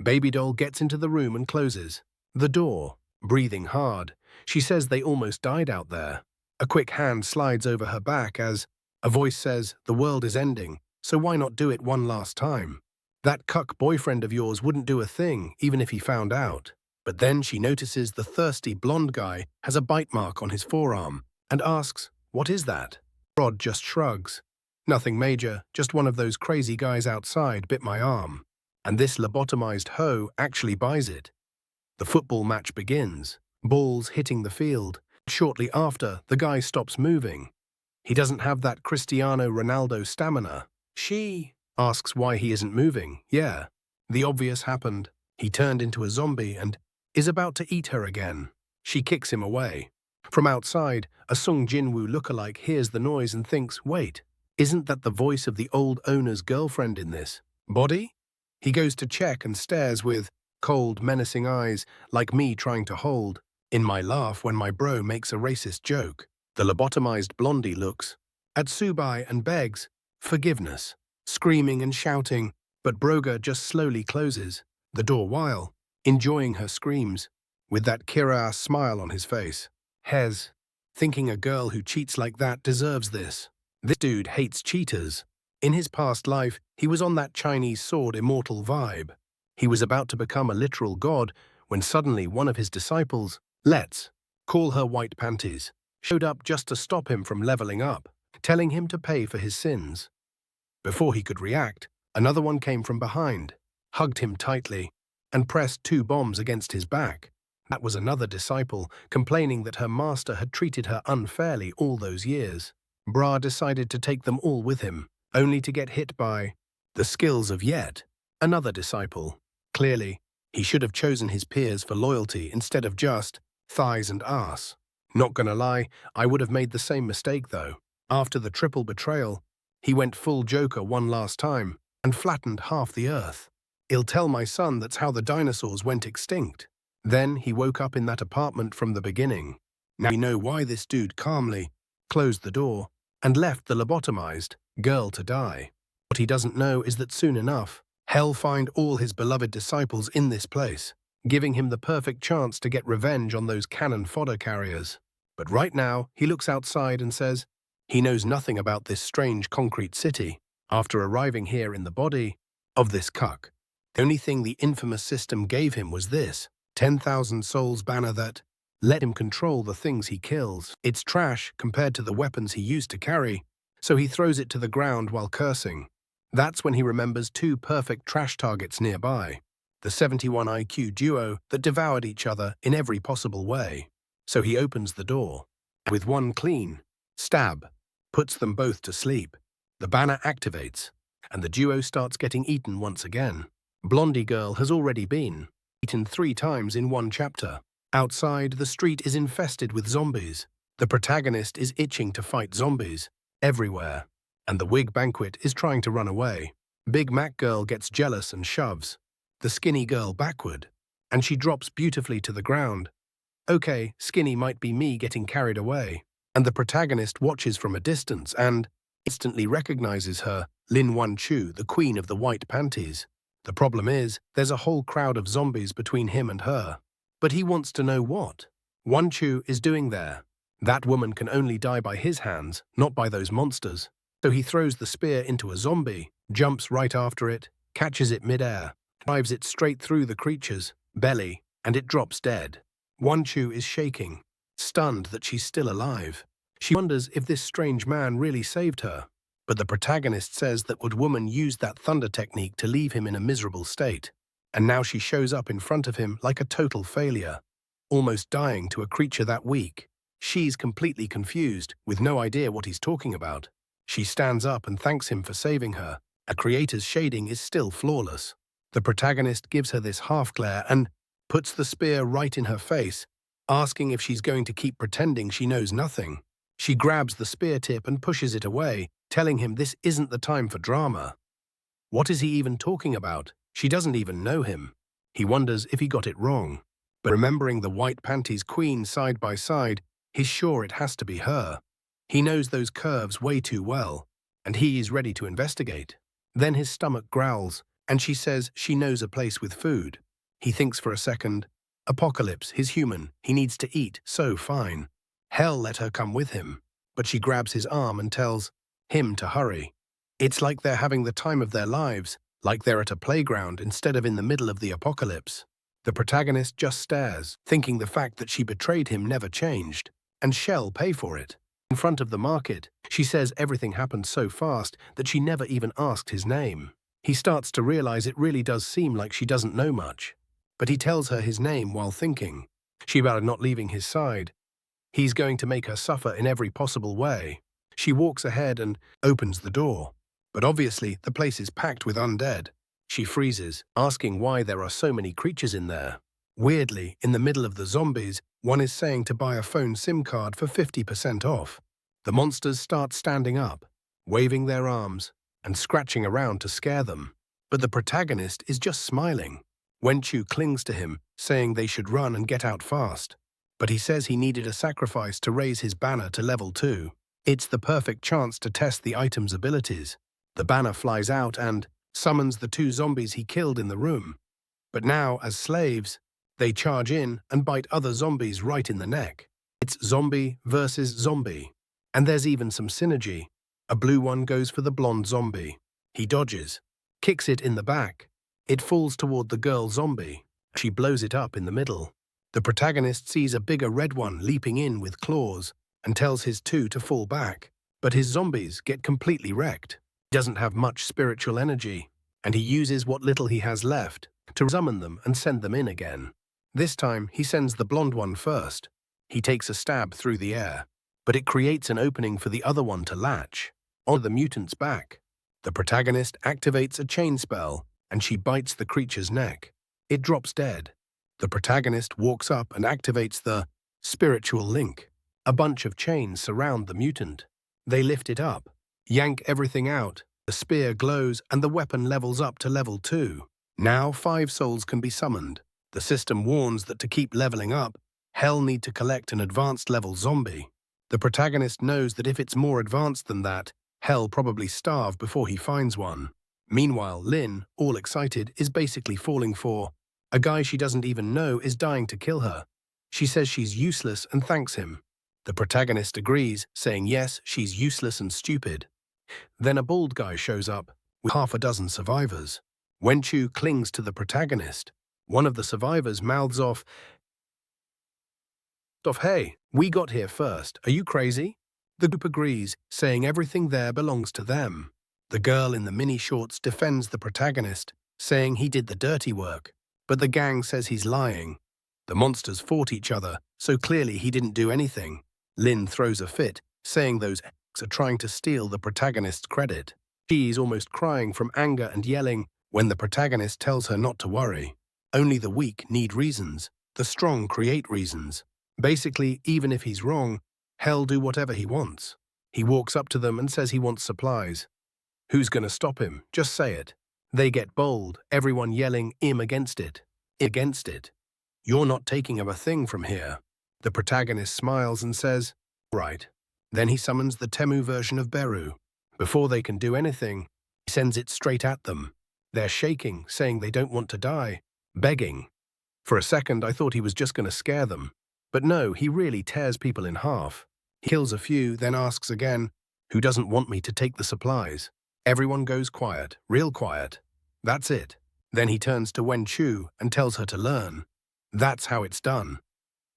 Baby doll gets into the room and closes the door, breathing hard. She says they almost died out there. A quick hand slides over her back as a voice says, "The world is ending, so why not do it one last time? That cuck boyfriend of yours wouldn't do a thing, even if he found out." But then she notices the thirsty blonde guy has a bite mark on his forearm and asks, "What is that?" Rod just shrugs. "Nothing major, just one of those crazy guys outside bit my arm." And this lobotomized hoe actually buys it. The football match begins, balls hitting the field. Shortly after, the guy stops moving. He doesn't have that Cristiano Ronaldo stamina. She asks why he isn't moving. Yeah, the obvious happened. He turned into a zombie and is about to eat her again. She kicks him away. From outside, a Sung Jinwoo lookalike hears the noise and thinks, "Wait, isn't that the voice of the old owner's girlfriend in this body?" He goes to check and stares with cold, menacing eyes, like me trying to hold in my laugh when my bro makes a racist joke. The lobotomized blondie looks at Subai and begs forgiveness, screaming and shouting, but Broga just slowly closes the door while enjoying her screams, with that Kira smile on his face. Hez, thinking a girl who cheats like that deserves this. This dude hates cheaters. In his past life, he was on that Chinese sword immortal vibe. He was about to become a literal god when suddenly one of his disciples, let's call her White Panties, showed up just to stop him from leveling up, telling him to pay for his sins. Before he could react, another one came from behind, hugged him tightly, and pressed 2 bombs against his back. That was another disciple, complaining that her master had treated her unfairly all those years. Bra decided to take them all with him, only to get hit by the skills of yet another disciple. Clearly, he should have chosen his peers for loyalty instead of just thighs and ass. Not gonna lie, I would have made the same mistake though. After the triple betrayal, he went full Joker one last time and flattened half the earth. "I'll tell my son that's how the dinosaurs went extinct." Then he woke up in that apartment from the beginning. Now we know why this dude calmly closed the door and left the lobotomized girl to die. What he doesn't know is that soon enough, Hell find all his beloved disciples in this place, giving him the perfect chance to get revenge on those cannon fodder carriers. But right now, he looks outside and says he knows nothing about this strange concrete city after arriving here in the body of this cuck. The only thing the infamous system gave him was this 10,000 souls banner that let him control the things he kills. It's trash compared to the weapons he used to carry, so he throws it to the ground while cursing. That's when he remembers 2 perfect trash targets nearby, the 71 IQ duo that devoured each other in every possible way. So he opens the door. With one clean stab, puts them both to sleep. The banner activates, and the duo starts getting eaten once again. Blondie girl has already been eaten 3 times in one chapter. Outside, the street is infested with zombies. The protagonist is itching to fight zombies everywhere, and the wig banquet is trying to run away. Big Mac girl gets jealous and shoves the skinny girl backward, and she drops beautifully to the ground. Okay, skinny might be me getting carried away. And the protagonist watches from a distance and instantly recognizes her, Lin Wan Chu, the queen of the white panties. The problem is, there's a whole crowd of zombies between him and her. But he wants to know what Wan Chu is doing there. That woman can only die by his hands, not by those monsters. So he throws the spear into a zombie, jumps right after it, catches it mid-air, drives it straight through the creature's belly, and it drops dead. Wan Chu is shaking, stunned that she's still alive. She wonders if this strange man really saved her. But the protagonist says that woman used that thunder technique to leave him in a miserable state. And now she shows up in front of him like a total failure, almost dying to a creature that weak. She's completely confused, with no idea what he's talking about. She stands up and thanks him for saving her. A creator's shading is still flawless. The protagonist gives her this half-glare and puts the spear right in her face, asking if she's going to keep pretending she knows nothing. She grabs the spear tip and pushes it away, telling him this isn't the time for drama. What is he even talking about? She doesn't even know him. He wonders if he got it wrong. But remembering the white panties queen side by side, he's sure it has to be her. He knows those curves way too well, and he is ready to investigate. Then his stomach growls, and she says she knows a place with food. He thinks for a second. Apocalypse, he's human, he needs to eat, so fine. Hell let her come with him, but she grabs his arm and tells him to hurry. It's like they're having the time of their lives, like they're at a playground instead of in the middle of the apocalypse. The protagonist just stares, thinking the fact that she betrayed him never changed, and shall pay for it. In front of the market, she says everything happened so fast that she never even asked his name. He starts to realize it really does seem like she doesn't know much. But he tells her his name while thinking. She about not leaving his side. He's going to make her suffer in every possible way. She walks ahead and opens the door. But obviously, the place is packed with undead. She freezes, asking why there are so many creatures in there. Weirdly, in the middle of the zombies, one is saying to buy a phone SIM card for 50% off. The monsters start standing up, waving their arms, and scratching around to scare them. But the protagonist is just smiling. Wenchu clings to him, saying they should run and get out fast. But he says he needed a sacrifice to raise his banner to level 2. It's the perfect chance to test the item's abilities. The banner flies out and summons the 2 zombies he killed in the room. But now, as slaves, they charge in and bite other zombies right in the neck. It's zombie versus zombie. And there's even some synergy. A blue one goes for the blonde zombie. He dodges, kicks it in the back. It falls toward the girl zombie. She blows it up in the middle. The protagonist sees a bigger red one leaping in with claws and tells his 2 to fall back. But his zombies get completely wrecked. He doesn't have much spiritual energy, and he uses what little he has left to summon them and send them in again. This time, he sends the blonde one first. He takes a stab through the air, but it creates an opening for the other one to latch onto the mutant's back. The protagonist activates a chain spell, and she bites the creature's neck. It drops dead. The protagonist walks up and activates the spiritual link. A bunch of chains surround the mutant. They lift it up, yank everything out. The spear glows and the weapon levels up to level 2. Now 5 souls can be summoned. The system warns that to keep leveling up, Hell need to collect an advanced level zombie. The protagonist knows that if it's more advanced than that, Hell probably starve before he finds one. Meanwhile, Lin, all excited, is basically falling for a guy she doesn't even know is dying to kill her. She says she's useless and thanks him. The protagonist agrees, saying yes, she's useless and stupid. Then a bald guy shows up with half a dozen survivors. Wenchu clings to the protagonist. One of the survivors mouths off, "Hey, we got here first. Are you crazy?" The group agrees, saying everything there belongs to them. The girl in the mini shorts defends the protagonist, saying he did the dirty work. But the gang says he's lying. The monsters fought each other, so clearly he didn't do anything. Lin throws a fit, saying those are trying to steal the protagonist's credit. She's almost crying from anger and yelling when the protagonist tells her not to worry. Only the weak need reasons. The strong create reasons. Basically, even if he's wrong, Hell do whatever he wants. He walks up to them and says he wants supplies. Who's gonna stop him? Just say it. They get bold, everyone yelling, "Im against it. Against it. You're not taking a thing from here." The protagonist smiles and says, "Right." Then he summons the Temu version of Beru. Before they can do anything, he sends it straight at them. They're shaking, saying they don't want to die, begging. For a second, I thought he was just going to scare them. But no, he really tears people in half. He kills a few, then asks again, "Who doesn't want me to take the supplies?" Everyone goes quiet, real quiet. That's it. Then he turns to Wenchu and tells her to learn. That's how it's done.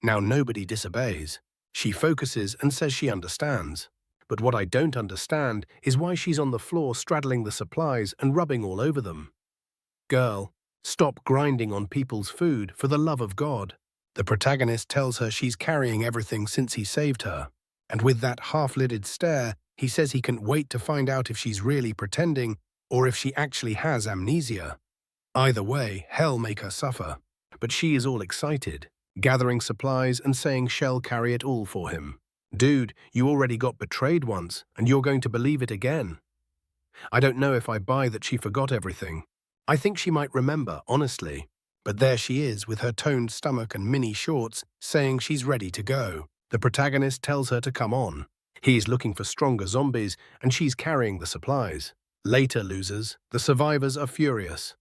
Now nobody disobeys. She focuses and says she understands. But what I don't understand is why she's on the floor straddling the supplies and rubbing all over them. Girl, stop grinding on people's food, for the love of God. The protagonist tells her she's carrying everything since he saved her. And with that half-lidded stare, he says he can't wait to find out if she's really pretending or if she actually has amnesia. Either way, Hell make her suffer. But she is all excited, gathering supplies and saying she'll carry it all for him. Dude, you already got betrayed once, and you're going to believe it again. I don't know if I buy that she forgot everything. I think she might remember, honestly. But there she is with her toned stomach and mini shorts, saying she's ready to go. The protagonist tells her to come on. He's looking for stronger zombies, and she's carrying the supplies. Later, losers, the survivors are furious.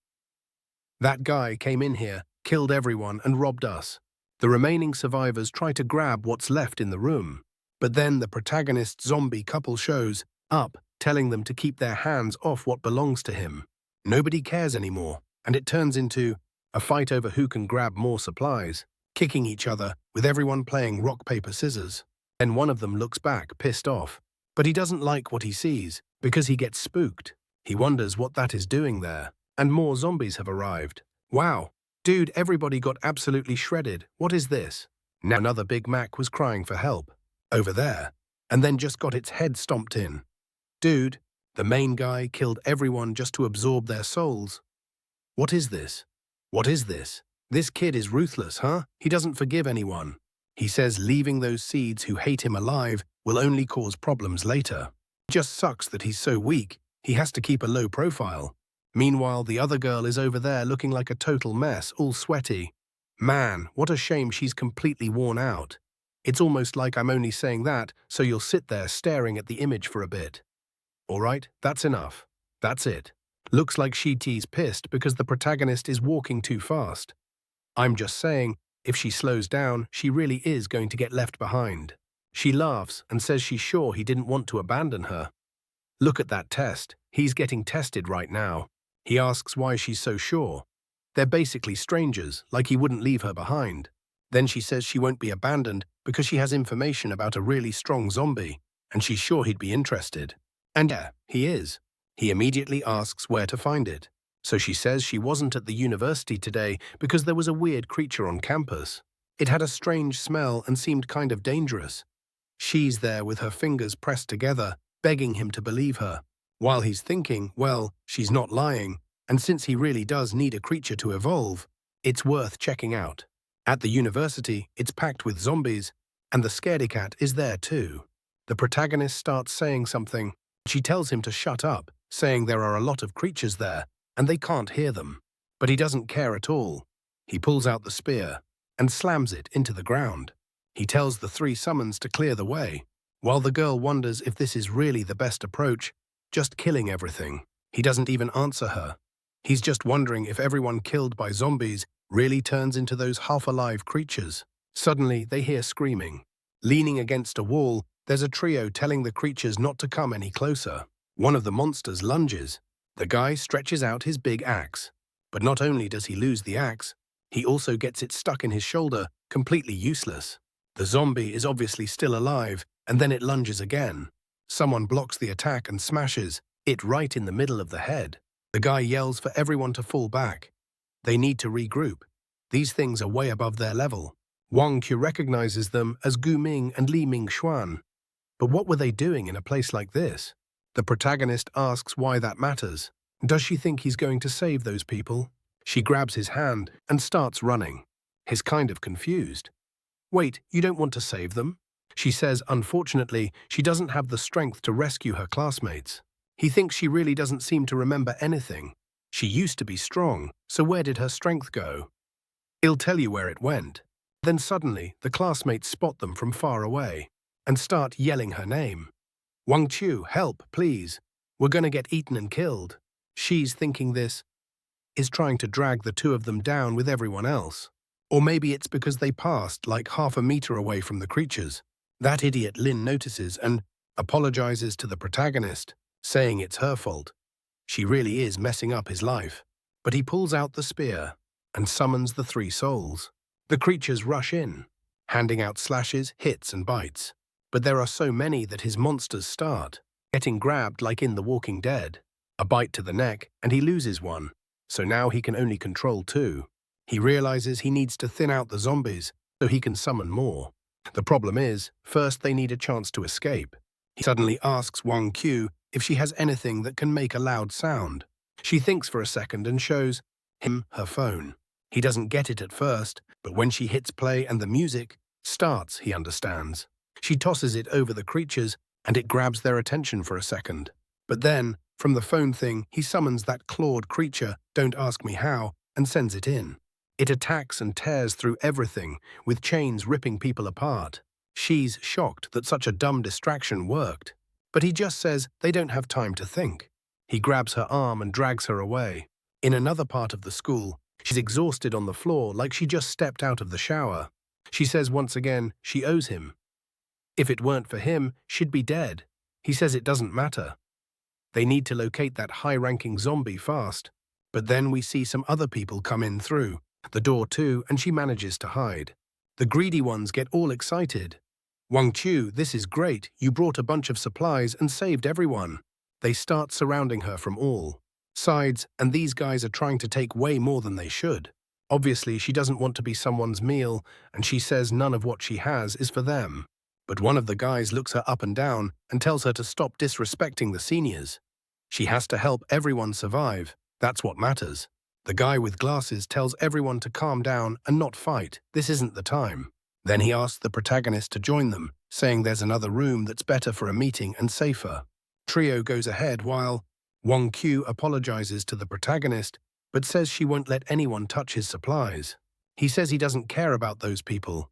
That guy came in here, killed everyone, and robbed us. The remaining survivors try to grab what's left in the room. But then the protagonist's zombie couple shows up, telling them to keep their hands off what belongs to him. Nobody cares anymore, and it turns into a fight over who can grab more supplies, kicking each other, with everyone playing rock, paper, scissors. Then one of them looks back, pissed off. But he doesn't like what he sees, because he gets spooked. He wonders what that is doing there, and more zombies have arrived. Wow, dude, everybody got absolutely shredded. What is this? Now another Big Mac was crying for help. Over there, and then just got its head stomped in. Dude, the main guy killed everyone just to absorb their souls. What is this? What is this? This kid is ruthless, huh? He doesn't forgive anyone. He says leaving those seeds who hate him alive will only cause problems later. It just sucks that he's so weak, he has to keep a low profile. Meanwhile, the other girl is over there looking like a total mess, all sweaty. Man, what a shame she's completely worn out. It's almost like I'm only saying that so you'll sit there staring at the image for a bit. All right, that's enough. That's it. Looks like Sheety's pissed because the protagonist is walking too fast. I'm just saying, if she slows down, she really is going to get left behind. She laughs and says she's sure he didn't want to abandon her. Look at that test. He's getting tested right now. He asks why she's so sure. They're basically strangers, like he wouldn't leave her behind. Then she says she won't be abandoned because she has information about a really strong zombie, and she's sure he'd be interested. And yeah, he is. He immediately asks where to find it. So she says she wasn't at the university today because there was a weird creature on campus. It had a strange smell and seemed kind of dangerous. She's there with her fingers pressed together, begging him to believe her. While he's thinking, well, she's not lying, and since he really does need a creature to evolve, it's worth checking out. At the university, it's packed with zombies, and the scaredy cat is there too. The protagonist starts saying something. She tells him to shut up, saying there are a lot of creatures there, and they can't hear them. But he doesn't care at all. He pulls out the spear and slams it into the ground. He tells the three summons to clear the way, while the girl wonders if this is really the best approach, just killing everything. He doesn't even answer her. He's just wondering if everyone killed by zombies really turns into those half-alive creatures. Suddenly, they hear screaming. Leaning against a wall, there's a trio telling the creatures not to come any closer. One of the monsters lunges. The guy stretches out his big axe. But not only does he lose the axe, he also gets it stuck in his shoulder, completely useless. The zombie is obviously still alive, and then it lunges again. Someone blocks the attack and smashes it right in the middle of the head. The guy yells for everyone to fall back. They need to regroup. These things are way above their level. Wang Qiu recognizes them as Gu Ming and Li Mingxuan. But what were they doing in a place like this? The protagonist asks why that matters. Does she think he's going to save those people? She grabs his hand and starts running. He's kind of confused. Wait, you don't want to save them? She says, unfortunately, she doesn't have the strength to rescue her classmates. He thinks she really doesn't seem to remember anything. She used to be strong, so where did her strength go? He'll tell you where it went. Then suddenly, the classmates spot them from far away and start yelling her name. Wang Qiu, help, please. We're gonna get eaten and killed. She's thinking this is trying to drag the two of them down with everyone else. Or maybe it's because they passed like half a meter away from the creatures. That idiot Lin notices and apologizes to the protagonist, saying it's her fault. She really is messing up his life. But he pulls out the spear and summons the three souls. The creatures rush in, handing out slashes, hits, and bites. But there are so many that his monsters start getting grabbed like in The Walking Dead. A bite to the neck, and he loses one. So now he can only control two. He realizes he needs to thin out the zombies so he can summon more. The problem is, first they need a chance to escape. He suddenly asks Wang Qiu if she has anything that can make a loud sound. She thinks for a second and shows him her phone. He doesn't get it at first, but when she hits play and the music starts, he understands. She tosses it over the creatures, and it grabs their attention for a second. But then, from the phone thing, he summons that clawed creature, don't ask me how, and sends it in. It attacks and tears through everything, with chains ripping people apart. She's shocked that such a dumb distraction worked. But he just says they don't have time to think. He grabs her arm and drags her away. In another part of the school, she's exhausted on the floor like she just stepped out of the shower. She says once again she owes him. If it weren't for him, she'd be dead. He says it doesn't matter. They need to locate that high-ranking zombie fast. But then we see some other people come in through the door too, and she manages to hide. The greedy ones get all excited. Wang Chu, this is great. You brought a bunch of supplies and saved everyone. They start surrounding her from all sides, and these guys are trying to take way more than they should. Obviously, she doesn't want to be someone's meal, and she says none of what she has is for them. But one of the guys looks her up and down and tells her to stop disrespecting the seniors. She has to help everyone survive. That's what matters. The guy with glasses tells everyone to calm down and not fight. This isn't the time. Then he asks the protagonist to join them, saying there's another room that's better for a meeting and safer. Trio goes ahead while Wang Q apologizes to the protagonist, but says she won't let anyone touch his supplies. He says he doesn't care about those people.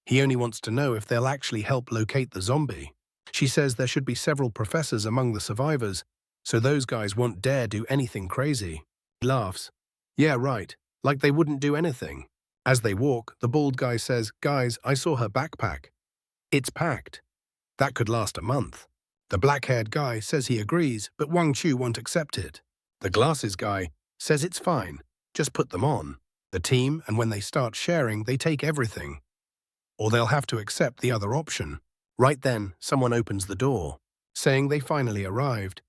He only wants to know if they'll actually help locate the zombie. She says there should be several professors among the survivors, so those guys won't dare do anything crazy. He laughs. Yeah, right, like they wouldn't do anything. As they walk, the bald guy says, guys, I saw her backpack. It's packed. That could last a month. The black-haired guy says he agrees, but Wang Chu won't accept it. The glasses guy says it's fine, just put them on. The team, and when they start sharing, they take everything. Or they'll have to accept the other option. Right then, someone opens the door, saying they finally arrived.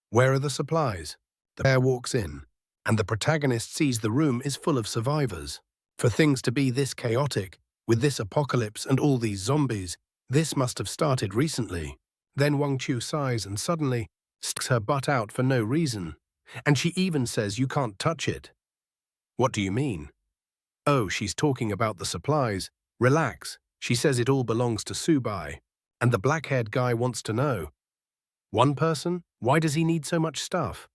Where are the supplies? The pair walks in, and the protagonist sees the room is full of survivors. For things to be this chaotic, with this apocalypse and all these zombies, this must have started recently. Then Wang Chu sighs and suddenly sticks her butt out for no reason. And she even says you can't touch it. What do you mean? Oh, she's talking about the supplies. Relax, she says it all belongs to Subai. And the black-haired guy wants to know. One person? Why does he need so much stuff?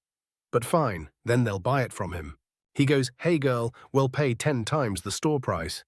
But fine, then they'll buy it from him. He goes, hey girl, we'll pay 10 times the store price.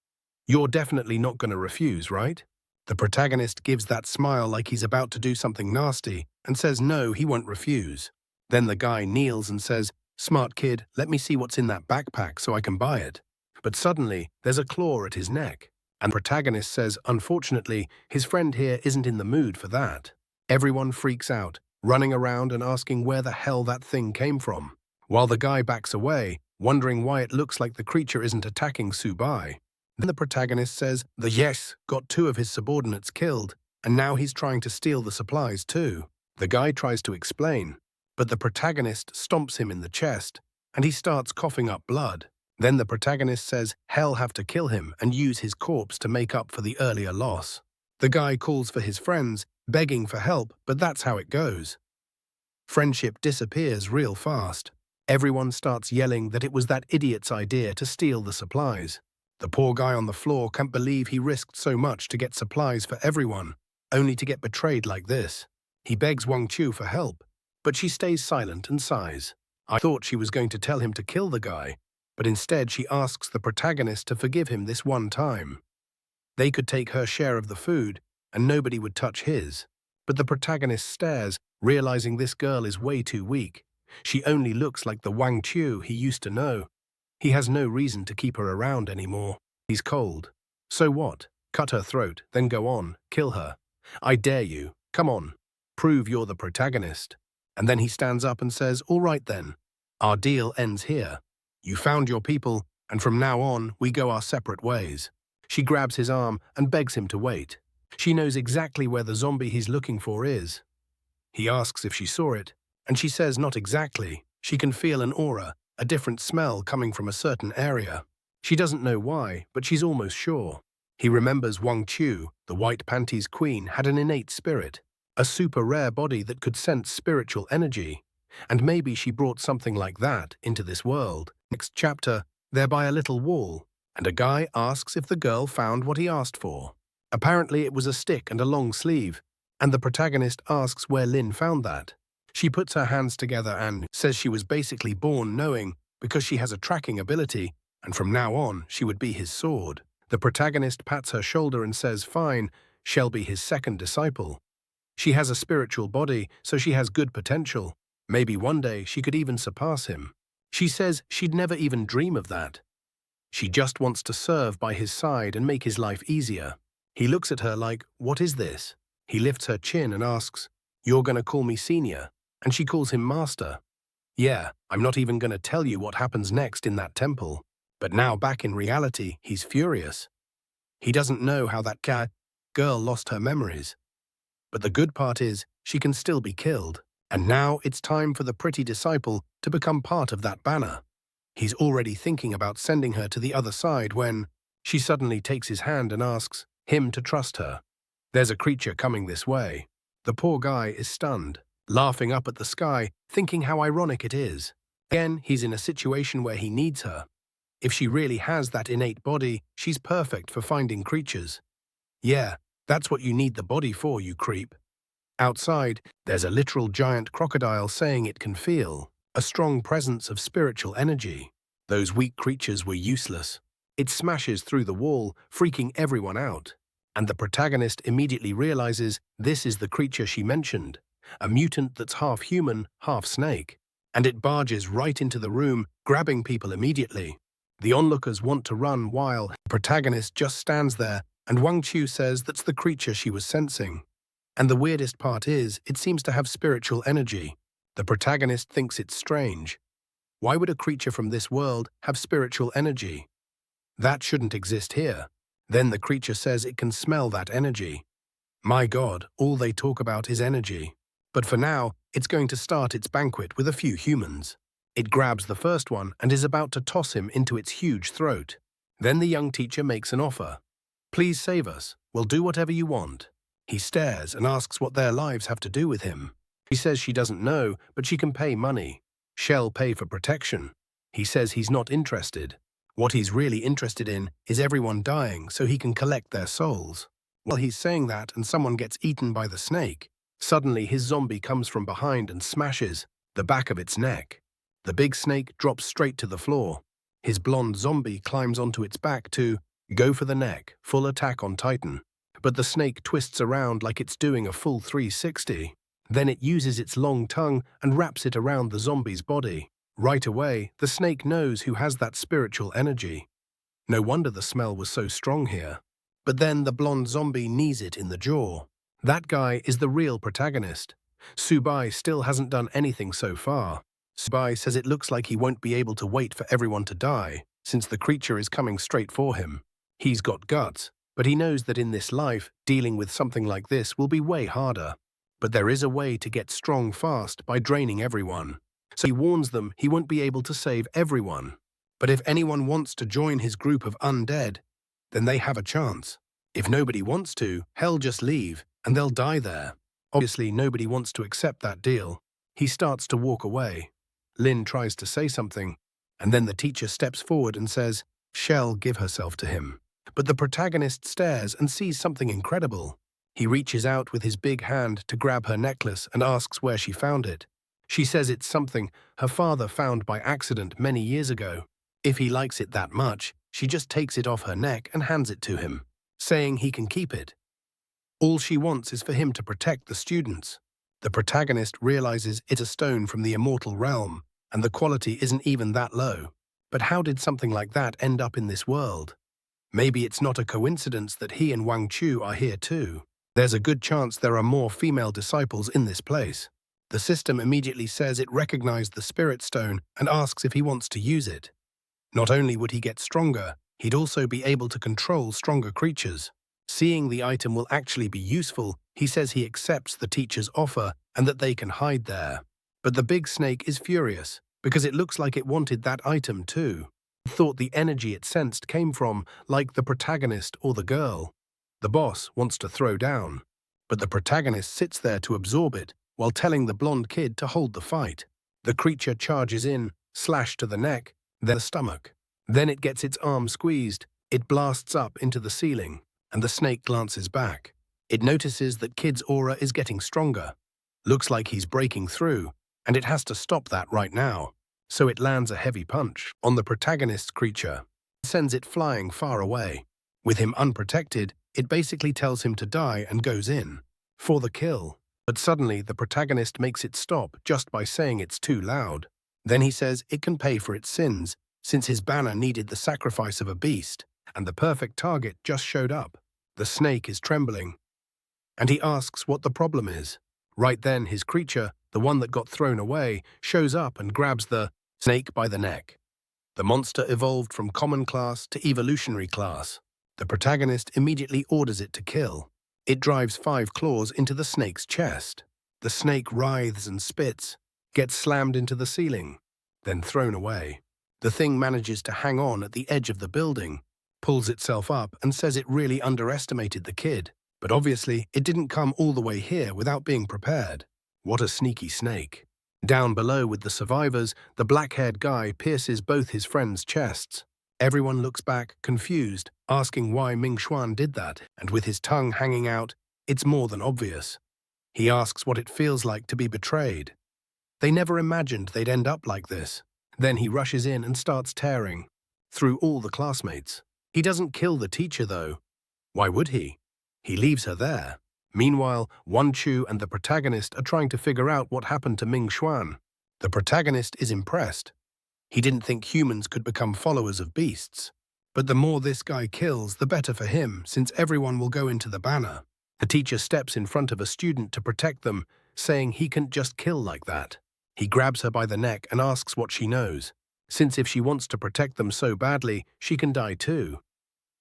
You're definitely not going to refuse, right? The protagonist gives that smile like he's about to do something nasty and says no, he won't refuse. Then the guy kneels and says, smart kid, let me see what's in that backpack so I can buy it. But suddenly, there's a claw at his neck. And the protagonist says, unfortunately, his friend here isn't in the mood for that. Everyone freaks out, running around and asking where the hell that thing came from, while the guy backs away, wondering why it looks like the creature isn't attacking Subai. Then the protagonist says the yes got 2 of his subordinates killed, and now he's trying to steal the supplies too. The guy tries to explain, but the protagonist stomps him in the chest, and he starts coughing up blood. Then the protagonist says hell have to kill him and use his corpse to make up for the earlier loss. The guy calls for his friends, begging for help, but that's how it goes. Friendship disappears real fast. Everyone starts yelling that it was that idiot's idea to steal the supplies. The poor guy on the floor can't believe he risked so much to get supplies for everyone, only to get betrayed like this. He begs Wang Chu for help, but she stays silent and sighs. I thought she was going to tell him to kill the guy, but instead she asks the protagonist to forgive him this one time. They could take her share of the food, and nobody would touch his. But the protagonist stares, realizing this girl is way too weak. She only looks like the Wang Chu he used to know. He has no reason to keep her around anymore. He's cold. So what? Cut her throat, then go on, kill her. I dare you. Come on. Prove you're the protagonist. And then he stands up and says, all right then. Our deal ends here. You found your people, and from now on, we go our separate ways. She grabs his arm and begs him to wait. She knows exactly where the zombie he's looking for is. He asks if she saw it, and she says not exactly. She can feel an aura, a different smell coming from a certain area. She doesn't know why, but she's almost sure. He remembers Wang Chu, the white panties queen, had an innate spirit, a super rare body that could sense spiritual energy, and maybe she brought something like that into this world. Next chapter, they're by a little wall, and a guy asks if the girl found what he asked for. Apparently it was a stick and a long sleeve, and the protagonist asks where Lin found that. She puts her hands together and says she was basically born knowing because she has a tracking ability, and from now on she would be his sword. The protagonist pats her shoulder and says, fine, she'll be his second disciple. She has a spiritual body, so she has good potential. Maybe one day she could even surpass him. She says she'd never even dream of that. She just wants to serve by his side and make his life easier. He looks at her like, "What is this?" He lifts her chin and asks, "You're gonna call me senior?" And she calls him master. Yeah, I'm not even gonna tell you what happens next in that temple. But now back in reality, he's furious. He doesn't know how that girl lost her memories. But the good part is, she can still be killed. And now it's time for the pretty disciple to become part of that banner. He's already thinking about sending her to the other side when she suddenly takes his hand and asks him to trust her. There's a creature coming this way. The poor guy is stunned, laughing up at the sky, thinking how ironic it is. Again, he's in a situation where he needs her. If she really has that innate body, she's perfect for finding creatures. Yeah, that's what you need the body for, you creep. Outside, there's a literal giant crocodile saying it can feel a strong presence of spiritual energy. Those weak creatures were useless. It smashes through the wall, freaking everyone out. And the protagonist immediately realizes this is the creature she mentioned, a mutant that's half human, half snake. And it barges right into the room, grabbing people immediately. The onlookers want to run while the protagonist just stands there, and Wang Chu says that's the creature she was sensing. And the weirdest part is, it seems to have spiritual energy. The protagonist thinks it's strange. Why would a creature from this world have spiritual energy? That shouldn't exist here. Then the creature says it can smell that energy. My God, all they talk about is energy. But for now, it's going to start its banquet with a few humans. It grabs the first one and is about to toss him into its huge throat. Then the young teacher makes an offer. "Please save us. We'll do whatever you want." He stares and asks what their lives have to do with him. She says she doesn't know, but she can pay money. She'll pay for protection. He says he's not interested. What he's really interested in is everyone dying so he can collect their souls. While he's saying that and someone gets eaten by the snake, suddenly his zombie comes from behind and smashes the back of its neck. The big snake drops straight to the floor. His blonde zombie climbs onto its back to go for the neck, full attack on Titan. But the snake twists around like it's doing a full 360. Then it uses its long tongue and wraps it around the zombie's body. Right away, the snake knows who has that spiritual energy. No wonder the smell was so strong here. But then the blonde zombie knees it in the jaw. That guy is the real protagonist. Subai still hasn't done anything so far. Subai says it looks like he won't be able to wait for everyone to die, since the creature is coming straight for him. He's got guts, but he knows that in this life, dealing with something like this will be way harder. But there is a way to get strong fast by draining everyone. So he warns them he won't be able to save everyone. But if anyone wants to join his group of undead, then they have a chance. If nobody wants to, hell, just leave, and they'll die there. Obviously, nobody wants to accept that deal. He starts to walk away. Lin tries to say something, and then the teacher steps forward and says, "Shell, give herself to him." But the protagonist stares and sees something incredible. He reaches out with his big hand to grab her necklace and asks where she found it. She says it's something her father found by accident many years ago. If he likes it that much, she just takes it off her neck and hands it to him, saying he can keep it. All she wants is for him to protect the students. The protagonist realizes it's a stone from the immortal realm, and the quality isn't even that low. But how did something like that end up in this world? Maybe it's not a coincidence that he and Wang Chu are here too. There's a good chance there are more female disciples in this place. The system immediately says it recognized the spirit stone and asks if he wants to use it. Not only would he get stronger, he'd also be able to control stronger creatures. Seeing the item will actually be useful, he says he accepts the teacher's offer and that they can hide there. But the big snake is furious, because it looks like it wanted that item too. It thought the energy it sensed came from, like, the protagonist or the girl. The boss wants to throw down, but the protagonist sits there to absorb it while telling the blonde kid to hold the fight. The creature charges in, slash to the neck, then the stomach. Then it gets its arm squeezed, it blasts up into the ceiling, and the snake glances back. It notices that Kid's aura is getting stronger. Looks like he's breaking through, and it has to stop that right now. So it lands a heavy punch on the protagonist's creature, sends it flying far away. With him unprotected, it basically tells him to die and goes in for the kill. But suddenly the protagonist makes it stop just by saying it's too loud. Then he says it can pay for its sins, since his banner needed the sacrifice of a beast, and the perfect target just showed up. The snake is trembling, and he asks what the problem is. Right then his creature, the one that got thrown away, shows up and grabs the snake by the neck. The monster evolved from common class to evolutionary class. The protagonist immediately orders it to kill. It drives 5 claws into the snake's chest. The snake writhes and spits, gets slammed into the ceiling, then thrown away. The thing manages to hang on at the edge of the building, pulls itself up and says it really underestimated the kid. But obviously it didn't come all the way here without being prepared. What a sneaky snake. Down below with the survivors, the black-haired guy pierces both his friends' chests. Everyone looks back, confused, asking why Ming Xuan did that, and with his tongue hanging out, it's more than obvious. He asks what it feels like to be betrayed. They never imagined they'd end up like this. Then he rushes in and starts tearing through all the classmates. He doesn't kill the teacher, though. Why would he? He leaves her there. Meanwhile, Wan Chu and the protagonist are trying to figure out what happened to Ming Xuan. The protagonist is impressed. He didn't think humans could become followers of beasts. But the more this guy kills, the better for him, since everyone will go into the banner. The teacher steps in front of a student to protect them, saying he can't just kill like that. He grabs her by the neck and asks what she knows, since if she wants to protect them so badly, she can die too.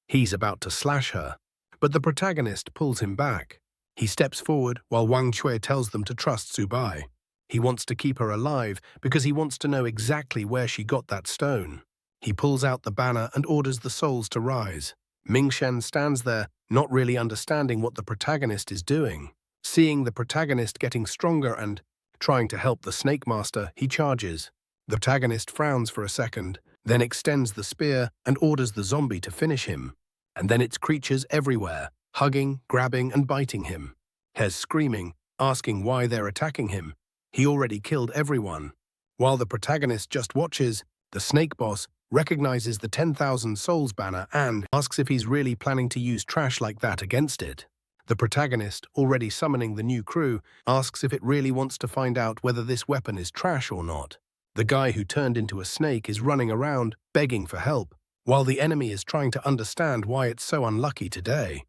He's about to slash her, but the protagonist pulls him back. He steps forward while Wang Chui tells them to trust Subai. He wants to keep her alive because he wants to know exactly where she got that stone. He pulls out the banner and orders the souls to rise. Ming Shen stands there, not really understanding what the protagonist is doing. Seeing the protagonist getting stronger and trying to help the Snake Master, he charges. The protagonist frowns for a second, then extends the spear and orders the zombie to finish him. And then it's creatures everywhere, hugging, grabbing, and biting him. He's screaming, asking why they're attacking him. He already killed everyone. While the protagonist just watches, the snake boss recognizes the 10,000 souls banner and asks if he's really planning to use trash like that against it. The protagonist, already summoning the new crew, asks if it really wants to find out whether this weapon is trash or not. The guy who turned into a snake is running around, begging for help, while the enemy is trying to understand why it's so unlucky today.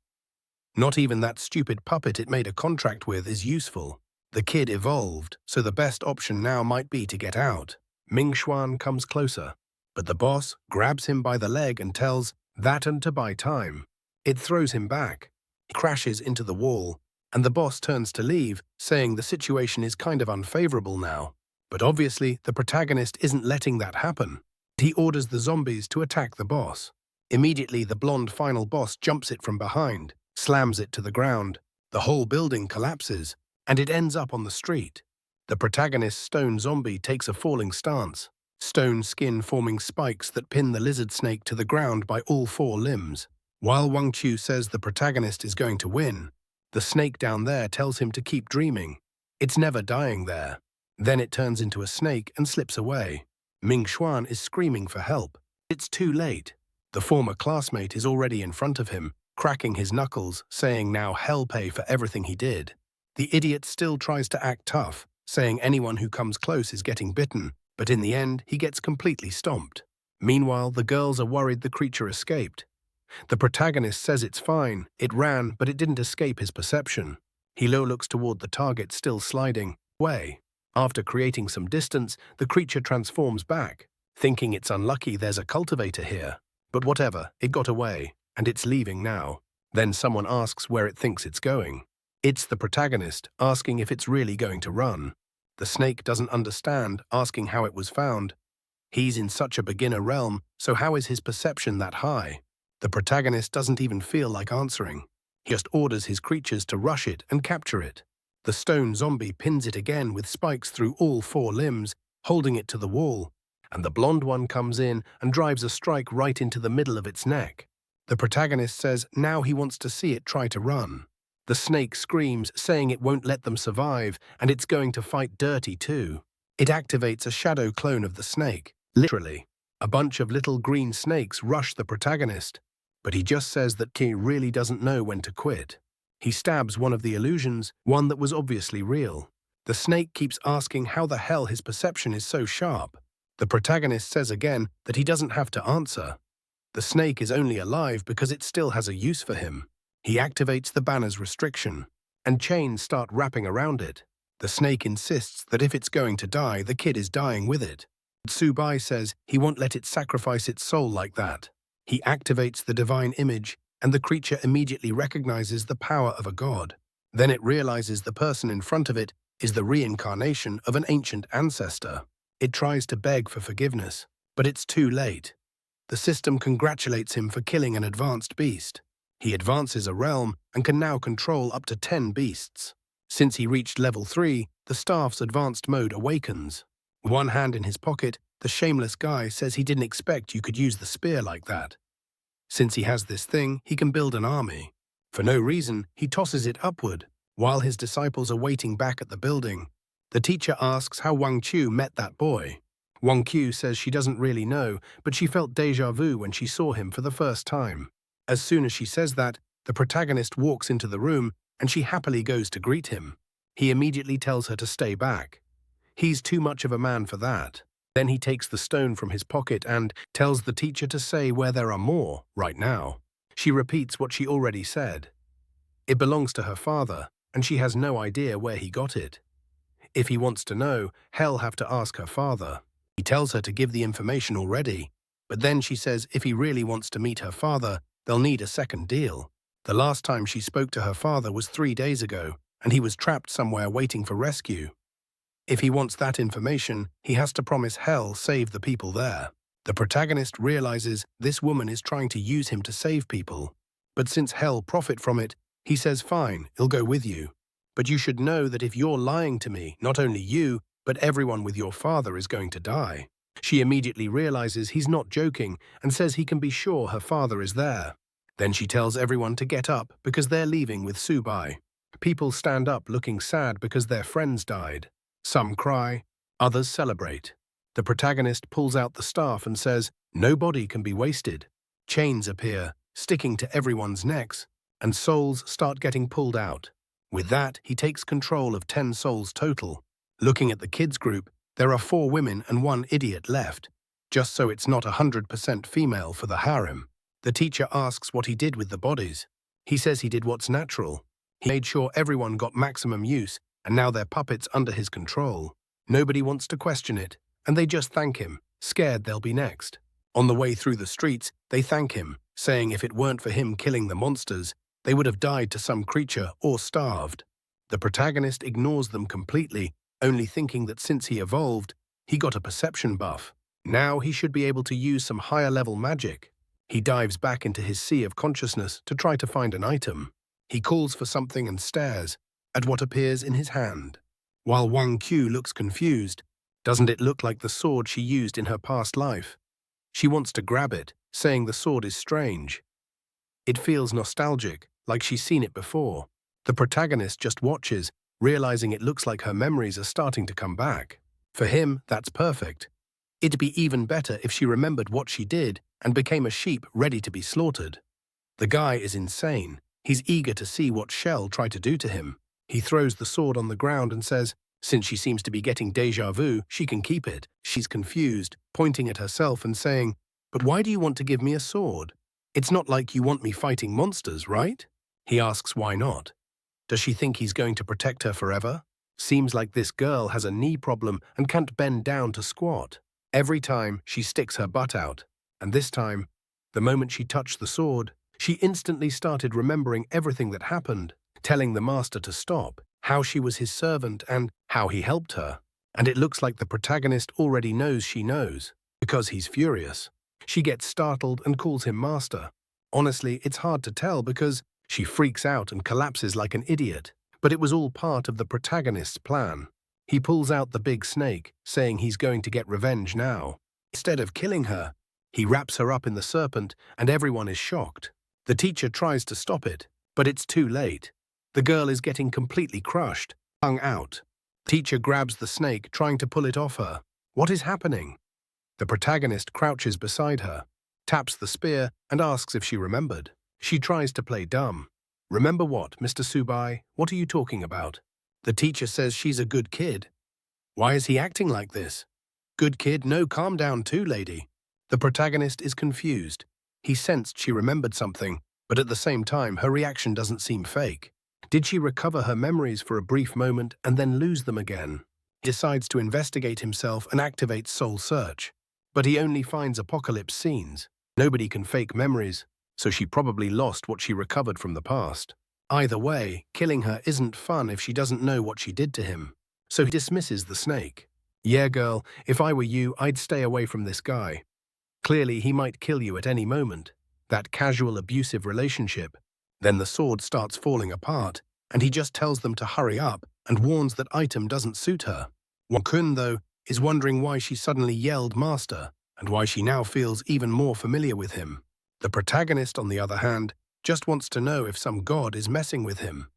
Not even that stupid puppet it made a contract with is useful. The kid evolved, so the best option now might be to get out. Ming Xuan comes closer, but the boss grabs him by the leg and tells that and to buy time. It throws him back. He crashes into the wall, and the boss turns to leave, saying the situation is kind of unfavorable now. But obviously, the protagonist isn't letting that happen. He orders the zombies to attack the boss. Immediately, the blonde final boss jumps it from behind, slams it to the ground. The whole building collapses, and it ends up on the street. The protagonist's stone zombie takes a falling stance, stone skin forming spikes that pin the lizard snake to the ground by all 4 limbs. While Wang Chu says the protagonist is going to win, the snake down there tells him to keep dreaming. It's never dying there. Then it turns into a snake and slips away. Ming Xuan is screaming for help. It's too late. The former classmate is already in front of him, cracking his knuckles, saying now hell pay for everything he did. The idiot still tries to act tough, saying anyone who comes close is getting bitten, but in the end, he gets completely stomped. Meanwhile, the girls are worried the creature escaped. The protagonist says it's fine, it ran, but it didn't escape his perception. Yahello looks toward the target still sliding away. After creating some distance, the creature transforms back, thinking it's unlucky there's a cultivator here. But whatever, it got away, and it's leaving now. Then someone asks where it thinks it's going. It's the protagonist, asking if it's really going to run. The snake doesn't understand, asking how it was found. He's in such a beginner realm, so how is his perception that high? The protagonist doesn't even feel like answering. He just orders his creatures to rush it and capture it. The stone zombie pins it again with spikes through all 4 limbs, holding it to the wall, and the blonde one comes in and drives a strike right into the middle of its neck. The protagonist says now he wants to see it try to run. The snake screams, saying it won't let them survive, and it's going to fight dirty too. It activates a shadow clone of the snake. Literally, a bunch of little green snakes rush the protagonist, but he just says that he really doesn't know when to quit. He stabs one of the illusions, one that was obviously real. The snake keeps asking how the hell his perception is so sharp. The protagonist says again that he doesn't have to answer. The snake is only alive because it still has a use for him. He activates the banner's restriction, and chains start wrapping around it. The snake insists that if it's going to die, the kid is dying with it. Tsubai says he won't let it sacrifice its soul like that. He activates the divine image, and the creature immediately recognizes the power of a god. Then it realizes the person in front of it is the reincarnation of an ancient ancestor. It tries to beg for forgiveness, but it's too late. The system congratulates him for killing an advanced beast. He advances a realm and can now control up to 10 beasts. Since he reached level 3, the staff's advanced mode awakens. One hand in his pocket, the shameless guy says he didn't expect you could use the spear like that. Since he has this thing, he can build an army. For no reason, he tosses it upward. While his disciples are waiting back at the building, the teacher asks how Wang Qiu met that boy. Wang Qiu says she doesn't really know, but she felt déjà vu when she saw him for the first time. As soon as she says that, the protagonist walks into the room and she happily goes to greet him. He immediately tells her to stay back. He's too much of a man for that. Then he takes the stone from his pocket and tells the teacher to say where there are more right now. She repeats what she already said. It belongs to her father, and she has no idea where he got it. If he wants to know, he'll have to ask her father. He tells her to give the information already, but then she says if he really wants to meet her father, they'll need a second deal. The last time she spoke to her father was 3 days ago, and he was trapped somewhere waiting for rescue. If he wants that information, he has to promise hell save the people there. The protagonist realizes this woman is trying to use him to save people. But since hell profit from it, he says fine, he'll go with you. But you should know that if you're lying to me, not only you, but everyone with your father is going to die. She immediately realizes he's not joking and says he can be sure her father is there. Then she tells everyone to get up because they're leaving with Tsubai. People stand up looking sad because their friends died. Some cry, others celebrate. The protagonist pulls out the staff and says, no body can be wasted. Chains appear, sticking to everyone's necks, and souls start getting pulled out. With that, he takes control of 10 souls total. Looking at the kids group, there are 4 women and 1 idiot left, just so it's not 100% female for the harem. The teacher asks what he did with the bodies. He says he did what's natural. He made sure everyone got maximum use, and now they're puppets under his control. Nobody wants to question it, and they just thank him, scared they'll be next. On the way through the streets, they thank him, saying if it weren't for him killing the monsters, they would have died to some creature or starved. The protagonist ignores them completely, only thinking that since he evolved, he got a perception buff. Now he should be able to use some higher-level magic. He dives back into his sea of consciousness to try to find an item. He calls for something and stares at what appears in his hand. While Wang Qiu looks confused, doesn't it look like the sword she used in her past life? She wants to grab it, saying the sword is strange. It feels nostalgic, like she's seen it before. The protagonist just watches, realizing it looks like her memories are starting to come back. For him, that's perfect. It'd be even better if she remembered what she did and became a sheep ready to be slaughtered. The guy is insane. He's eager to see what Shell tried to do to him. He throws the sword on the ground and says, since she seems to be getting déjà vu, she can keep it. She's confused, pointing at herself and saying, but why do you want to give me a sword? It's not like you want me fighting monsters, right? He asks why not. Does she think he's going to protect her forever? Seems like this girl has a knee problem and can't bend down to squat. Every time, she sticks her butt out. And this time, the moment she touched the sword, she instantly started remembering everything that happened, telling the master to stop, how she was his servant and how he helped her. And it looks like the protagonist already knows she knows, because he's furious. She gets startled and calls him master. Honestly, it's hard to tell because she freaks out and collapses like an idiot. But it was all part of the protagonist's plan. He pulls out the big snake, saying he's going to get revenge now. Instead of killing her, he wraps her up in the serpent and everyone is shocked. The teacher tries to stop it, but it's too late. The girl is getting completely crushed, hung out. Teacher grabs the snake, trying to pull it off her. What is happening? The protagonist crouches beside her, taps the spear, and asks if she remembered. She tries to play dumb. Remember what, Mr. Subai? What are you talking about? The teacher says she's a good kid. Why is he acting like this? Good kid, no, calm down too, lady. The protagonist is confused. He sensed she remembered something, but at the same time, her reaction doesn't seem fake. Did she recover her memories for a brief moment and then lose them again? He decides to investigate himself and activates Soul Search. But he only finds apocalypse scenes. Nobody can fake memories, so she probably lost what she recovered from the past. Either way, killing her isn't fun if she doesn't know what she did to him. So he dismisses the snake. Yeah, girl, if I were you, I'd stay away from this guy. Clearly, he might kill you at any moment. That casual, abusive relationship. Then the sword starts falling apart, and he just tells them to hurry up and warns that item doesn't suit her. Wakun, though, is wondering why she suddenly yelled master, and why she now feels even more familiar with him. The protagonist, on the other hand, just wants to know if some god is messing with him.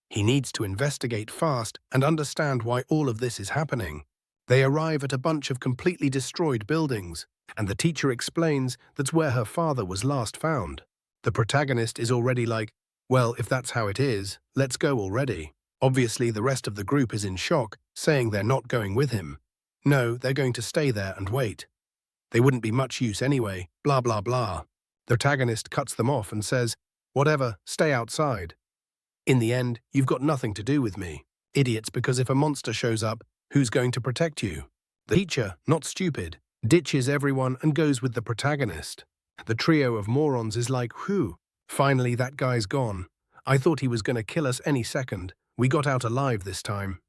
He needs to investigate fast and understand why all of this is happening. They arrive at a bunch of completely destroyed buildings, and the teacher explains that's where her father was last found. The protagonist is already like, well, if that's how it is, let's go already. Obviously, the rest of the group is in shock, saying they're not going with him. No, they're going to stay there and wait. They wouldn't be much use anyway, blah blah blah. The protagonist cuts them off and says, whatever, stay outside. In the end, you've got nothing to do with me. Idiots, because if a monster shows up, who's going to protect you? The teacher, not stupid, ditches everyone and goes with the protagonist. The trio of morons is like, whew, finally that guy's gone. I thought he was going to kill us any second. We got out alive this time.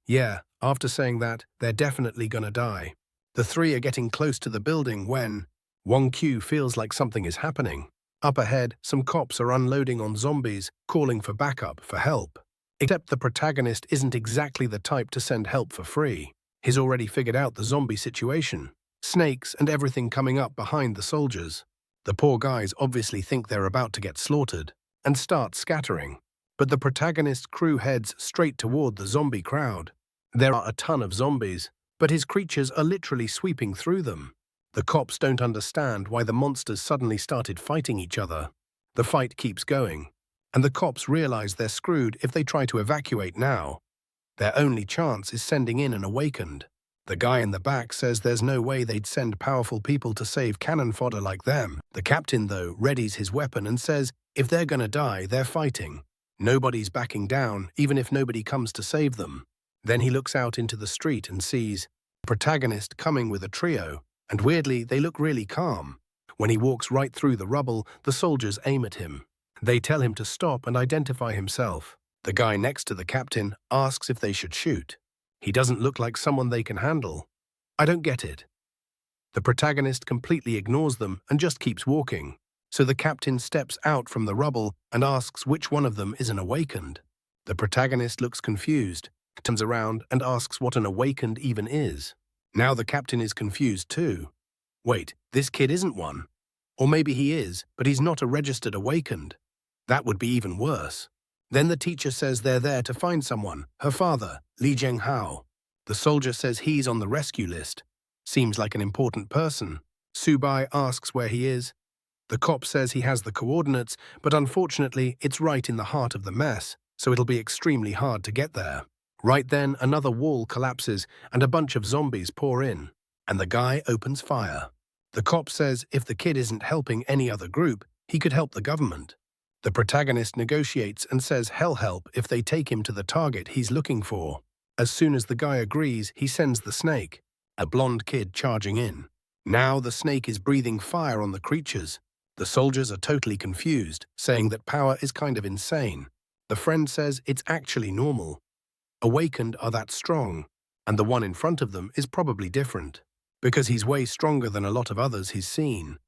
Yeah, after saying that, they're definitely gonna die. The three are getting close to the building when Wong Q feels like something is happening. Up ahead, some cops are unloading on zombies, calling for backup, for help. Except the protagonist isn't exactly the type to send help for free. He's already figured out the zombie situation. Snakes and everything coming up behind the soldiers. The poor guys obviously think they're about to get slaughtered and start scattering. But the protagonist's crew heads straight toward the zombie crowd. There are a ton of zombies, but his creatures are literally sweeping through them. The cops don't understand why the monsters suddenly started fighting each other. The fight keeps going, and the cops realize they're screwed if they try to evacuate now. Their only chance is sending in an awakened. The guy in the back says there's no way they'd send powerful people to save cannon fodder like them. The captain, though, readies his weapon and says if they're gonna die, they're fighting. Nobody's backing down, even if nobody comes to save them. Then he looks out into the street and sees the protagonist coming with a trio, and weirdly, they look really calm. When he walks right through the rubble, the soldiers aim at him. They tell him to stop and identify himself. The guy next to the captain asks if they should shoot. He doesn't look like someone they can handle. I don't get it. The protagonist completely ignores them and just keeps walking. So the captain steps out from the rubble and asks which one of them is an awakened. The protagonist looks confused, turns around and asks what an awakened even is. Now the captain is confused too. Wait, this kid isn't one. Or maybe he is, but he's not a registered awakened. That would be even worse. Then the teacher says they're there to find someone, her father, Li Zhenghao. The soldier says he's on the rescue list. Seems like an important person. Subai asks where he is. The cop says he has the coordinates, but unfortunately it's right in the heart of the mess, so it'll be extremely hard to get there. Right then, another wall collapses and a bunch of zombies pour in, and the guy opens fire. The cop says if the kid isn't helping any other group, he could help the government. The protagonist negotiates and says hell help if they take him to the target he's looking for. As soon as the guy agrees, he sends the snake, a blonde kid charging in. Now the snake is breathing fire on the creatures. The soldiers are totally confused, saying that power is kind of insane. The friend says it's actually normal. Awakened are that strong, and the one in front of them is probably different, because he's way stronger than a lot of others he's seen.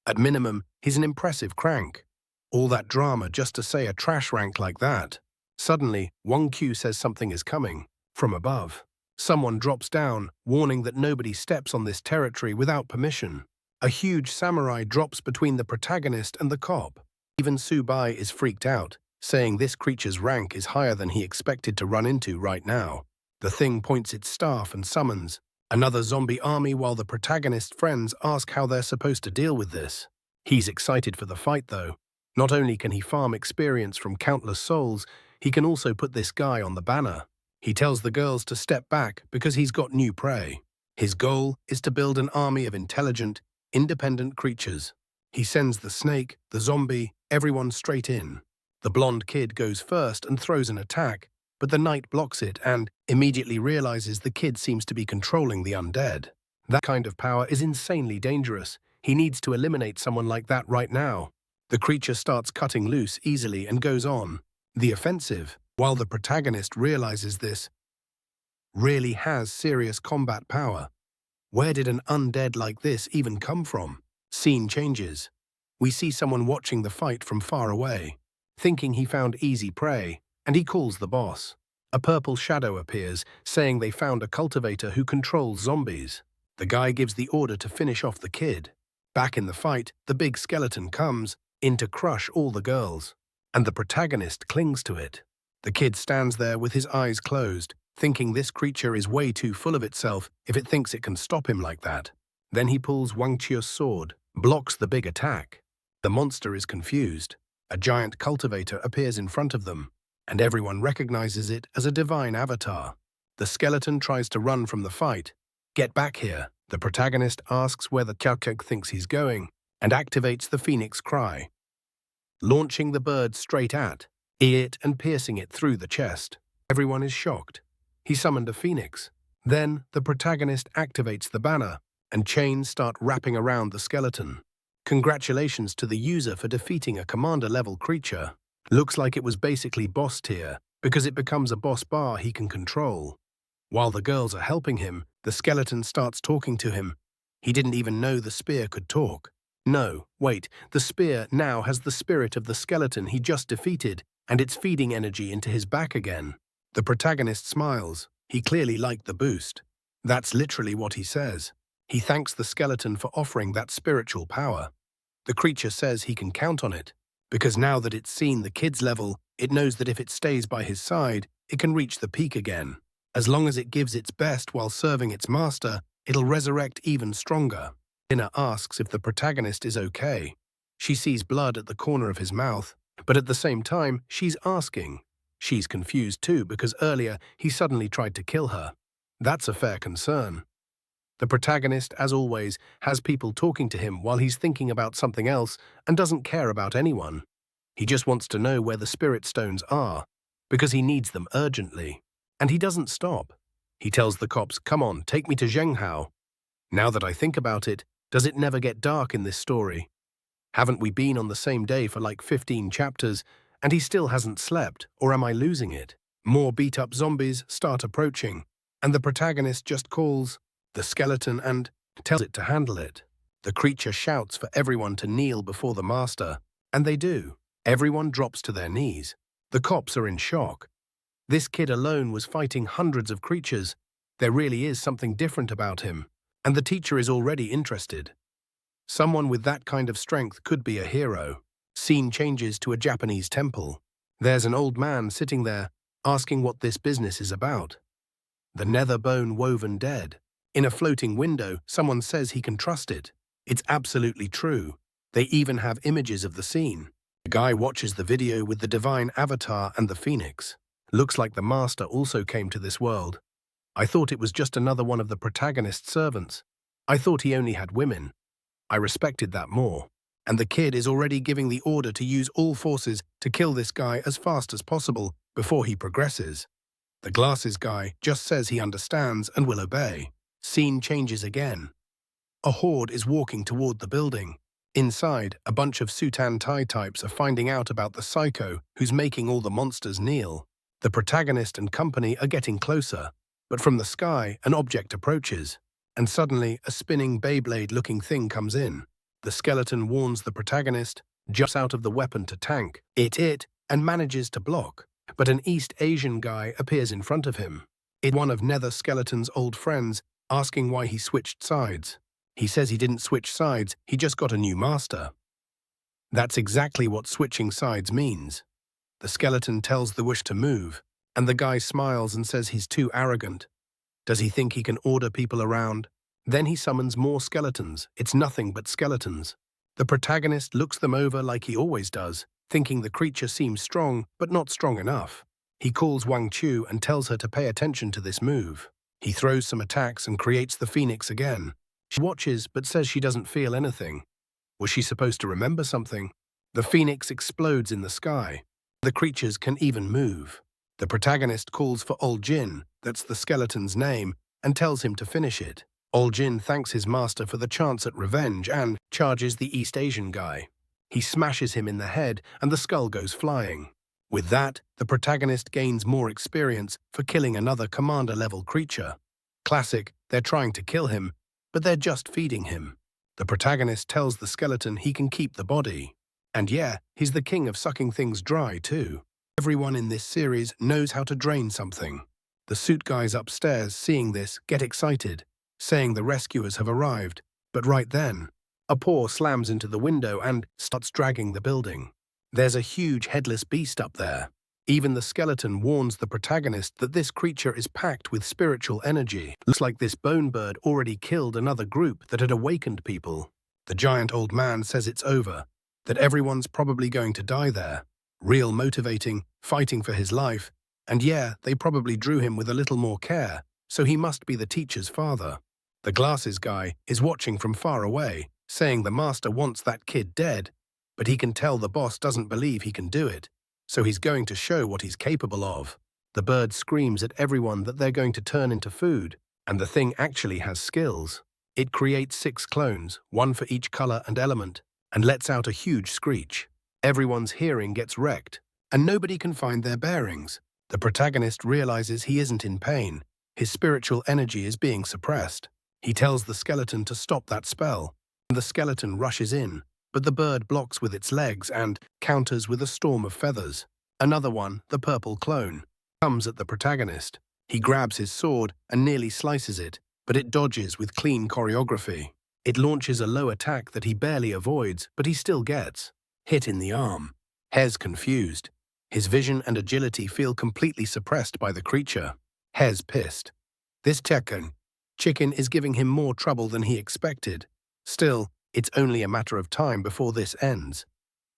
At minimum, he's an impressive crank. All that drama just to say a trash rank like that. Suddenly, Wong Q says something is coming, from above. Someone drops down, warning that nobody steps on this territory without permission. A huge samurai drops between the protagonist and the cop. Even Subai is freaked out, saying this creature's rank is higher than he expected to run into right now. The thing points its staff and summons another zombie army while the protagonist's friends ask how they're supposed to deal with this. He's excited for the fight though. Not only can he farm experience from countless souls, he can also put this guy on the banner. He tells the girls to step back because he's got new prey. His goal is to build an army of intelligent, independent creatures. He sends the snake, the zombie, everyone straight in. The blonde kid goes first and throws an attack, but the knight blocks it and immediately realizes the kid seems to be controlling the undead. That kind of power is insanely dangerous. He needs to eliminate someone like that right now. The creature starts cutting loose easily and goes on the offensive, while the protagonist realizes this really has serious combat power. Where did an undead like this even come from? Scene changes. We see someone watching the fight from far away, thinking he found easy prey, and he calls the boss. A purple shadow appears, saying they found a cultivator who controls zombies. The guy gives the order to finish off the kid. Back in the fight, the big skeleton comes in to crush all the girls, and the protagonist clings to it. The kid stands there with his eyes closed, thinking this creature is way too full of itself if it thinks it can stop him like that. Then he pulls Wang Chia's sword, blocks the big attack. The monster is confused. A giant cultivator appears in front of them, and everyone recognizes it as a divine avatar. The skeleton tries to run from the fight. "Get back here," the protagonist asks where the Chowchuk thinks he's going, and activates the phoenix cry, launching the bird straight at it and piercing it through the chest. Everyone is shocked. He summoned a phoenix. Then the protagonist activates the banner, and chains start wrapping around the skeleton. Congratulations to the user for defeating a commander-level creature. Looks like it was basically boss tier, because it becomes a boss bar he can control. While the girls are helping him, the skeleton starts talking to him. He didn't even know the spear could talk. No, wait, the spear now has the spirit of the skeleton he just defeated, and it's feeding energy into his back again. The protagonist smiles. He clearly liked the boost. That's literally what he says. He thanks the skeleton for offering that spiritual power. The creature says he can count on it, because now that it's seen the kid's level, it knows that if it stays by his side, it can reach the peak again. As long as it gives its best while serving its master, it'll resurrect even stronger. Cana asks if the protagonist is okay. She sees blood at the corner of his mouth, but at the same time, she's asking. She's confused too because earlier he suddenly tried to kill her. That's a fair concern. The protagonist, as always, has people talking to him while he's thinking about something else and doesn't care about anyone. He just wants to know where the spirit stones are, because he needs them urgently. And he doesn't stop. He tells the cops, "Come on, take me to Zhenghao." Now that I think about it, does it never get dark in this story? Haven't we been on the same day for like 15 chapters, and he still hasn't slept, or am I losing it? More beat-up zombies start approaching, and the protagonist just calls the skeleton and tells it to handle it. The creature shouts for everyone to kneel before the master, and they do. Everyone drops to their knees. The cops are in shock. This kid alone was fighting hundreds of creatures. There really is something different about him, and the teacher is already interested. Someone with that kind of strength could be a hero. Scene changes to a Japanese temple. There's an old man sitting there, asking what this business is about. The nether bone woven dead. In a floating window, someone says he can trust it. It's absolutely true. They even have images of the scene. The guy watches the video with the divine avatar and the phoenix. Looks like the master also came to this world. I thought it was just another one of the protagonist's servants. I thought he only had women. I respected that more. And the kid is already giving the order to use all forces to kill this guy as fast as possible before he progresses. The glasses guy just says he understands and will obey. Scene changes again. A horde is walking toward the building. Inside, a bunch of Sutan Tai types are finding out about the psycho who's making all the monsters kneel. The protagonist and company are getting closer, but from the sky, an object approaches, and suddenly a spinning Beyblade-looking thing comes in. The skeleton warns the protagonist, jumps out of the weapon to tank it, and manages to block. But an East Asian guy appears in front of him. It's one of Nether Skeleton's old friends, asking why he switched sides. He says he didn't switch sides, he just got a new master. That's exactly what switching sides means. The skeleton tells the wish to move, and the guy smiles and says he's too arrogant. Does he think he can order people around? Then he summons more skeletons. It's nothing but skeletons. The protagonist looks them over like he always does, thinking the creature seems strong, but not strong enough. He calls Wang Chu and tells her to pay attention to this move. He throws some attacks and creates the phoenix again. She watches but says she doesn't feel anything. Was she supposed to remember something? The phoenix explodes in the sky. The creatures can even move. The protagonist calls for Ol Jin, that's the skeleton's name, and tells him to finish it. Ol Jin thanks his master for the chance at revenge and charges the East Asian guy. He smashes him in the head and the skull goes flying. With that, the protagonist gains more experience for killing another commander-level creature. Classic, they're trying to kill him, but they're just feeding him. The protagonist tells the skeleton he can keep the body. And yeah, he's the king of sucking things dry too. Everyone in this series knows how to drain something. The suit guys upstairs, seeing this, get excited, saying the rescuers have arrived. But right then, a paw slams into the window and starts dragging the building. There's a huge headless beast up there. Even the skeleton warns the protagonist that this creature is packed with spiritual energy. Looks like this bone bird already killed another group that had awakened people. The giant old man says it's over, that everyone's probably going to die there. Real motivating, fighting for his life. And yeah, they probably drew him with a little more care, so he must be the teacher's father. The glasses guy is watching from far away, saying the master wants that kid dead, but he can tell the boss doesn't believe he can do it, so he's going to show what he's capable of. The bird screams at everyone that they're going to turn into food, and the thing actually has skills. It creates 6 clones, 1 for each color and element, and lets out a huge screech. Everyone's hearing gets wrecked, and nobody can find their bearings. The protagonist realizes he isn't in pain. His spiritual energy is being suppressed. He tells the skeleton to stop that spell, and the skeleton rushes in, but the bird blocks with its legs and counters with a storm of feathers. Another one, the purple clone, comes at the protagonist. He grabs his sword and nearly slices it, but it dodges with clean choreography. It launches a low attack that he barely avoids, but he still gets hit in the arm. Hez confused. His vision and agility feel completely suppressed by the creature. Hez pissed. This chicken is giving him more trouble than he expected. Still, it's only a matter of time before this ends.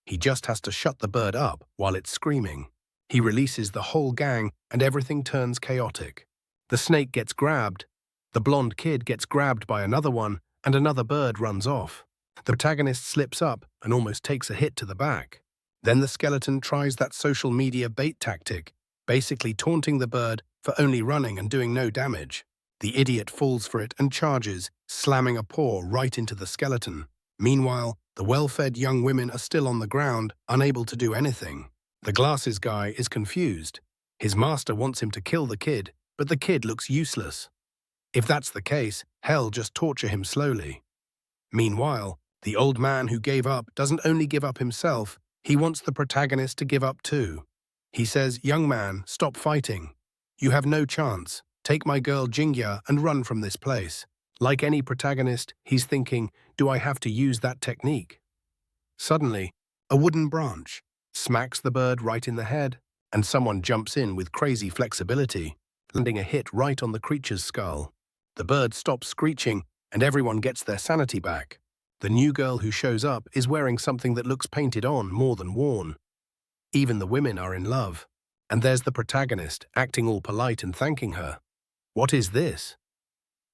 He just has to shut the bird up while it's screaming. He releases the whole gang and everything turns chaotic. The snake gets grabbed, the blonde kid gets grabbed by another one, and another bird runs off. The protagonist slips up and almost takes a hit to the back. Then the skeleton tries that social media bait tactic, basically taunting the bird for only running and doing no damage. The idiot falls for it and charges, slamming a paw right into the skeleton. Meanwhile, the well-fed young women are still on the ground, unable to do anything. The glasses guy is confused. His master wants him to kill the kid, but the kid looks useless. If that's the case, hell, just torture him slowly. Meanwhile, the old man who gave up doesn't only give up himself, he wants the protagonist to give up too. He says, "Young man, stop fighting. You have no chance. Take my girl Jingya and run from this place." Like any protagonist, he's thinking, do I have to use that technique? Suddenly, a wooden branch smacks the bird right in the head, and someone jumps in with crazy flexibility, landing a hit right on the creature's skull. The bird stops screeching, and everyone gets their sanity back. The new girl who shows up is wearing something that looks painted on more than worn. Even the women are in love, and there's the protagonist acting all polite and thanking her. What is this?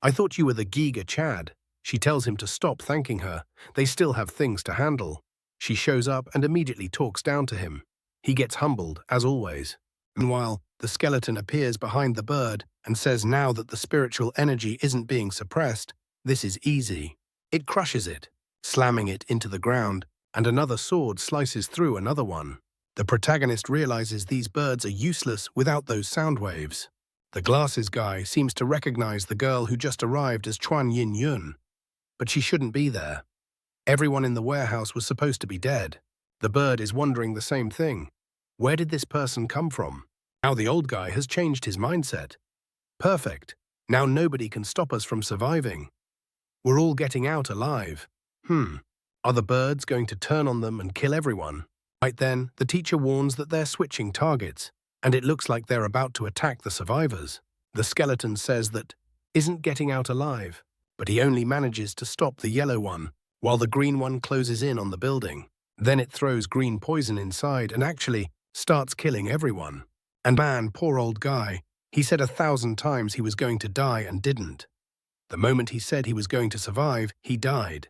I thought you were the Giga Chad. She tells him to stop thanking her. They still have things to handle. She shows up and immediately talks down to him. He gets humbled, as always. Meanwhile, the skeleton appears behind the bird and says now that the spiritual energy isn't being suppressed, this is easy. It crushes it, slamming it into the ground, and another sword slices through another one. The protagonist realizes these birds are useless without those sound waves. The glasses guy seems to recognize the girl who just arrived as Chuan Yin Yun, but she shouldn't be there. Everyone in the warehouse was supposed to be dead. The bird is wondering the same thing. Where did this person come from? Now the old guy has changed his mindset. Perfect. Now nobody can stop us from surviving. We're all getting out alive. Are the birds going to turn on them and kill everyone? Right then, the teacher warns that they're switching targets, and it looks like they're about to attack the survivors. The skeleton says that isn't getting out alive, but he only manages to stop the yellow one. while the green one closes in on the building. Then it throws green poison inside and actually starts killing everyone. And man, poor old guy, he said 1,000 times he was going to die and didn't. The moment he said he was going to survive, he died.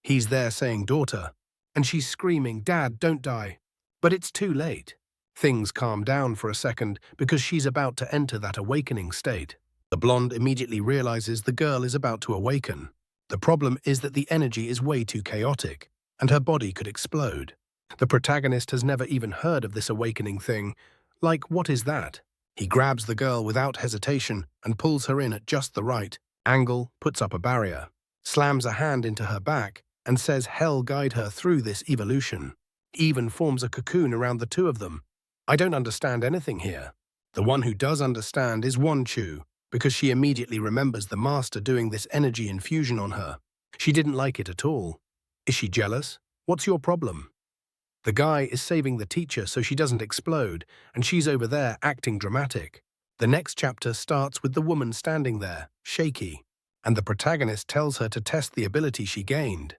He's there saying, "Daughter," and she's screaming, "Dad, don't die." But it's too late. Things calm down for a second because she's about to enter that awakening state. The blonde immediately realizes the girl is about to awaken. The problem is that the energy is way too chaotic, and her body could explode. The protagonist has never even heard of this awakening thing. Like, what is that? He grabs the girl without hesitation and pulls her in at just the right angle, puts up a barrier, slams a hand into her back, and says hell guide her through this evolution. Even forms a cocoon around the two of them. I don't understand anything here. The one who does understand is Wanchu, because she immediately remembers the master doing this energy infusion on her. She didn't like it at all. Is she jealous? What's your problem? The guy is saving the teacher so she doesn't explode, and she's over there acting dramatic. The next chapter starts with the woman standing there, shaky, and the protagonist tells her to test the ability she gained.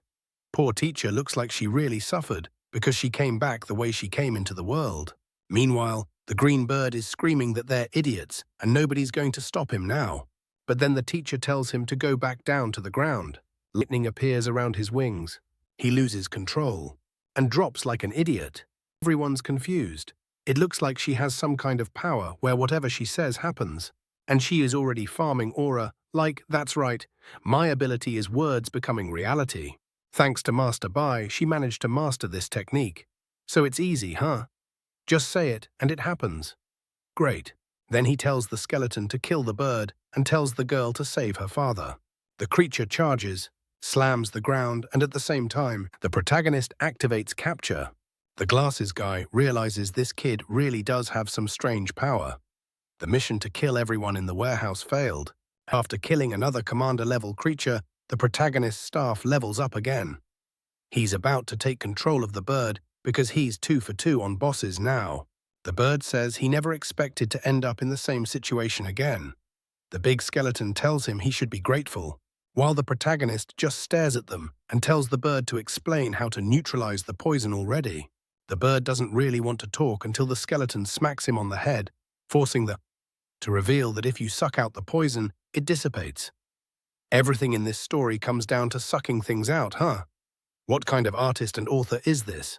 Poor teacher looks like she really suffered because she came back the way she came into the world. Meanwhile, the green bird is screaming that they're idiots and nobody's going to stop him now. But then the teacher tells him to go back down to the ground. Lightning appears around his wings. He loses control and drops like an idiot. Everyone's confused. It looks like she has some kind of power where whatever she says happens. And she is already farming aura like, that's right, my ability is words becoming reality. Thanks to Master Bai, she managed to master this technique. So it's easy, huh? Just say it, and it happens. Great. Then he tells the skeleton to kill the bird and tells the girl to save her father. The creature charges, slams the ground, and at the same time, the protagonist activates capture. The glasses guy realizes this kid really does have some strange power. The mission to kill everyone in the warehouse failed. After killing another commander-level creature, the protagonist's staff levels up again. He's about to take control of the bird because he's 2 for 2 on bosses now. The bird says he never expected to end up in the same situation again. The big skeleton tells him he should be grateful, while the protagonist just stares at them and tells the bird to explain how to neutralize the poison already. The bird doesn't really want to talk until the skeleton smacks him on the head, forcing the to reveal that if you suck out the poison, it dissipates. Everything in this story comes down to sucking things out, huh? What kind of artist and author is this?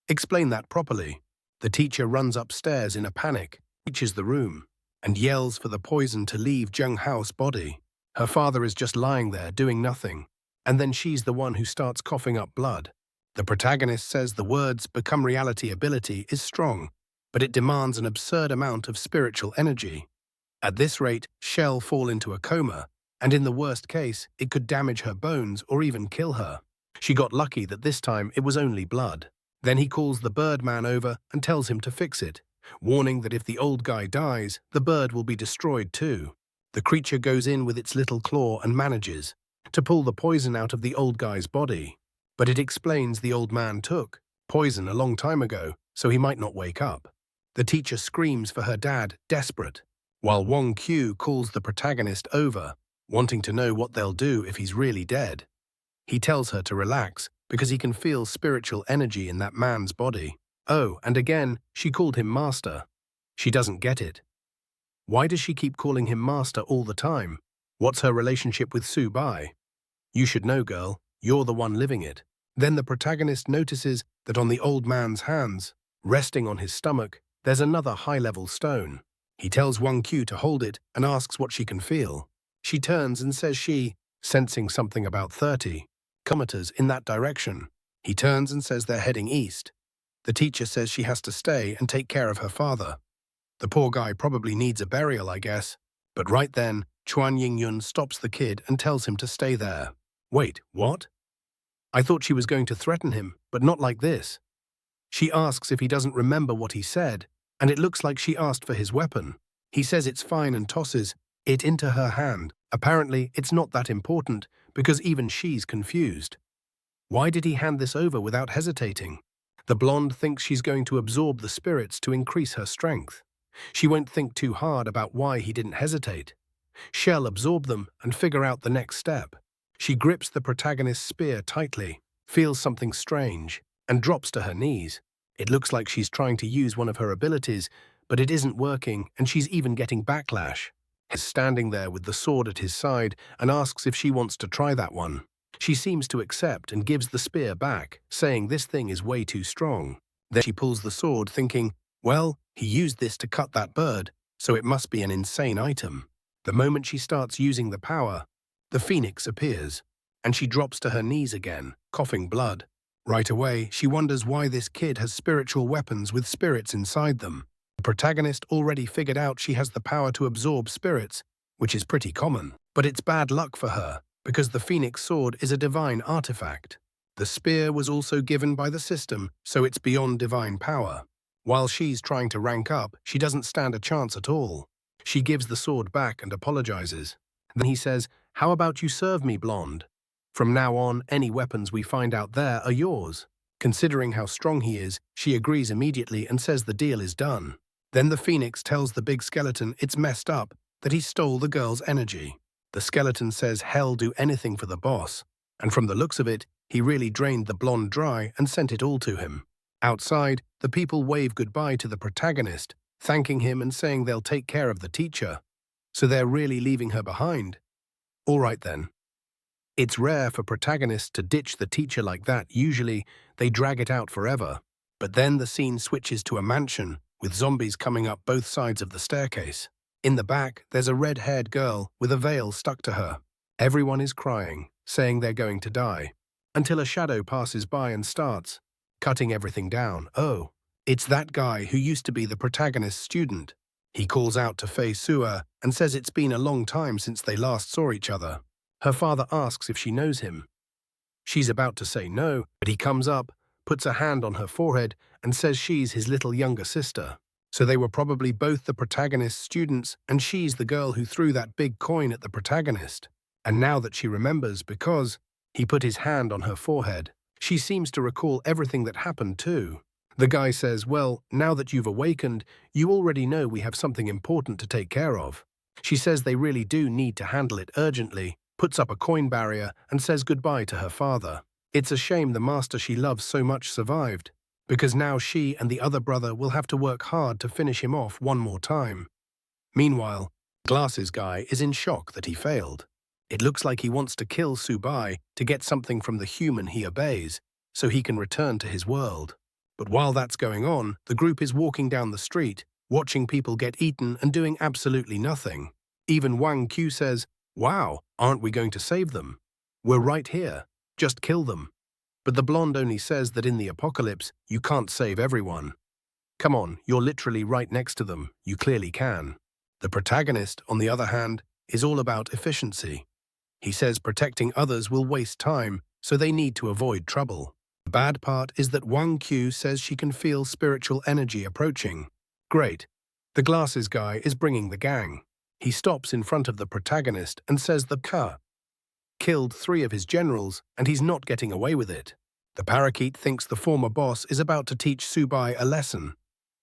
Explain that properly. The teacher runs upstairs in a panic, reaches the room, and yells for the poison to leave Jung Hao's body. Her father is just lying there doing nothing, and then she's the one who starts coughing up blood. The protagonist says the words become reality ability is strong, but it demands an absurd amount of spiritual energy. At this rate, she'll fall into a coma, and in the worst case, it could damage her bones or even kill her. She got lucky that this time it was only blood. Then he calls the Birdman over and tells him to fix it, warning that if the old guy dies, the bird will be destroyed too. The creature goes in with its little claw and manages to pull the poison out of the old guy's body. But it explains the old man took poison a long time ago, so he might not wake up. The teacher screams for her dad, desperate, while Wong Q calls the protagonist over, wanting to know what they'll do if he's really dead. He tells her to relax because he can feel spiritual energy in that man's body. Oh, and again, she called him master. She doesn't get it. Why does she keep calling him master all the time? What's her relationship with Su Bai? You should know, girl. You're the one living it. Then the protagonist notices that on the old man's hands, resting on his stomach, there's another high-level stone. He tells Wang Q to hold it and asks what she can feel. She turns and says she, sensing something about 30 kilometers in that direction. He turns and says they're heading east. The teacher says she has to stay and take care of her father. The poor guy probably needs a burial, I guess. But right then, Chuan Yingyun stops the kid and tells him to stay there. Wait, what? I thought she was going to threaten him, but not like this. She asks if he doesn't remember what he said, and it looks like she asked for his weapon. He says it's fine and tosses it into her hand. Apparently, it's not that important, because even she's confused. Why did he hand this over without hesitating? The blonde thinks she's going to absorb the spirits to increase her strength. She won't think too hard about why he didn't hesitate. She'll absorb them and figure out the next step. She grips the protagonist's spear tightly, feels something strange, and drops to her knees. It looks like she's trying to use one of her abilities, but it isn't working, and she's even getting backlash. He's standing there with the sword at his side and asks if she wants to try that one. She seems to accept and gives the spear back, saying this thing is way too strong. Then she pulls the sword, thinking, well, he used this to cut that bird, so it must be an insane item. The moment she starts using the power, the phoenix appears, and she drops to her knees again, coughing blood. Right away, she wonders why this kid has spiritual weapons with spirits inside them. The protagonist already figured out she has the power to absorb spirits, which is pretty common. But it's bad luck for her, because the phoenix sword is a divine artifact. The spear was also given by the system, so it's beyond divine power. While she's trying to rank up, she doesn't stand a chance at all. She gives the sword back and apologizes. Then he says, "How about you serve me, blonde? From now on, any weapons we find out there are yours." Considering how strong he is, she agrees immediately and says the deal is done. Then the phoenix tells the big skeleton it's messed up, that he stole the girl's energy. The skeleton says hell do anything for the boss, and from the looks of it, he really drained the blonde dry and sent it all to him. Outside, the people wave goodbye to the protagonist, thanking him and saying they'll take care of the teacher. So they're really leaving her behind. All right then. It's rare for protagonists to ditch the teacher like that. Usually, they drag it out forever. But then the scene switches to a mansion, with zombies coming up both sides of the staircase. In the back, there's a red-haired girl with a veil stuck to her. Everyone is crying, saying they're going to die, until a shadow passes by and starts cutting everything down. Oh, it's that guy who used to be the protagonist's student. He calls out to Fei Sua and says it's been a long time since they last saw each other. Her father asks if she knows him. She's about to say no, but he comes up, puts a hand on her forehead, and says she's his little younger sister. So they were probably both the protagonist's students, and she's the girl who threw that big coin at the protagonist. And now that she remembers because he put his hand on her forehead, she seems to recall everything that happened too. The guy says, well, now that you've awakened, you already know we have something important to take care of. She says they really do need to handle it urgently, puts up a coin barrier, and says goodbye to her father. It's a shame the master she loves so much survived, because now she and the other brother will have to work hard to finish him off one more time. Meanwhile, Glasses guy is in shock that he failed. It looks like he wants to kill Subai to get something from the human he obeys, so he can return to his world. But while that's going on, the group is walking down the street, watching people get eaten and doing absolutely nothing. Even Wang Q says, "Wow, aren't we going to save them? We're right here. Just kill them." But the blonde only says that in the apocalypse, you can't save everyone. Come on, you're literally right next to them. You clearly can. The protagonist, on the other hand, is all about efficiency. He says protecting others will waste time, so they need to avoid trouble. The bad part is that Wang Q says she can feel spiritual energy approaching. Great. The glasses guy is bringing the gang. He stops in front of the protagonist and says the Ka killed 3 of his generals and he's not getting away with it. The parakeet thinks the former boss is about to teach Subai a lesson,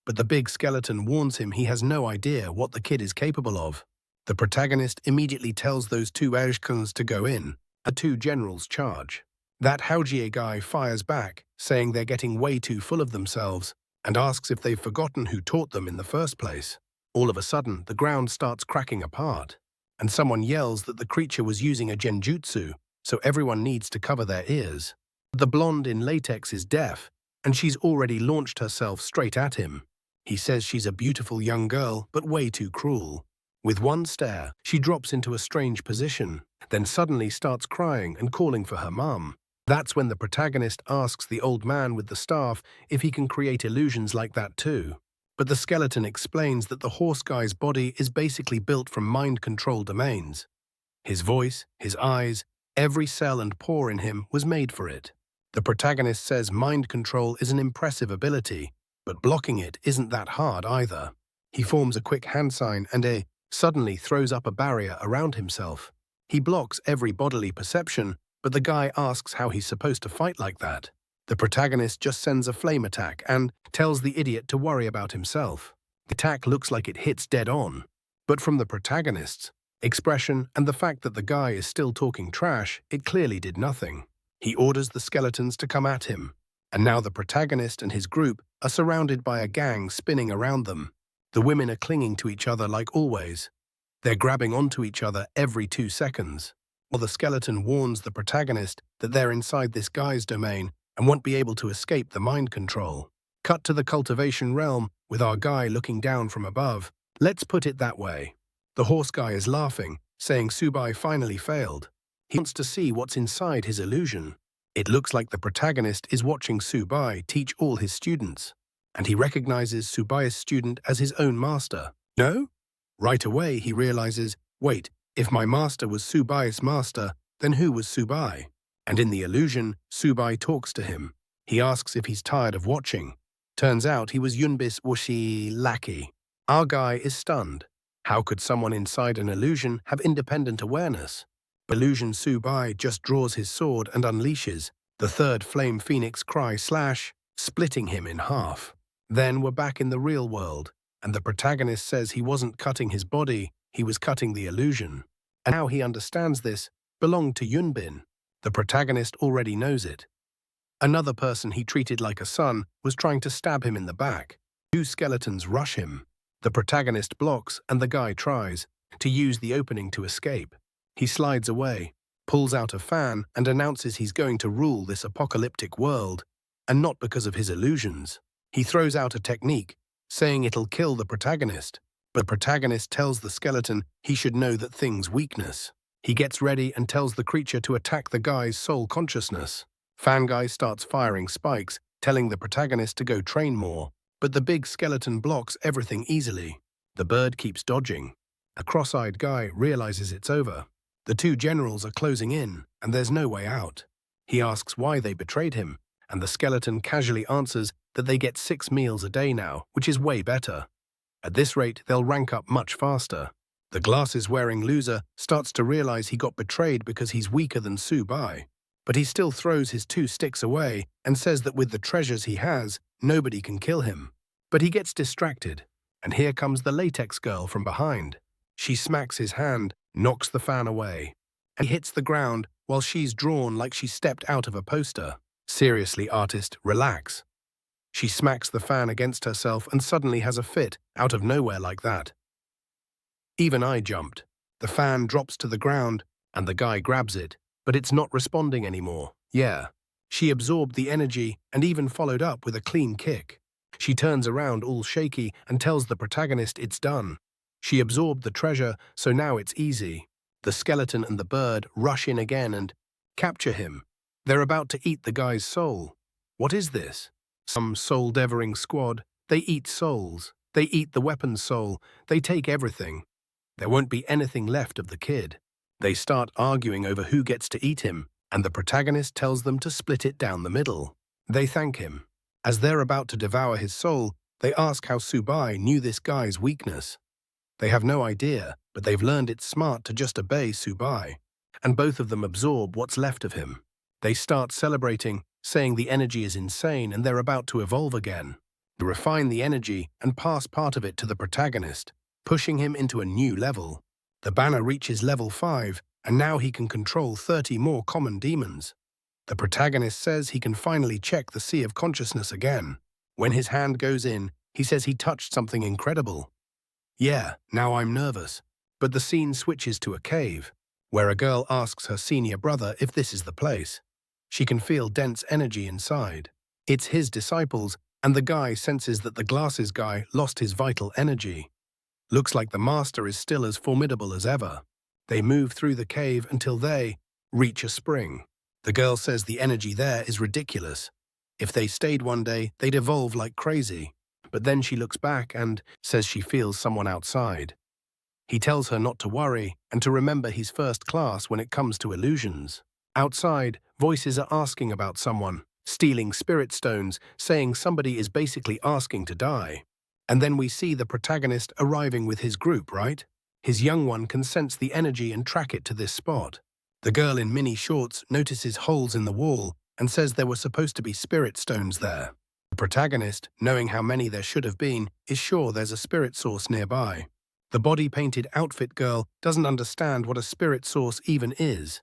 but the big skeleton warns him he has no idea what the kid is capable of. The protagonist immediately tells those 2 Ejkans to go in. The 2 generals charge. That Haojie guy fires back, saying they're getting way too full of themselves, and asks if they've forgotten who taught them in the first place. All of a sudden, the ground starts cracking apart, and someone yells that the creature was using a genjutsu, so everyone needs to cover their ears. The blonde in latex is deaf, and she's already launched herself straight at him. He says she's a beautiful young girl, but way too cruel. With one stare, she drops into a strange position, then suddenly starts crying and calling for her mum. That's when the protagonist asks the old man with the staff if he can create illusions like that too. But the skeleton explains that the horse guy's body is basically built from mind control domains. His voice, his eyes, every cell and pore in him was made for it. The protagonist says mind control is an impressive ability, but blocking it isn't that hard either. He forms a quick hand sign and suddenly throws up a barrier around himself. He blocks every bodily perception, but the guy asks how he's supposed to fight like that. The protagonist just sends a flame attack and tells the idiot to worry about himself. The attack looks like it hits dead on, but from the protagonists, expression, and the fact that the guy is still talking trash, it clearly did nothing. He orders the skeletons to come at him, and now the protagonist and his group are surrounded by a gang spinning around them. The women are clinging to each other like always. They're grabbing onto each other every 2 seconds. While the skeleton warns the protagonist that they're inside this guy's domain and won't be able to escape the mind control. Cut to the cultivation realm with our guy looking down from above. Let's put it that way. The horse guy is laughing, saying Subai finally failed. He wants to see what's inside his illusion. It looks like the protagonist is watching Subai teach all his students, and he recognizes Subai's student as his own master. No? Right away he realizes, wait, if my master was Subai's master, then who was Subai? And in the illusion, Subai talks to him. He asks if he's tired of watching. Turns out he was Yunbis Wushi Laki. Our guy is stunned. How could someone inside an illusion have independent awareness? Illusion Subai just draws his sword and unleashes the third flame phoenix cry slash, splitting him in half. Then we're back in the real world, and the protagonist says he wasn't cutting his body, he was cutting the illusion. And how he understands this belonged to Yunbin. The protagonist already knows it. Another person he treated like a son was trying to stab him in the back. 2 skeletons rush him. The protagonist blocks and the guy tries to use the opening to escape. He slides away, pulls out a fan and announces he's going to rule this apocalyptic world, and not because of his illusions. He throws out a technique, saying it'll kill the protagonist, but the protagonist tells the skeleton he should know that thing's weakness. He gets ready and tells the creature to attack the guy's soul consciousness. Fan guy starts firing spikes, telling the protagonist to go train more, but the big skeleton blocks everything easily. The bird keeps dodging. A cross-eyed guy realizes it's over. The 2 generals are closing in, and there's no way out. He asks why they betrayed him, and the skeleton casually answers that they get 6 meals a day now, which is way better. At this rate, they'll rank up much faster. The glasses-wearing loser starts to realize he got betrayed because he's weaker than Subai, but he still throws his 2 sticks away and says that with the treasures he has, nobody can kill him. But he gets distracted, and here comes the latex girl from behind. She smacks his hand, knocks the fan away, and he hits the ground while she's drawn like she stepped out of a poster. Seriously, artist, relax. She smacks the fan against herself and suddenly has a fit out of nowhere like that. Even I jumped. The fan drops to the ground, and the guy grabs it, but it's not responding anymore. Yeah. She absorbed the energy and even followed up with a clean kick. She turns around all shaky and tells the protagonist it's done. She absorbed the treasure, so now it's easy. The skeleton and the bird rush in again and capture him. They're about to eat the guy's soul. What is this? Some soul-devouring squad. They eat souls. They eat the weapon's soul. They take everything. There won't be anything left of the kid. They start arguing over who gets to eat him, and the protagonist tells them to split it down the middle. They thank him. As they're about to devour his soul, they ask how Subai knew this guy's weakness. They have no idea, but they've learned it's smart to just obey Subai, and both of them absorb what's left of him. They start celebrating, saying the energy is insane and they're about to evolve again. They refine the energy and pass part of it to the protagonist, pushing him into a new level. The banner reaches level 5, and now he can control 30 more common demons. The protagonist says he can finally check the Sea of Consciousness again. When his hand goes in, he says he touched something incredible. Yeah, now I'm nervous. But the scene switches to a cave, where a girl asks her senior brother if this is the place. She can feel dense energy inside. It's his disciples, and the guy senses that the glasses guy lost his vital energy. Looks like the master is still as formidable as ever. They move through the cave until they reach a spring. The girl says the energy there is ridiculous. If they stayed one day, they'd evolve like crazy. But then she looks back and says she feels someone outside. He tells her not to worry and to remember he's first class when it comes to illusions. Outside, voices are asking about someone, stealing spirit stones, saying somebody is basically asking to die. And then we see the protagonist arriving with his group, right? His young one can sense the energy and track it to this spot. The girl in mini shorts notices holes in the wall and says there were supposed to be spirit stones there. The protagonist, knowing how many there should have been, is sure there's a spirit source nearby. The body-painted outfit girl doesn't understand what a spirit source even is.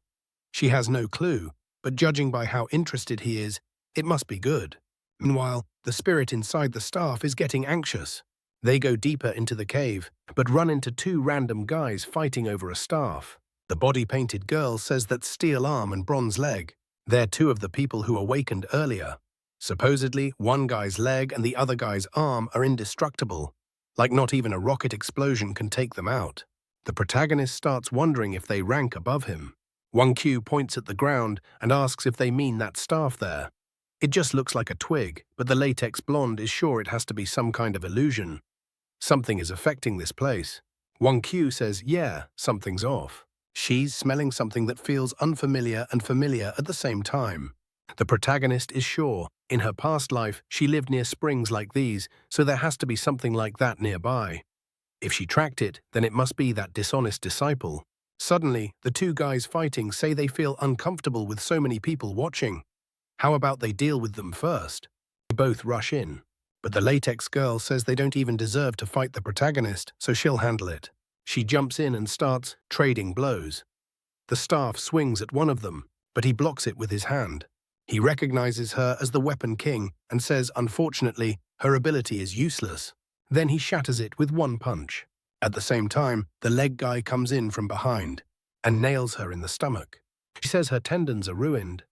She has no clue, but judging by how interested he is, it must be good. Meanwhile, the spirit inside the staff is getting anxious. They go deeper into the cave, but run into two random guys fighting over a staff. The body-painted girl says that steel arm and bronze leg. They're two of the people who awakened earlier. Supposedly, one guy's leg and the other guy's arm are indestructible. Like not even a rocket explosion can take them out. The protagonist starts wondering if they rank above him. 1Q points at the ground and asks if they mean that staff there. It just looks like a twig, but the latex blonde is sure it has to be some kind of illusion. Something is affecting this place. 1Q says, yeah, something's off. She's smelling something that feels unfamiliar and familiar at the same time. The protagonist is sure, in her past life, she lived near springs like these, so there has to be something like that nearby. If she tracked it, then it must be that dishonest disciple. Suddenly, the two guys fighting say they feel uncomfortable with so many people watching. How about they deal with them first? They both rush in. But the latex girl says they don't even deserve to fight the protagonist, so she'll handle it. She jumps in and starts trading blows. The staff swings at one of them, but he blocks it with his hand. He recognizes her as the Weapon King and says, unfortunately, her ability is useless. Then he shatters it with one punch. At the same time, the leg guy comes in from behind and nails her in the stomach. She says her tendons are ruined.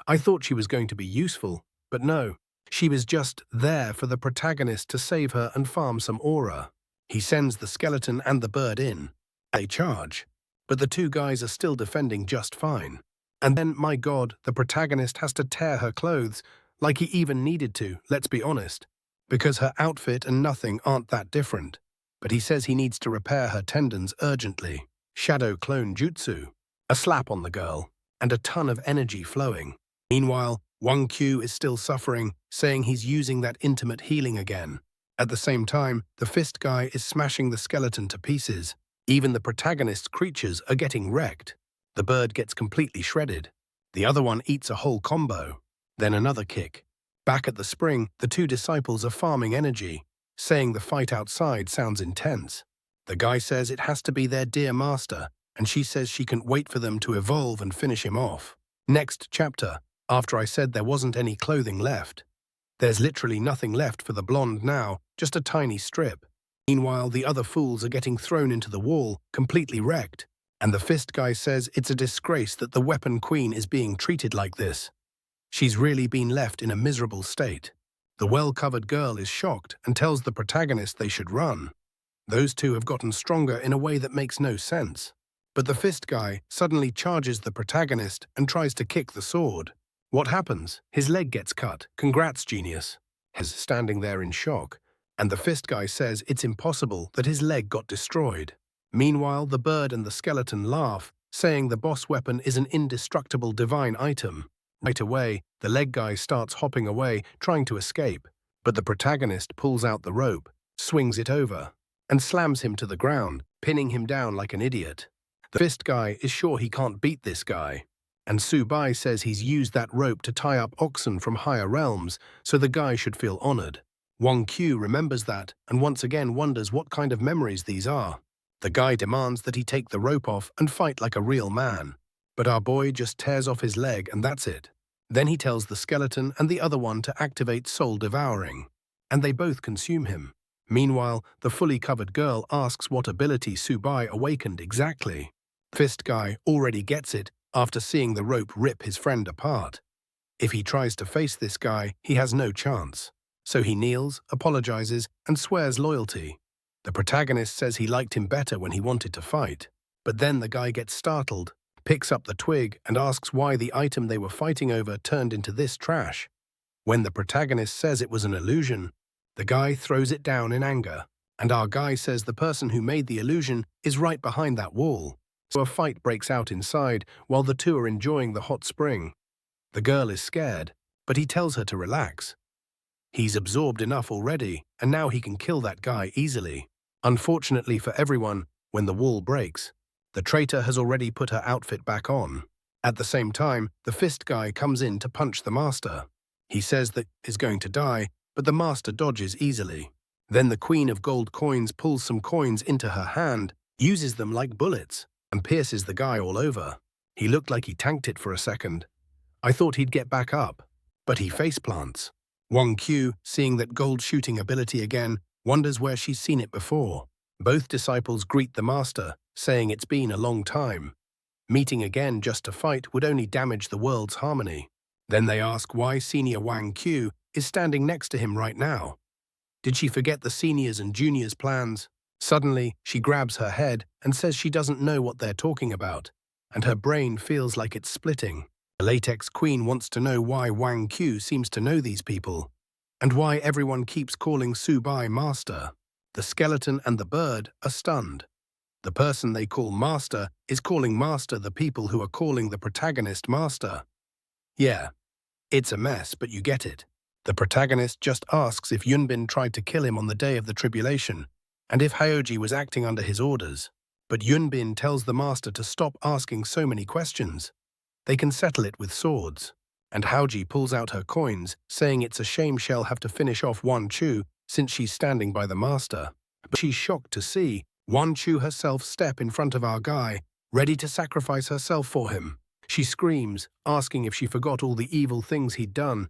I thought she was going to be useful, but no. She was just there for the protagonist to save her and farm some aura. He sends the skeleton and the bird in. They charge, but the two guys are still defending just fine. And then, my God, the protagonist has to tear her clothes, like he even needed to, let's be honest, because her outfit and nothing aren't that different. But he says he needs to repair her tendons urgently. Shadow clone jutsu, a slap on the girl, and a ton of energy flowing. Meanwhile, 1Q is still suffering, saying he's using that intimate healing again. At the same time, the fist guy is smashing the skeleton to pieces. Even the protagonist's creatures are getting wrecked. The bird gets completely shredded. The other one eats a whole combo. Then another kick. Back at the spring, the two disciples are farming energy, saying the fight outside sounds intense. The guy says it has to be their dear master, and she says she can't wait for them to evolve and finish him off. Next chapter, after I said there wasn't any clothing left. There's literally nothing left for the blonde now, just a tiny strip. Meanwhile, the other fools are getting thrown into the wall, completely wrecked. And the fist guy says it's a disgrace that the Weapon Queen is being treated like this. She's really been left in a miserable state. The well-covered girl is shocked and tells the protagonist they should run. Those two have gotten stronger in a way that makes no sense. But the fist guy suddenly charges the protagonist and tries to kick the sword. What happens? His leg gets cut. Congrats, genius. He's standing there in shock, and the fist guy says it's impossible that his leg got destroyed. Meanwhile, the bird and the skeleton laugh, saying the boss weapon is an indestructible divine item. Right away, the leg guy starts hopping away, trying to escape, but the protagonist pulls out the rope, swings it over, and slams him to the ground, pinning him down like an idiot. The fist guy is sure he can't beat this guy, and Subai says he's used that rope to tie up oxen from higher realms, so the guy should feel honored. 1Q remembers that and once again wonders what kind of memories these are. The guy demands that he take the rope off and fight like a real man. But our boy just tears off his leg and that's it. Then he tells the skeleton and the other one to activate soul devouring. And they both consume him. Meanwhile, the fully covered girl asks what ability Subai awakened exactly. Fist guy already gets it after seeing the rope rip his friend apart. If he tries to face this guy, he has no chance. So he kneels, apologizes, and swears loyalty. The protagonist says he liked him better when he wanted to fight. But then the guy gets startled, picks up the twig, and asks why the item they were fighting over turned into this trash. When the protagonist says it was an illusion, the guy throws it down in anger, and our guy says the person who made the illusion is right behind that wall. So a fight breaks out inside while the two are enjoying the hot spring. The girl is scared, but he tells her to relax. He's absorbed enough already, and now he can kill that guy easily. Unfortunately for everyone, when the wall breaks, the traitor has already put her outfit back on. At the same time, the fist guy comes in to punch the master. He says that he's going to die, but the master dodges easily. Then the Queen of Gold Coins pulls some coins into her hand, uses them like bullets, and pierces the guy all over. He looked like he tanked it for a second. I thought he'd get back up, but he faceplants. Wang Q, seeing that gold shooting ability again, wonders where she's seen it before. Both disciples greet the master, saying it's been a long time. Meeting again just to fight would only damage the world's harmony. Then they ask why senior Wang Q is standing next to him right now. Did she forget the seniors and juniors' plans? Suddenly, she grabs her head and says she doesn't know what they're talking about, and her brain feels like it's splitting. The Latex Queen wants to know why Wang Q seems to know these people, and why everyone keeps calling Subai Master. The skeleton and the bird are stunned. The person they call Master is calling Master the people who are calling the protagonist Master. Yeah, it's a mess, but you get it. The protagonist just asks if Yunbin tried to kill him on the day of the tribulation, and if Hyoji was acting under his orders. But Yunbin tells the master to stop asking so many questions. They can settle it with swords. And Hyoji pulls out her coins, saying it's a shame she'll have to finish off Wan Chu since she's standing by the master. But she's shocked to see Wan Chu herself step in front of our guy, ready to sacrifice herself for him. She screams, asking if she forgot all the evil things he'd done,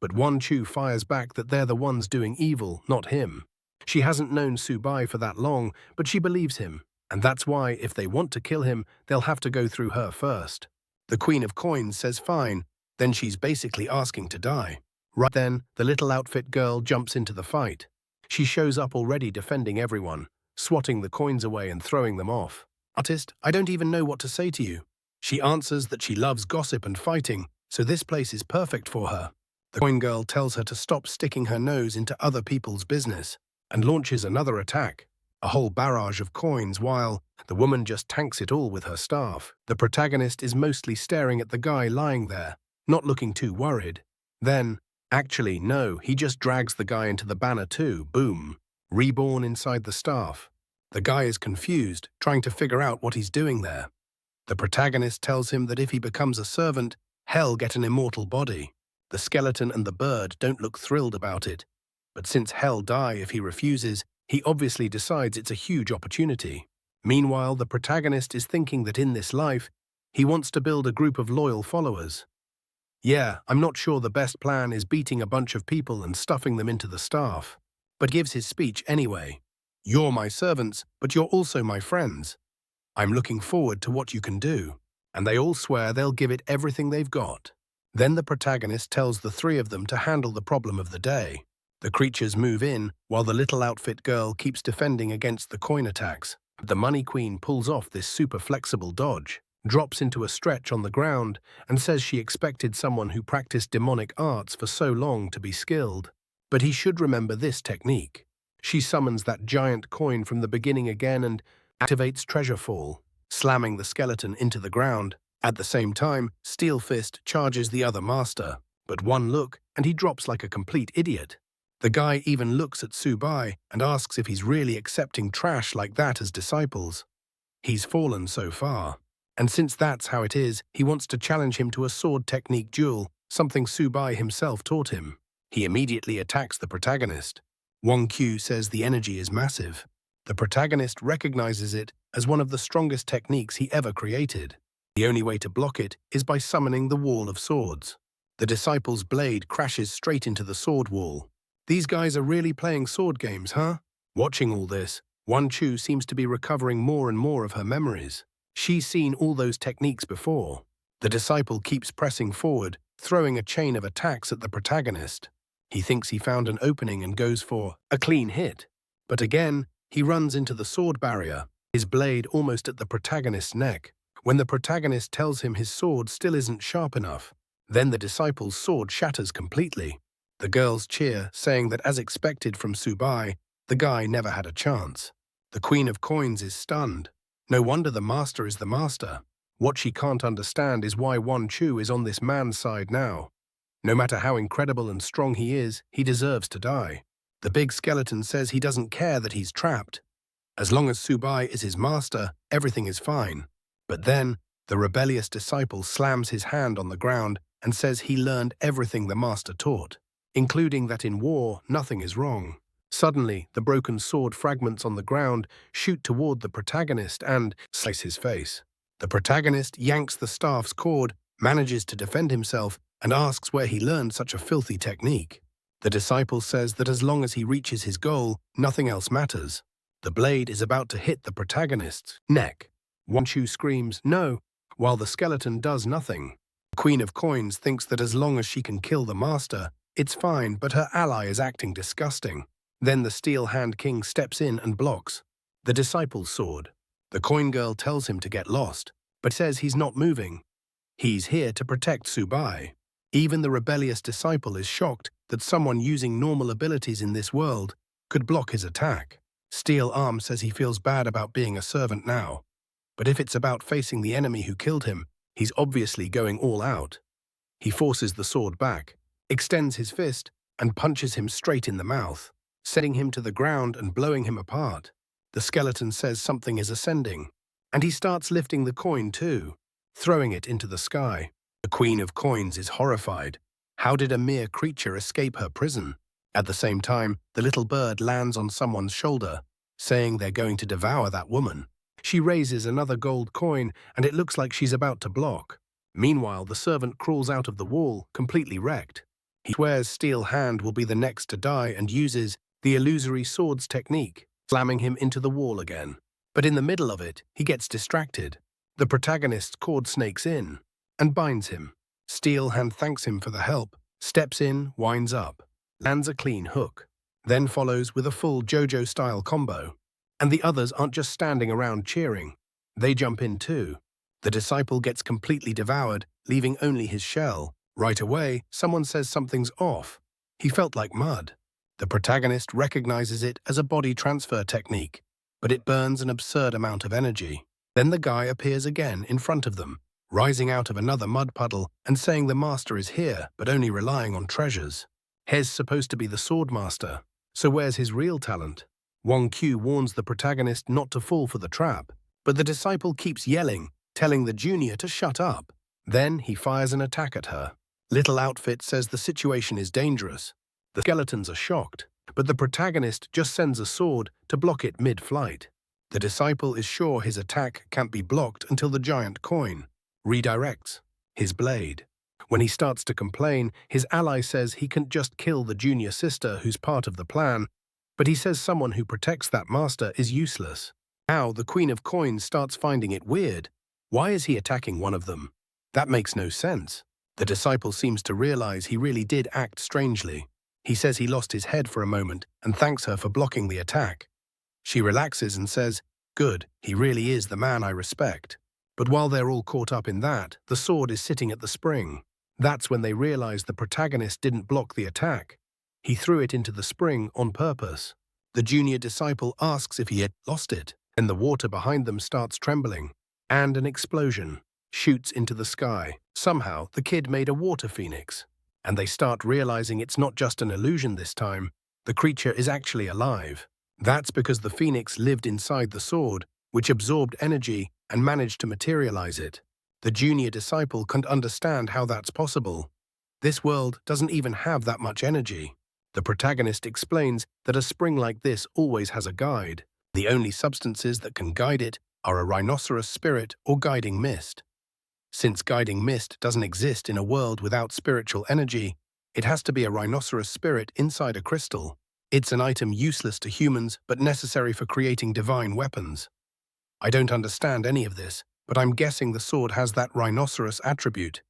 but Wan Chu fires back that they're the ones doing evil, not him. She hasn't known Subai for that long, but she believes him, and that's why if they want to kill him, they'll have to go through her first. The Queen of Coins says fine, then she's basically asking to die. Right then, the little outfit girl jumps into the fight. She shows up already defending everyone, swatting the coins away and throwing them off. Artist, I don't even know what to say to you. She answers that she loves gossip and fighting, so this place is perfect for her. The coin girl tells her to stop sticking her nose into other people's business and launches another attack, a whole barrage of coins, while the woman just tanks it all with her staff. The protagonist is mostly staring at the guy lying there, not looking too worried. Then, actually, no, he just drags the guy into the banner too, boom, reborn inside the staff. The guy is confused, trying to figure out what he's doing there. The protagonist tells him that if he becomes a servant, he'll get an immortal body. The skeleton and the bird don't look thrilled about it, but since he'll die if he refuses, he obviously decides it's a huge opportunity. Meanwhile, the protagonist is thinking that in this life, he wants to build a group of loyal followers. Yeah, I'm not sure the best plan is beating a bunch of people and stuffing them into the staff, but gives his speech anyway. You're my servants, but you're also my friends. I'm looking forward to what you can do. And they all swear they'll give it everything they've got. Then the protagonist tells the three of them to handle the problem of the day. The creatures move in, while the little outfit girl keeps defending against the coin attacks. The Money Queen pulls off this super flexible dodge, drops into a stretch on the ground, and says she expected someone who practiced demonic arts for so long to be skilled. But he should remember this technique. She summons that giant coin from the beginning again and activates Treasure Fall, slamming the skeleton into the ground. At the same time, Steel Fist charges the other master, but one look and he drops like a complete idiot. The guy even looks at Subai and asks if he's really accepting trash like that as disciples. He's fallen so far, and since that's how it is, he wants to challenge him to a sword technique duel, something Subai himself taught him. He immediately attacks the protagonist. Wang Q says the energy is massive. The protagonist recognizes it as one of the strongest techniques he ever created. The only way to block it is by summoning the Wall of Swords. The disciple's blade crashes straight into the sword wall. These guys are really playing sword games, huh? Watching all this, Wan Chu seems to be recovering more and more of her memories. She's seen all those techniques before. The disciple keeps pressing forward, throwing a chain of attacks at the protagonist. He thinks he found an opening and goes for a clean hit. But again, he runs into the sword barrier, his blade almost at the protagonist's neck. When the protagonist tells him his sword still isn't sharp enough, then the disciple's sword shatters completely. The girls cheer, saying that as expected from Subai, the guy never had a chance. The Queen of Coins is stunned. No wonder the master is the master. What she can't understand is why Wan Chu is on this man's side now. No matter how incredible and strong he is, he deserves to die. The big skeleton says he doesn't care that he's trapped. As long as Subai is his master, everything is fine. But then, the rebellious disciple slams his hand on the ground and says he learned everything the master taught, including that in war, nothing is wrong. Suddenly, the broken sword fragments on the ground shoot toward the protagonist and slice his face. The protagonist yanks the staff's cord, manages to defend himself, and asks where he learned such a filthy technique. The disciple says that as long as he reaches his goal, nothing else matters. The blade is about to hit the protagonist's neck. Wanshu screams, "No," while the skeleton does nothing. The Queen of Coins thinks that as long as she can kill the master, it's fine, but her ally is acting disgusting. Then the Steel Hand King steps in and blocks the disciple's sword. The coin girl tells him to get lost, but says he's not moving. He's here to protect Subai. Even the rebellious disciple is shocked that someone using normal abilities in this world could block his attack. Steel Arm says he feels bad about being a servant now. But if it's about facing the enemy who killed him, he's obviously going all out. He forces the sword back, extends his fist, and punches him straight in the mouth, sending him to the ground and blowing him apart. The skeleton says something is ascending, and he starts lifting the coin too, throwing it into the sky. The Queen of Coins is horrified. How did a mere creature escape her prison? At the same time, the little bird lands on someone's shoulder, saying they're going to devour that woman. She raises another gold coin, and it looks like she's about to block. Meanwhile, the servant crawls out of the wall, completely wrecked. He swears Steel Hand will be the next to die and uses the illusory swords technique, slamming him into the wall again. But in the middle of it, he gets distracted. The protagonist's cord snakes in and binds him. Steel Hand thanks him for the help, steps in, winds up, lands a clean hook, then follows with a full JoJo-style combo. And the others aren't just standing around cheering. They jump in too. The disciple gets completely devoured, leaving only his shell. Right away, someone says something's off. He felt like mud. The protagonist recognizes it as a body transfer technique, but it burns an absurd amount of energy. Then the guy appears again in front of them, rising out of another mud puddle and saying the master is here, but only relying on treasures. He's supposed to be the sword master, so where's his real talent? Wong Q warns the protagonist not to fall for the trap, but the disciple keeps yelling, telling the junior to shut up. Then he fires an attack at her. Little Outfit says the situation is dangerous. The skeletons are shocked, but the protagonist just sends a sword to block it mid-flight. The disciple is sure his attack can't be blocked until the giant coin redirects his blade. When he starts to complain, his ally says he can't just kill the junior sister who's part of the plan, but he says someone who protects that master is useless. Now the Queen of Coins starts finding it weird. Why is he attacking one of them? That makes no sense. The disciple seems to realize he really did act strangely. He says he lost his head for a moment and thanks her for blocking the attack. She relaxes and says, "Good, he really is the man I respect." But while they're all caught up in that, the sword is sitting at the spring. That's when they realize the protagonist didn't block the attack. He threw it into the spring on purpose. The junior disciple asks if he had lost it, and the water behind them starts trembling, and an explosion shoots into the sky. Somehow, the kid made a water phoenix, and they start realizing it's not just an illusion this time. The creature is actually alive. That's because the phoenix lived inside the sword, which absorbed energy and managed to materialize it. The junior disciple can't understand how that's possible. This world doesn't even have that much energy. The protagonist explains that a spring like this always has a guide. The only substances that can guide it are a rhinoceros spirit or guiding mist. Since guiding mist doesn't exist in a world without spiritual energy, it has to be a rhinoceros spirit inside a crystal. It's an item useless to humans but necessary for creating divine weapons. I don't understand any of this, but I'm guessing the sword has that rhinoceros attribute.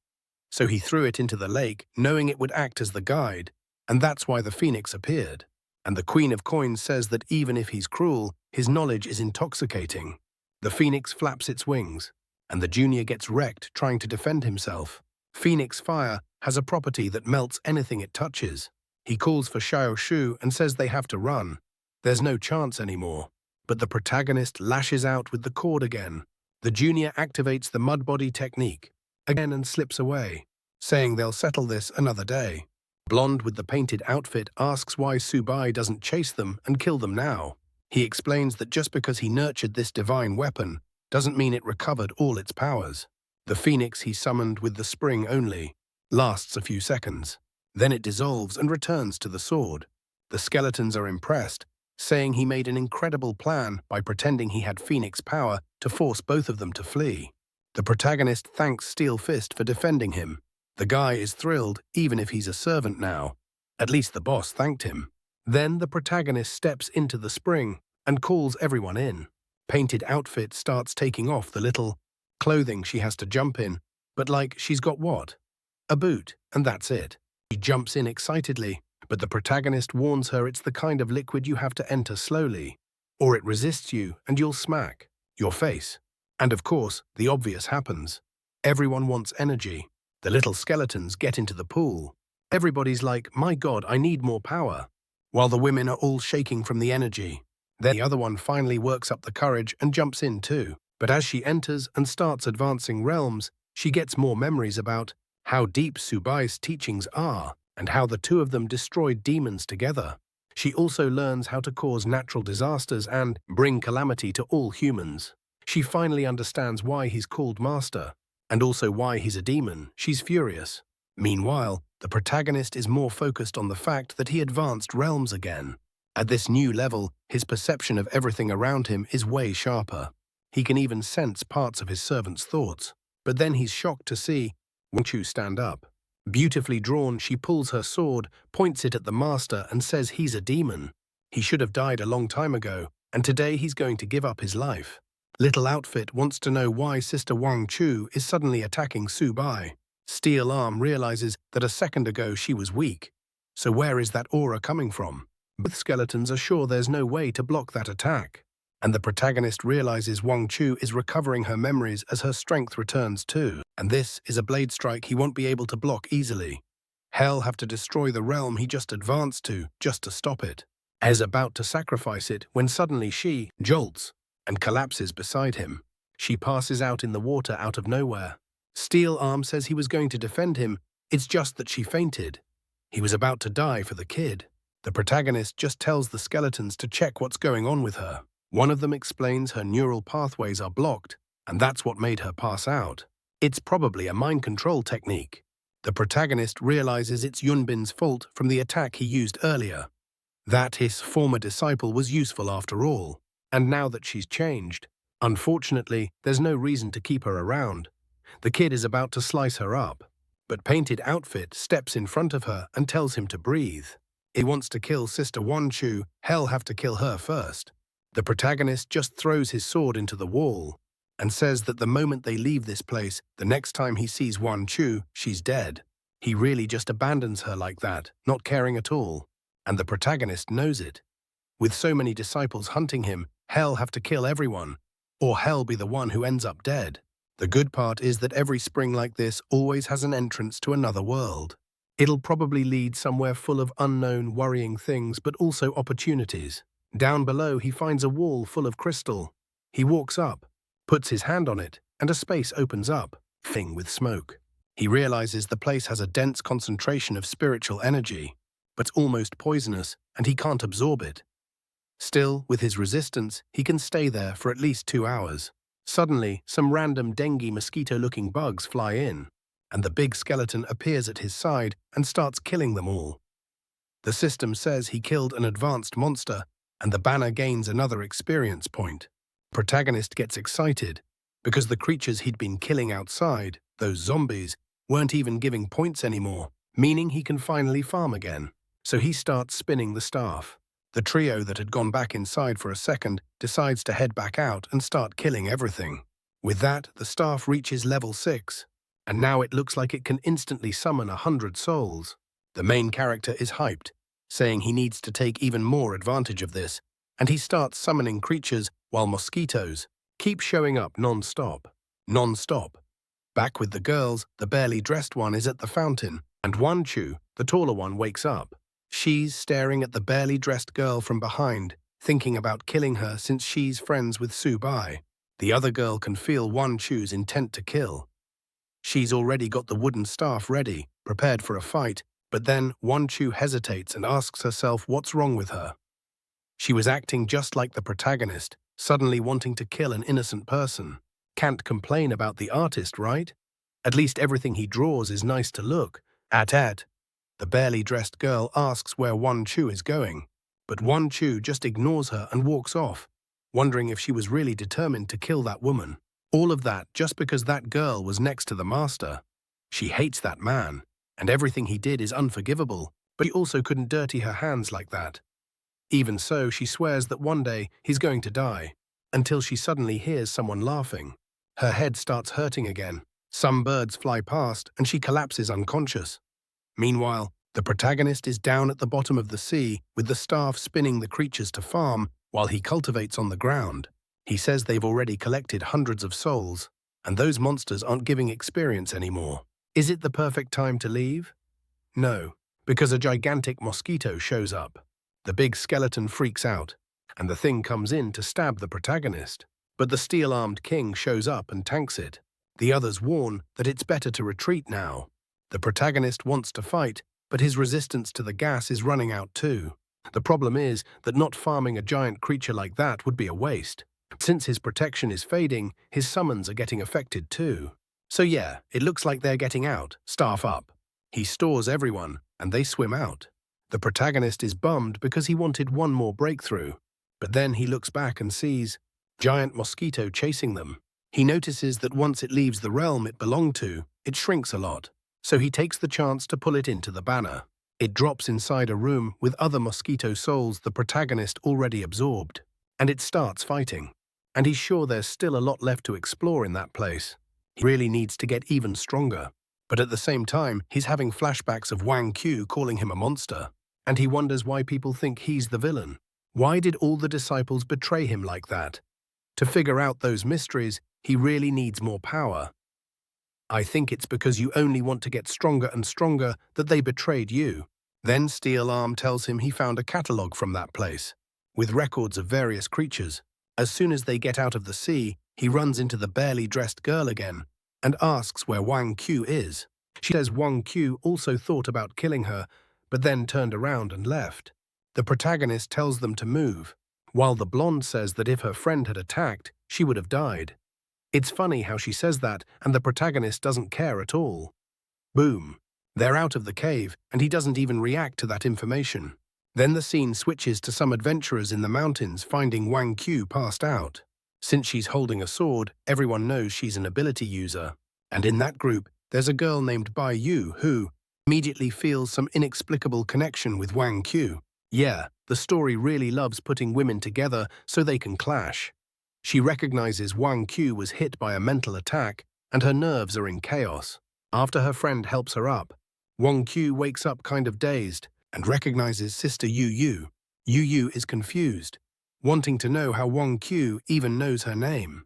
So he threw it into the lake, knowing it would act as the guide, and that's why the phoenix appeared. And the Queen of Coins says that even if he's cruel, his knowledge is intoxicating. The phoenix flaps its wings, and the junior gets wrecked trying to defend himself. Phoenix fire has a property that melts anything it touches. He calls for Xiao Shu and says they have to run. There's no chance anymore. But the protagonist lashes out with the cord again. The junior activates the mud body technique again and slips away, saying they'll settle this another day. Blonde with the painted outfit asks why Subai doesn't chase them and kill them now. He explains that just because he nurtured this divine weapon doesn't mean it recovered all its powers. The phoenix he summoned with the spring only lasts a few seconds. Then it dissolves and returns to the sword. The skeletons are impressed, saying he made an incredible plan by pretending he had phoenix power to force both of them to flee. The protagonist thanks Steel Fist for defending him. The guy is thrilled, even if he's a servant now. At least the boss thanked him. Then the protagonist steps into the spring and calls everyone in. Painted Outfit starts taking off the little clothing she has to jump in, but like she's got what? A boot, and that's it. She jumps in excitedly, but the protagonist warns her it's the kind of liquid you have to enter slowly, or it resists you and you'll smack your face. And of course, the obvious happens. Everyone wants energy. The little skeletons get into the pool. Everybody's like, my God, I need more power. While the women are all shaking from the energy. Then the other one finally works up the courage and jumps in too. But as she enters and starts advancing realms, she gets more memories about how deep Subai's teachings are and how the two of them destroyed demons together. She also learns how to cause natural disasters and bring calamity to all humans. She finally understands why he's called Master, and also why he's a demon. She's furious. Meanwhile, the protagonist is more focused on the fact that he advanced realms again. At this new level, his perception of everything around him is way sharper. He can even sense parts of his servant's thoughts. But then he's shocked to see Wangchu stand up. Beautifully drawn, she pulls her sword, points it at the master and says he's a demon. He should have died a long time ago, and today he's going to give up his life. Little Outfit wants to know why Sister Wangchu is suddenly attacking Subai. Steel Arm realizes that a second ago she was weak. So where is that aura coming from? Both skeletons are sure there's no way to block that attack. And the protagonist realizes Wangchu is recovering her memories as her strength returns too. And this is a blade strike he won't be able to block easily. Hell have to destroy the realm he just advanced to just to stop it. Is about to sacrifice it when suddenly she jolts and collapses beside him. She passes out in the water out of nowhere. Steel Arm says he was going to defend him, it's just that she fainted. He was about to die for the kid. The protagonist just tells the skeletons to check what's going on with her. One of them explains her neural pathways are blocked, and that's what made her pass out. It's probably a mind control technique. The protagonist realizes it's Yunbin's fault from the attack he used earlier. That his former disciple was useful after all. And now that she's changed, unfortunately, there's no reason to keep her around. The kid is about to slice her up, but Painted Outfit steps in front of her and tells him to breathe. He wants to kill Sister Wangchu, Hell have to kill her first. The protagonist just throws his sword into the wall and says that the moment they leave this place, the next time he sees Wangchu, she's dead. He really just abandons her like that, not caring at all. And the protagonist knows it. With so many disciples hunting him, Hell have to kill everyone, or Hell be the one who ends up dead. The good part is that every spring like this always has an entrance to another world. It'll probably lead somewhere full of unknown, worrying things, but also opportunities. Down below, he finds a wall full of crystal. He walks up, puts his hand on it, and a space opens up, filling with smoke. He realizes the place has a dense concentration of spiritual energy, but almost poisonous, and he can't absorb it. Still, with his resistance, he can stay there for at least 2 hours. Suddenly, some random dengue mosquito-looking bugs fly in, and the big skeleton appears at his side and starts killing them all. The system says he killed an advanced monster, and the banner gains another experience point. The protagonist gets excited, because the creatures he'd been killing outside, those zombies, weren't even giving points anymore, meaning he can finally farm again. So he starts spinning the staff. The trio that had gone back inside for a second decides to head back out and start killing everything. With that, the staff reaches level 6, and now it looks like it can instantly summon 100 souls. The main character is hyped, saying he needs to take even more advantage of this, and he starts summoning creatures while mosquitoes keep showing up non-stop. Non-stop. Back with the girls, the barely dressed one is at the fountain, and Wangchu, the taller one, wakes up. She's staring at the barely dressed girl from behind, thinking about killing her since she's friends with Subai. The other girl can feel Wangchu's intent to kill. She's already got the wooden staff ready, prepared for a fight, but then Wangchu hesitates and asks herself what's wrong with her. She was acting just like the protagonist, suddenly wanting to kill an innocent person. Can't complain about the artist, right? At least everything he draws is nice to look at. The barely dressed girl asks where Wan Chu is going, but Wan Chu just ignores her and walks off, wondering if she was really determined to kill that woman. All of that just because that girl was next to the master. She hates that man, and everything he did is unforgivable, but he also couldn't dirty her hands like that. Even so, she swears that one day he's going to die, until she suddenly hears someone laughing. Her head starts hurting again. Some birds fly past, and she collapses unconscious. Meanwhile, the protagonist is down at the bottom of the sea with the staff spinning the creatures to farm while he cultivates on the ground. He says they've already collected hundreds of souls, and those monsters aren't giving experience anymore. Is it the perfect time to leave? No, because a gigantic mosquito shows up. The big skeleton freaks out, and the thing comes in to stab the protagonist. But the steel-armed king shows up and tanks it. The others warn that it's better to retreat now. The protagonist wants to fight, but his resistance to the gas is running out too. The problem is that not farming a giant creature like that would be a waste. Since his protection is fading, his summons are getting affected too. So yeah, it looks like they're getting out, staff up. He stores everyone, and they swim out. The protagonist is bummed because he wanted one more breakthrough. But then he looks back and sees giant mosquito chasing them. He notices that once it leaves the realm it belonged to, it shrinks a lot. So he takes the chance to pull it into the banner. It drops inside a room with other mosquito souls the protagonist already absorbed. And it starts fighting. And he's sure there's still a lot left to explore in that place. He really needs to get even stronger. But at the same time, he's having flashbacks of Wang Q calling him a monster. And he wonders why people think he's the villain. Why did all the disciples betray him like that? To figure out those mysteries, he really needs more power. I think it's because you only want to get stronger and stronger that they betrayed you. Then Steel Arm tells him he found a catalogue from that place, with records of various creatures. As soon as they get out of the sea, he runs into the barely dressed girl again and asks where Wang Q is. She says Wang Q also thought about killing her, but then turned around and left. The protagonist tells them to move, while the blonde says that if her friend had attacked, she would have died. It's funny how she says that, and the protagonist doesn't care at all. Boom. They're out of the cave, and he doesn't even react to that information. Then the scene switches to some adventurers in the mountains finding Wang Q passed out. Since she's holding a sword, everyone knows she's an ability user. And in that group, there's a girl named Bai Yu who immediately feels some inexplicable connection with Wang Q. Yeah, the story really loves putting women together so they can clash. She recognizes Wang Q was hit by a mental attack, and her nerves are in chaos. After her friend helps her up, Wang Q wakes up kind of dazed and recognizes Sister Yu Yu. Yu Yu is confused, wanting to know how Wang Q even knows her name.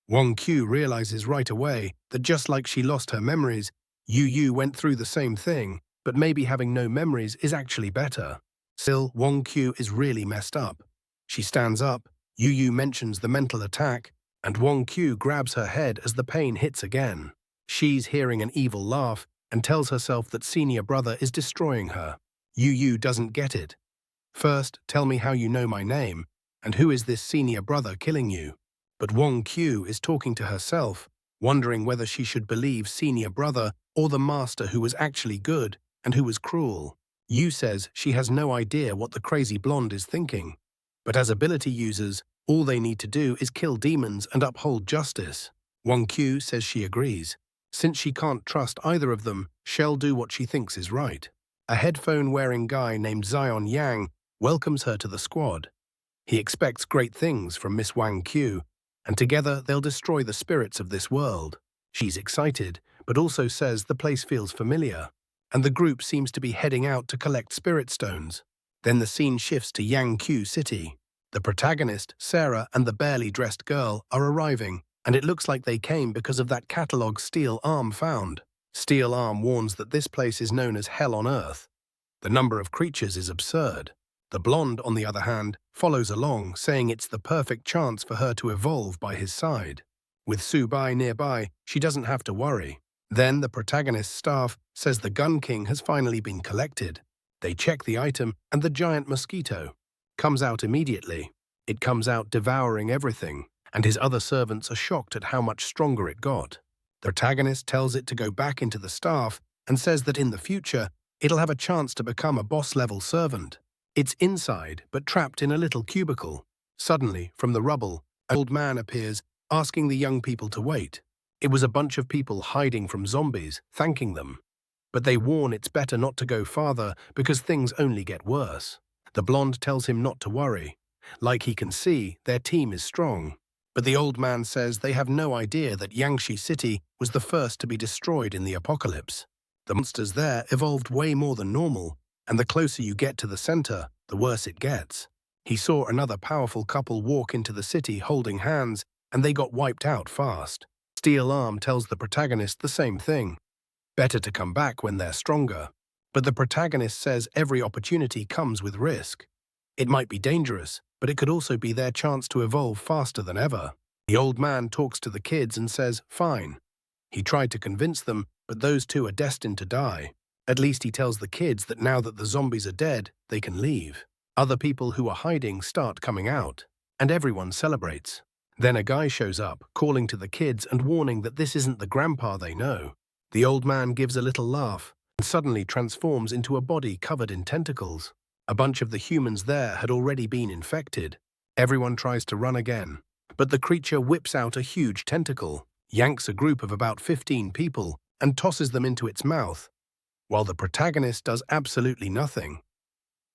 Wang Q realizes right away that just like she lost her memories, Yu Yu went through the same thing, but maybe having no memories is actually better. Still, Wang Q is really messed up. She stands up, Yu Yu mentions the mental attack, and Wang Q grabs her head as the pain hits again. She's hearing an evil laugh and tells herself that senior brother is destroying her. Yu Yu doesn't get it. First, tell me how you know my name, and who is this senior brother killing you? But Wang Q is talking to herself, wondering whether she should believe senior brother or the master who was actually good and who was cruel. Yu says she has no idea what the crazy blonde is thinking. But as ability users, all they need to do is kill demons and uphold justice. Wang Q says she agrees. Since she can't trust either of them, she'll do what she thinks is right. A headphone-wearing guy named Zion Yang welcomes her to the squad. He expects great things from Miss Wang Q, and together they'll destroy the spirits of this world. She's excited, but also says the place feels familiar, and the group seems to be heading out to collect spirit stones. Then the scene shifts to Yangqiu City. The protagonist, Sarah, and the barely dressed girl are arriving, and it looks like they came because of that catalog Steel Arm found. Steel Arm warns that this place is known as Hell on Earth. The number of creatures is absurd. The blonde, on the other hand, follows along, saying it's the perfect chance for her to evolve by his side. With Su Bai nearby, she doesn't have to worry. Then the protagonist's staff says the Gun King has finally been collected. They check the item, and the giant mosquito comes out immediately. It comes out devouring everything, and his other servants are shocked at how much stronger it got. The protagonist tells it to go back into the staff and says that in the future, It'll have a chance to become a boss-level servant. It's inside, but trapped in a little cubicle. Suddenly, from the rubble, an old man appears, asking the young people to wait. It was a bunch of people hiding from zombies, thanking them. But they warn it's better not to go farther because things only get worse. The blonde tells him not to worry. Like he can see, their team is strong. But the old man says they have no idea that Yangshi City was the first to be destroyed in the apocalypse. The monsters there evolved way more than normal, and the closer you get to the center, the worse it gets. He saw another powerful couple walk into the city holding hands, and they got wiped out fast. Steel Arm tells the protagonist the same thing. Better to come back when they're stronger. But the protagonist says every opportunity comes with risk. It might be dangerous, but it could also be their chance to evolve faster than ever. The old man talks to the kids and says, fine. He tried to convince them, but those two are destined to die. At least he tells the kids that now that the zombies are dead, they can leave. Other people who are hiding start coming out, and everyone celebrates. Then a guy shows up, calling to the kids and warning that this isn't the grandpa they know. The old man gives a little laugh and suddenly transforms into a body covered in tentacles. A bunch of the humans there had already been infected. Everyone tries to run again, but the creature whips out a huge tentacle, yanks a group of about 15 people, and tosses them into its mouth, while the protagonist does absolutely nothing.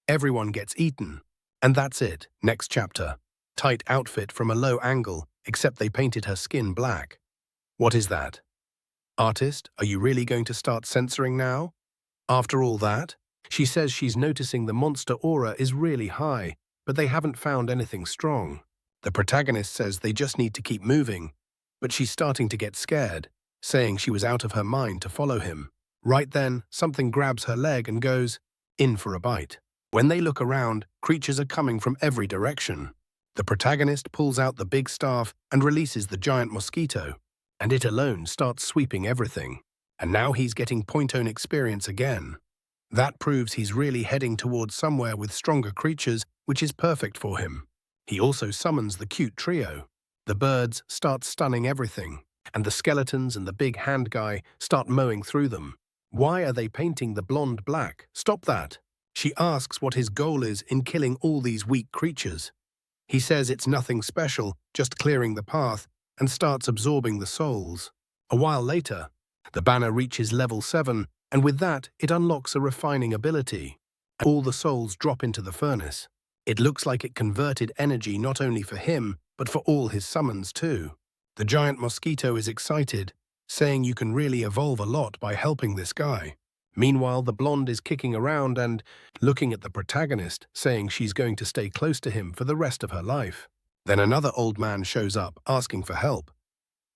Everyone gets eaten, and that's it. Next chapter. Tight outfit from a low angle, except they painted her skin black. What is that? Artist, are you really going to start censoring now? After all that? She says she's noticing the monster aura is really high, but they haven't found anything strong. The protagonist says they just need to keep moving, but she's starting to get scared, saying she was out of her mind to follow him. Right then, something grabs her leg and goes, in for a bite. When they look around, creatures are coming from every direction. The protagonist pulls out the big staff and releases the giant mosquito, and it alone starts sweeping everything. And now he's getting point-own experience again. That proves he's really heading towards somewhere with stronger creatures, which is perfect for him. He also summons the cute trio. The birds start stunning everything, and the skeletons and the big hand guy start mowing through them. Why are they painting the blonde black? Stop that! She asks what his goal is in killing all these weak creatures. He says it's nothing special, just clearing the path, and starts absorbing the souls. A while later, the banner reaches level 7, and with that, it unlocks a refining ability. All the souls drop into the furnace. It looks like it converted energy not only for him, but for all his summons too. The giant mosquito is excited, saying you can really evolve a lot by helping this guy. Meanwhile, the blonde is kicking around and looking at the protagonist, saying she's going to stay close to him for the rest of her life. Then another old man shows up, asking for help.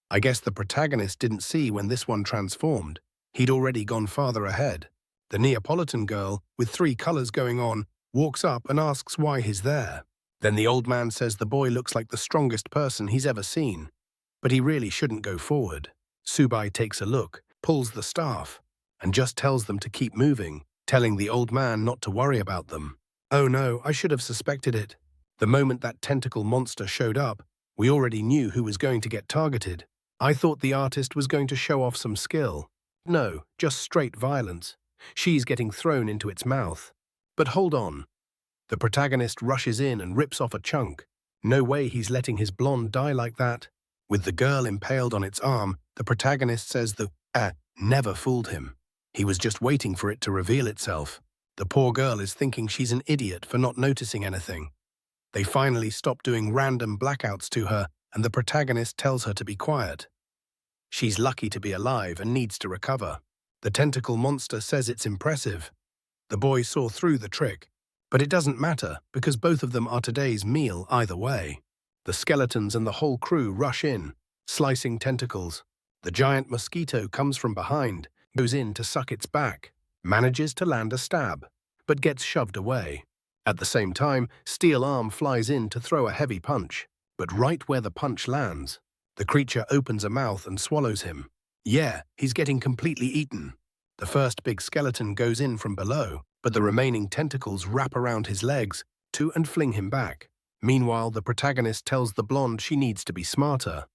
I guess the protagonist didn't see when this one transformed. He'd already gone farther ahead. The Neapolitan girl, with 3 colors going on, walks up and asks why he's there. Then the old man says the boy looks like the strongest person he's ever seen, but he really shouldn't go forward. Subai takes a look, pulls the staff, and just tells them to keep moving, telling the old man not to worry about them. Oh no, I should have suspected it. The moment that tentacle monster showed up, we already knew who was going to get targeted. I thought the artist was going to show off some skill. No, just straight violence. She's getting thrown into its mouth. But hold on. The protagonist rushes in and rips off a chunk. No way he's letting his blonde die like that. With the girl impaled on its arm, the protagonist says the never fooled him. He was just waiting for it to reveal itself. The poor girl is thinking she's an idiot for not noticing anything. They finally stop doing random blackouts to her, and the protagonist tells her to be quiet. She's lucky to be alive and needs to recover. The tentacle monster says it's impressive. The boy saw through the trick, but it doesn't matter because both of them are today's meal either way. The skeletons and the whole crew rush in, slicing tentacles. The giant mosquito comes from behind, goes in to suck its back, manages to land a stab, but gets shoved away. At the same time, Steel Arm flies in to throw a heavy punch, but right where the punch lands, the creature opens a mouth and swallows him. Yeah, he's getting completely eaten. The first big skeleton goes in from below, but the remaining tentacles wrap around his legs too and fling him back. Meanwhile, the protagonist tells the blonde she needs to be smarter.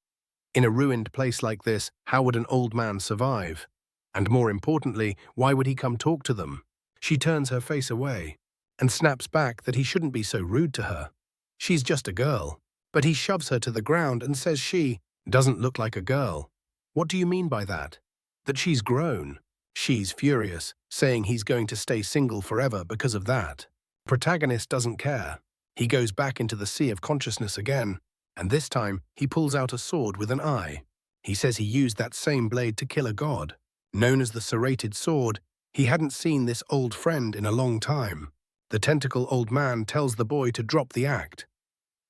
In a ruined place like this, how would an old man survive? And more importantly, why would he come talk to them? She turns her face away and snaps back that he shouldn't be so rude to her. She's just a girl, but he shoves her to the ground and says she doesn't look like a girl. What do you mean by that? That she's grown. She's furious, saying he's going to stay single forever because of that. The protagonist doesn't care. He goes back into the sea of consciousness again, and this time he pulls out a sword with an eye. He says he used that same blade to kill a god. Known as the serrated sword, he hadn't seen this old friend in a long time. The tentacle old man tells the boy to drop the act.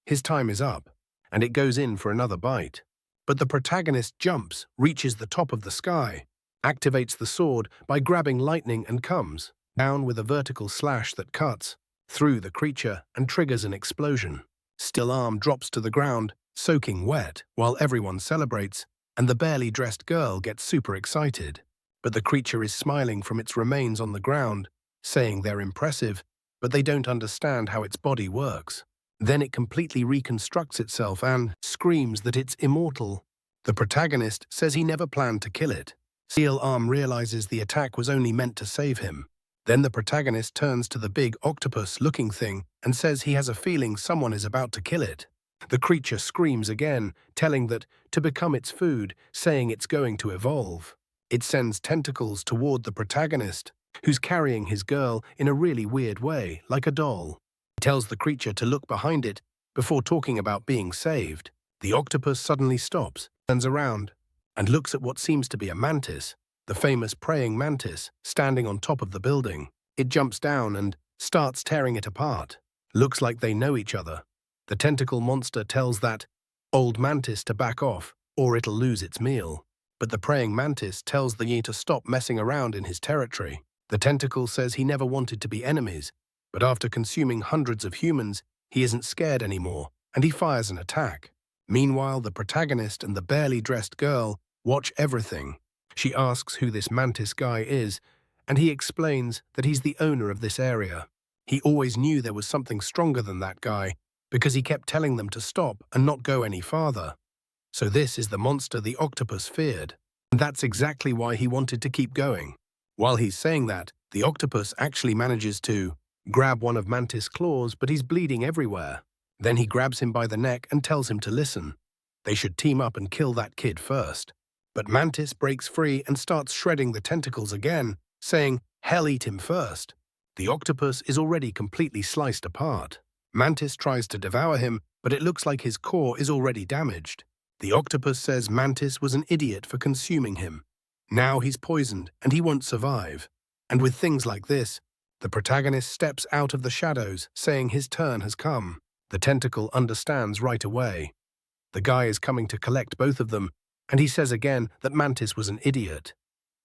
His time is up, and it goes in for another bite. But the protagonist jumps, reaches the top of the sky, activates the sword by grabbing lightning and comes down with a vertical slash that cuts through the creature and triggers an explosion. Still arm drops to the ground, soaking wet, while everyone celebrates, and the barely dressed girl gets super excited. But the creature is smiling from its remains on the ground, saying they're impressive, but they don't understand how its body works. Then it completely reconstructs itself and screams that it's immortal. The protagonist says he never planned to kill it. Steel Arm realizes the attack was only meant to save him. Then the protagonist turns to the big octopus-looking thing and says he has a feeling someone is about to kill it. The creature screams again, telling that to become its food, saying it's going to evolve. It sends tentacles toward the protagonist, who's carrying his girl in a really weird way, like a doll. He tells the creature to look behind it before talking about being saved. The octopus suddenly stops, turns around, and looks at what seems to be a mantis, the famous praying mantis, standing on top of the building. It jumps down and starts tearing it apart. Looks like they know each other. The tentacle monster tells that old mantis to back off, or it'll lose its meal. But the praying mantis tells the Yi to stop messing around in his territory. The tentacle says he never wanted to be enemies, but after consuming hundreds of humans, he isn't scared anymore, and he fires an attack. Meanwhile, the protagonist and the barely dressed girl watch everything. She asks who this mantis guy is, and he explains that he's the owner of this area. He always knew there was something stronger than that guy, because he kept telling them to stop and not go any farther. So this is the monster the octopus feared, and that's exactly why he wanted to keep going. While he's saying that, the octopus actually manages to grab one of Mantis' claws, but he's bleeding everywhere. Then he grabs him by the neck and tells him to listen. They should team up and kill that kid first. But Mantis breaks free and starts shredding the tentacles again, saying, "Hell, eat him first." The octopus is already completely sliced apart. Mantis tries to devour him, but it looks like his core is already damaged. The octopus says Mantis was an idiot for consuming him. Now he's poisoned and he won't survive. And with things like this, the protagonist steps out of the shadows, saying his turn has come. The tentacle understands right away. The guy is coming to collect both of them, and he says again that Mantis was an idiot.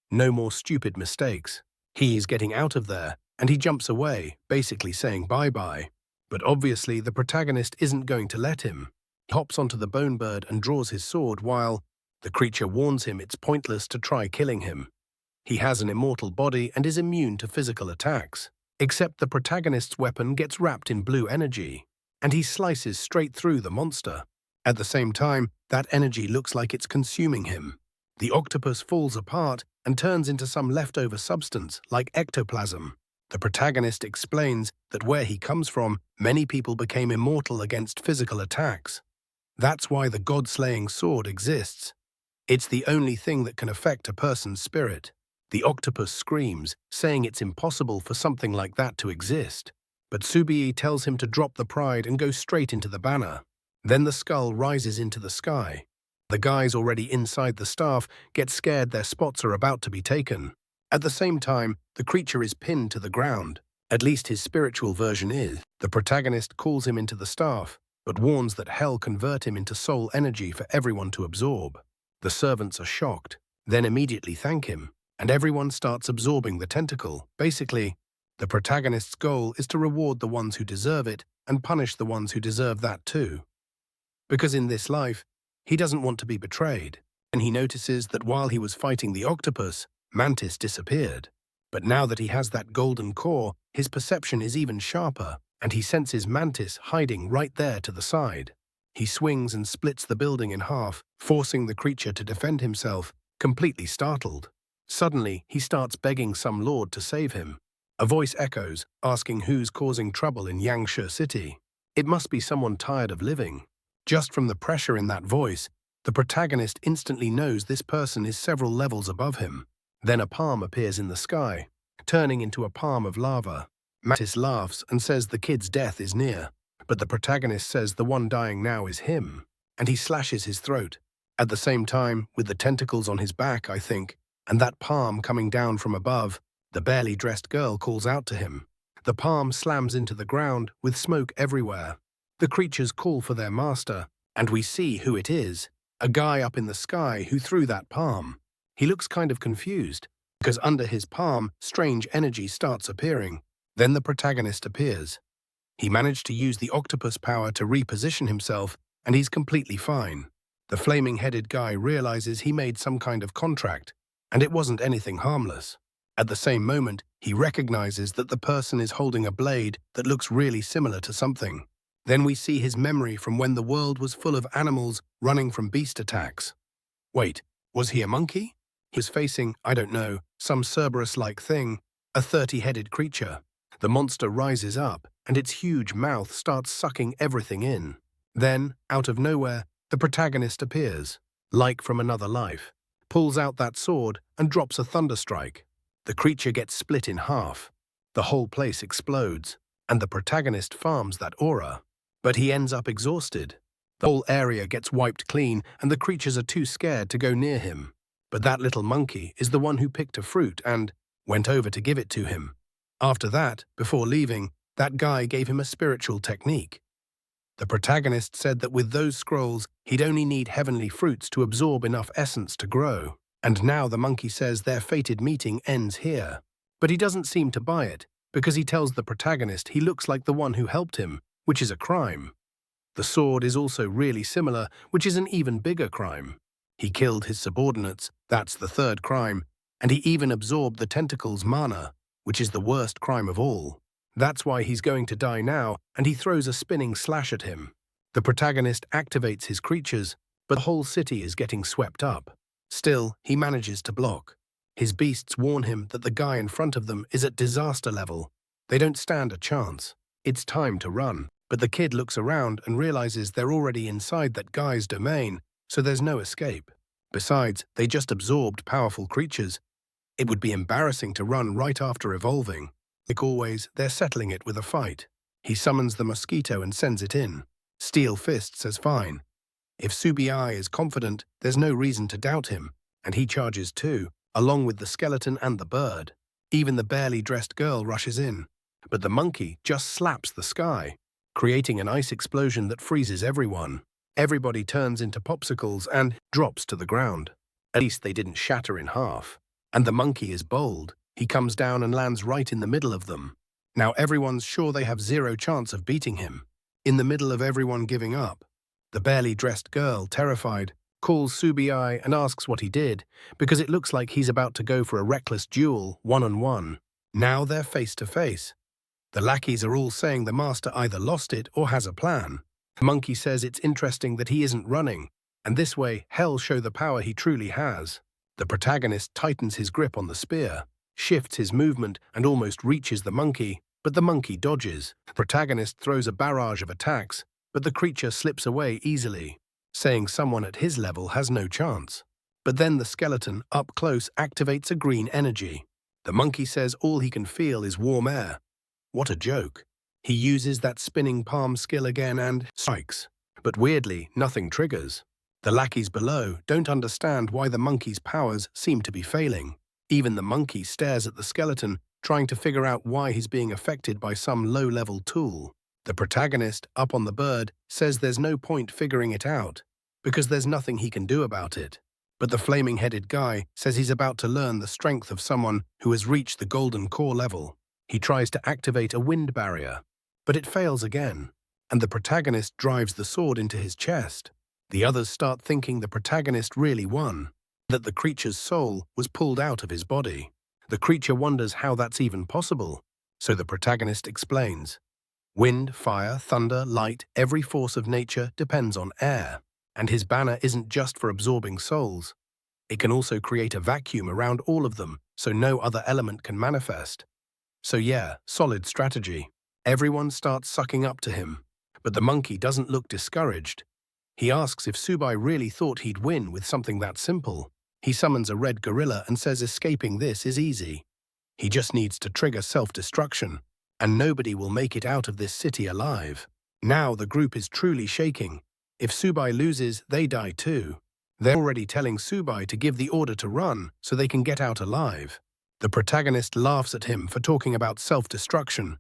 No more stupid mistakes. He's getting out of there, and he jumps away, basically saying bye-bye. But obviously the protagonist isn't going to let him. He hops onto the bone bird and draws his sword while the creature warns him it's pointless to try killing him. He has an immortal body and is immune to physical attacks. Except the protagonist's weapon gets wrapped in blue energy, and he slices straight through the monster. At the same time, that energy looks like it's consuming him. The octopus falls apart and turns into some leftover substance, like ectoplasm. The protagonist explains that where he comes from, many people became immortal against physical attacks. That's why the god-slaying sword exists. It's the only thing that can affect a person's spirit. The octopus screams, saying it's impossible for something like that to exist. But Subii tells him to drop the pride and go straight into the banner. Then the skull rises into the sky. The guys already inside the staff get scared their spots are about to be taken. At the same time, the creature is pinned to the ground. At least his spiritual version is. The protagonist calls him into the staff, but warns that hell convert him into soul energy for everyone to absorb. The servants are shocked, then immediately thank him, and everyone starts absorbing the tentacle. Basically, the protagonist's goal is to reward the ones who deserve it and punish the ones who deserve that too. Because in this life, he doesn't want to be betrayed, and he notices that while he was fighting the octopus, Mantis disappeared. But now that he has that golden core, his perception is even sharper, and he senses Mantis hiding right there to the side. He swings and splits the building in half, forcing the creature to defend himself, completely startled. Suddenly, he starts begging some lord to save him. A voice echoes, asking who's causing trouble in Yangshe City. It must be someone tired of living. Just from the pressure in that voice, the protagonist instantly knows this person is several levels above him. Then a palm appears in the sky, turning into a palm of lava. Mattis laughs and says the kid's death is near, but the protagonist says the one dying now is him, and he slashes his throat. At the same time, with the tentacles on his back, I think, and that palm coming down from above, the barely dressed girl calls out to him. The palm slams into the ground with smoke everywhere. The creatures call for their master, and we see who it is, a guy up in the sky who threw that palm. He looks kind of confused, because under his palm, strange energy starts appearing. Then the protagonist appears. He managed to use the octopus power to reposition himself, and he's completely fine. The flaming-headed guy realizes he made some kind of contract, and it wasn't anything harmless. At the same moment, he recognizes that the person is holding a blade that looks really similar to something. Then we see his memory from when the world was full of animals running from beast attacks. Wait, was he a monkey? He was facing, I don't know, some Cerberus-like thing, a 30-headed creature. The monster rises up, and its huge mouth starts sucking everything in. Then, out of nowhere, the protagonist appears, like from another life, pulls out that sword and drops a thunderstrike. The creature gets split in half. The whole place explodes, and the protagonist farms that aura. But he ends up exhausted. The whole area gets wiped clean, and the creatures are too scared to go near him. But that little monkey is the one who picked a fruit and went over to give it to him. After that, before leaving, that guy gave him a spiritual technique. The protagonist said that with those scrolls, he'd only need heavenly fruits to absorb enough essence to grow. And now the monkey says their fated meeting ends here. But he doesn't seem to buy it, because he tells the protagonist he looks like the one who helped him, which is a crime. The sword is also really similar, which is an even bigger crime. He killed his subordinates, that's the third crime, and he even absorbed the tentacle's mana, which is the worst crime of all. That's why he's going to die now, and he throws a spinning slash at him. The protagonist activates his creatures, but the whole city is getting swept up. Still, he manages to block. His beasts warn him that the guy in front of them is at disaster level. They don't stand a chance. It's time to run. But the kid looks around and realizes they're already inside that guy's domain, so there's no escape. Besides, they just absorbed powerful creatures. It would be embarrassing to run right after evolving. Like always, they're settling it with a fight. He summons the mosquito and sends it in. Steel Fist says fine. If Subi is confident, there's no reason to doubt him, and he charges too, along with the skeleton and the bird. Even the barely dressed girl rushes in, but the monkey just slaps the sky, creating an ice explosion that freezes everyone. Everybody turns into popsicles and drops to the ground. At least they didn't shatter in half. And the monkey is bold. He comes down and lands right in the middle of them. Now everyone's sure they have zero chance of beating him. In the middle of everyone giving up, the barely dressed girl, terrified, calls Subi and asks what he did, because it looks like he's about to go for a reckless duel, one-on-one. Now they're face to face. The lackeys are all saying the master either lost it or has a plan. The monkey says it's interesting that he isn't running, and this way he'll show the power he truly has. The protagonist tightens his grip on the spear, shifts his movement and almost reaches the monkey, but the monkey dodges. The protagonist throws a barrage of attacks, but the creature slips away easily, saying someone at his level has no chance. But then the skeleton, up close, activates a green energy. The monkey says all he can feel is warm air. What a joke. He uses that spinning palm skill again and strikes. But weirdly, nothing triggers. The lackeys below don't understand why the monkey's powers seem to be failing. Even the monkey stares at the skeleton, trying to figure out why he's being affected by some low-level tool. The protagonist, up on the bird, says there's no point figuring it out, because there's nothing he can do about it. But the flaming-headed guy says he's about to learn the strength of someone who has reached the golden core level. He tries to activate a wind barrier, but it fails again, and the protagonist drives the sword into his chest. The others start thinking the protagonist really won, that the creature's soul was pulled out of his body. The creature wonders how that's even possible, so the protagonist explains. Wind, fire, thunder, light, every force of nature depends on air, and his banner isn't just for absorbing souls. It can also create a vacuum around all of them, so no other element can manifest. So yeah, solid strategy. Everyone starts sucking up to him. But the monkey doesn't look discouraged. He asks if Subai really thought he'd win with something that simple. He summons a red gorilla and says escaping this is easy. He just needs to trigger self-destruction, and nobody will make it out of this city alive. Now the group is truly shaking. If Subai loses, they die too. They're already telling Subai to give the order to run so they can get out alive. The protagonist laughs at him for talking about self-destruction.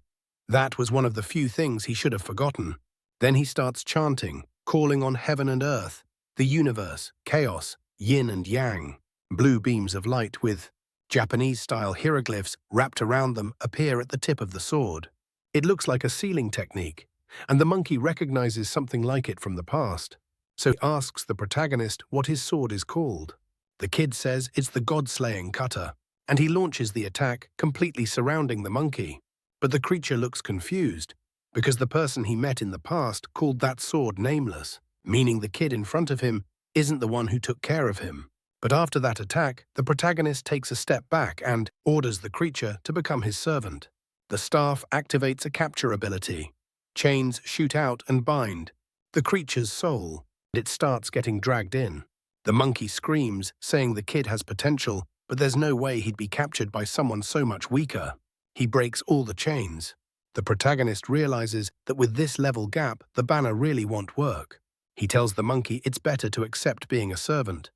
That was one of the few things he should have forgotten. Then he starts chanting, calling on heaven and earth, the universe, chaos, yin and yang. Blue beams of light with Japanese-style hieroglyphs wrapped around them appear at the tip of the sword. It looks like a sealing technique, and the monkey recognizes something like it from the past. So he asks the protagonist what his sword is called. The kid says it's the god-slaying cutter, and he launches the attack, completely surrounding the monkey. But the creature looks confused, because the person he met in the past called that sword nameless, meaning the kid in front of him isn't the one who took care of him. But after that attack, the protagonist takes a step back and orders the creature to become his servant. The staff activates a capture ability. Chains shoot out and bind the creature's soul, and it starts getting dragged in. The monkey screams, saying the kid has potential, but there's no way he'd be captured by someone so much weaker. He breaks all the chains. The protagonist realizes that with this level gap, the banner really won't work. He tells the monkey it's better to accept being a servant.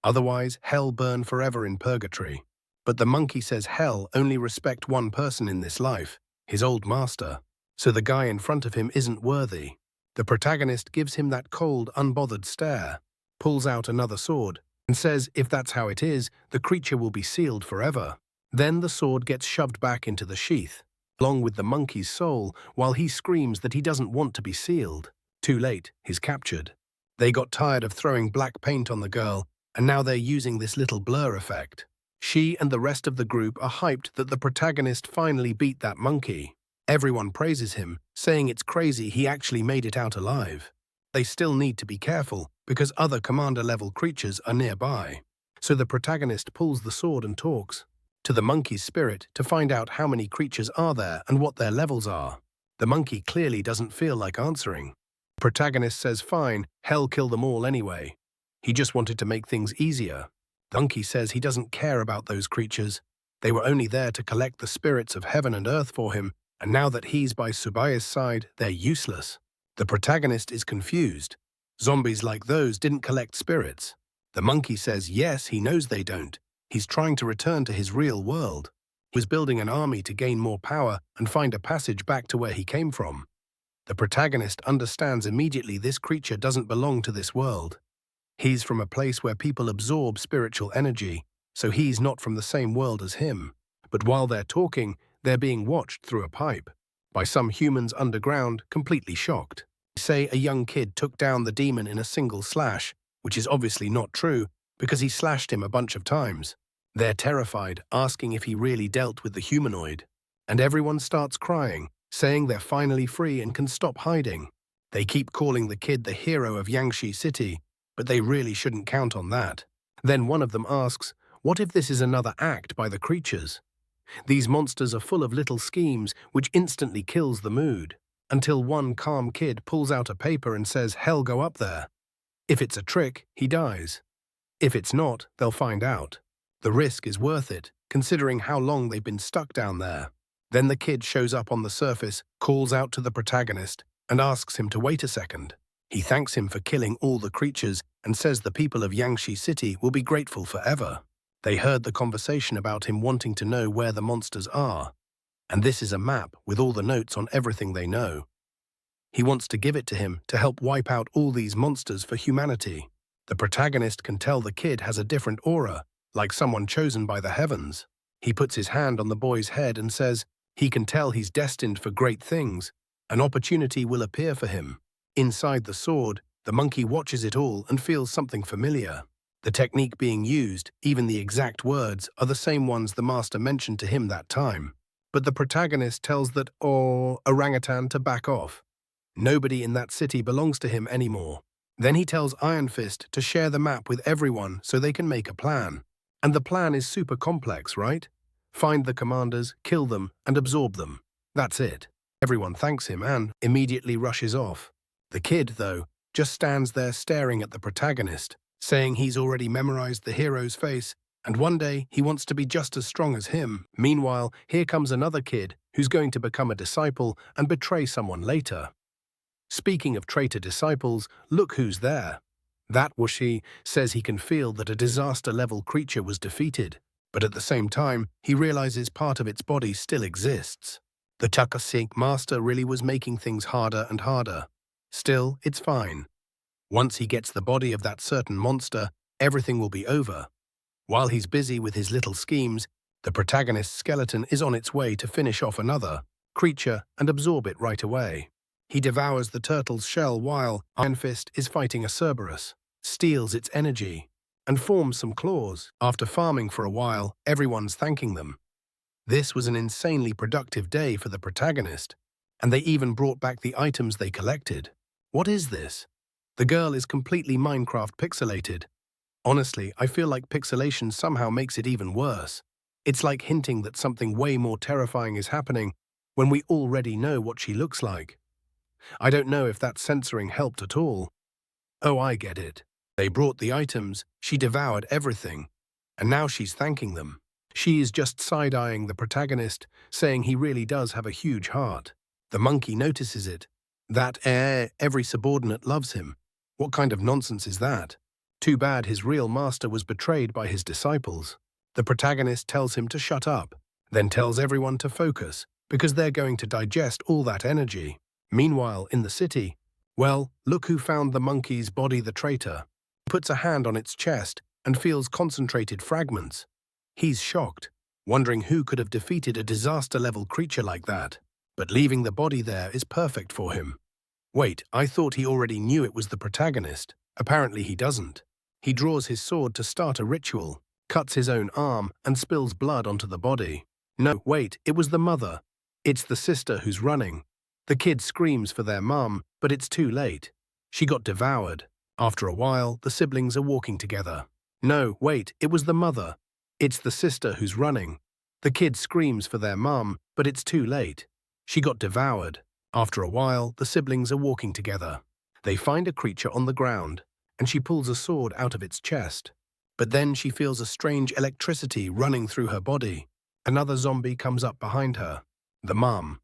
Otherwise, hell burn forever in purgatory. But the monkey says hell only respect one person in this life, his old master. So the guy in front of him isn't worthy. The protagonist gives him that cold, unbothered stare, pulls out another sword, and says if that's how it is, the creature will be sealed forever. Then the sword gets shoved back into the sheath, along with the monkey's soul, while he screams that he doesn't want to be sealed. Too late, he's captured. They got tired of throwing black paint on the girl, and now they're using this little blur effect. She and the rest of the group are hyped that the protagonist finally beat that monkey. Everyone praises him, saying it's crazy he actually made it out alive. They still need to be careful, because other commander-level creatures are nearby. So the protagonist pulls the sword and talks to the monkey's spirit to find out how many creatures are there and what their levels are. The monkey clearly doesn't feel like answering. The protagonist says fine, hell kill them all anyway. He just wanted to make things easier. The monkey says he doesn't care about those creatures. They were only there to collect the spirits of heaven and earth for him, and now that he's by Subai's side, they're useless. The protagonist is confused. Zombies like those didn't collect spirits. The monkey says yes, he knows they don't. He's trying to return to his real world. He was building an army to gain more power and find a passage back to where he came from. The protagonist understands immediately this creature doesn't belong to this world. He's from a place where people absorb spiritual energy, so he's not from the same world as him. But while they're talking, they're being watched through a pipe by some humans underground, completely shocked. Say a young kid took down the demon in a single slash, which is obviously not true because he slashed him a bunch of times. They're terrified, asking if he really dealt with the humanoid. And everyone starts crying, saying they're finally free and can stop hiding. They keep calling the kid the hero of Yangshi City, but they really shouldn't count on that. Then one of them asks, what if this is another act by the creatures? These monsters are full of little schemes which instantly kills the mood, until one calm kid pulls out a paper and says, hell go up there. If it's a trick, he dies. If it's not, they'll find out. The risk is worth it, considering how long they've been stuck down there. Then the kid shows up on the surface, calls out to the protagonist, and asks him to wait a second. He thanks him for killing all the creatures and says the people of Yangshi City will be grateful forever. They heard the conversation about him wanting to know where the monsters are, and this is a map with all the notes on everything they know. He wants to give it to him to help wipe out all these monsters for humanity. The protagonist can tell the kid has a different aura, like someone chosen by the heavens. He puts his hand on the boy's head and says he can tell he's destined for great things. An opportunity will appear for him. Inside the sword, the monkey watches it all and feels something familiar. The technique being used, even the exact words, are the same ones the master mentioned to him that time. But the protagonist tells that orangutan to back off. Nobody in that city belongs to him anymore. Then he tells Iron Fist to share the map with everyone so they can make a plan. And the plan is super complex, right? Find the commanders, kill them, and absorb them. That's it. Everyone thanks him and immediately rushes off. The kid, though, just stands there staring at the protagonist, saying he's already memorized the hero's face, and one day he wants to be just as strong as him. Meanwhile, here comes another kid who's going to become a disciple and betray someone later. Speaking of traitor disciples, look who's there. That Wushi says he can feel that a disaster-level creature was defeated, but at the same time, he realizes part of its body still exists. The Takasik master really was making things harder and harder. Still, it's fine. Once he gets the body of that certain monster, everything will be over. While he's busy with his little schemes, the protagonist's skeleton is on its way to finish off another creature and absorb it right away. He devours the turtle's shell while Iron Fist is fighting a Cerberus, steals its energy, and forms some claws. After farming for a while, everyone's thanking them. This was an insanely productive day for the protagonist, and they even brought back the items they collected. What is this? The girl is completely Minecraft pixelated. Honestly, I feel like pixelation somehow makes it even worse. It's like hinting that something way more terrifying is happening when we already know what she looks like. I don't know if that censoring helped at all. Oh, I get it. They brought the items, she devoured everything, and now she's thanking them. She is just side-eyeing the protagonist, saying he really does have a huge heart. The monkey notices it. That every subordinate loves him. What kind of nonsense is that? Too bad his real master was betrayed by his disciples. The protagonist tells him to shut up, then tells everyone to focus, because they're going to digest all that energy. Meanwhile, in the city, well, look who found the monkey's body, the traitor. He puts a hand on its chest and feels concentrated fragments. He's shocked, wondering who could have defeated a disaster-level creature like that. But leaving the body there is perfect for him. Wait, I thought he already knew it was the protagonist. Apparently he doesn't. He draws his sword to start a ritual, cuts his own arm, and spills blood onto the body. No, wait, it was the mother. It's the sister who's running. The kid screams for their mum, but it's too late. She got devoured. After a while, the siblings are walking together. No, wait, it was the mother. It's the sister who's running. The kid screams for their mum, but it's too late. She got devoured. After a while, the siblings are walking together. They find a creature on the ground, and she pulls a sword out of its chest. But then she feels a strange electricity running through her body. Another zombie comes up behind her. The mum.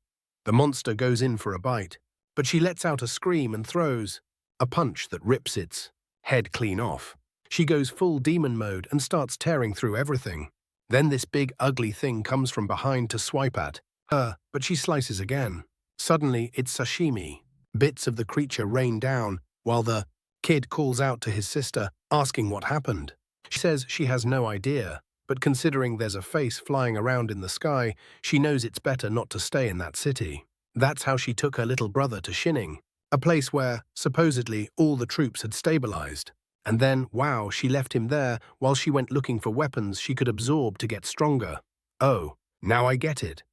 The monster goes in for a bite, but she lets out a scream and throws a punch that rips its head clean off. She goes full demon mode and starts tearing through everything. Then this big ugly thing comes from behind to swipe at her, but she slices again. Suddenly, it's sashimi. Bits of the creature rain down, while the kid calls out to his sister, asking what happened. She says she has no idea, but considering there's a face flying around in the sky, she knows it's better not to stay in that city. That's how she took her little brother to Shining, a place where, supposedly, all the troops had stabilized. And then, wow, she left him there while she went looking for weapons she could absorb to get stronger. Oh, now I get it.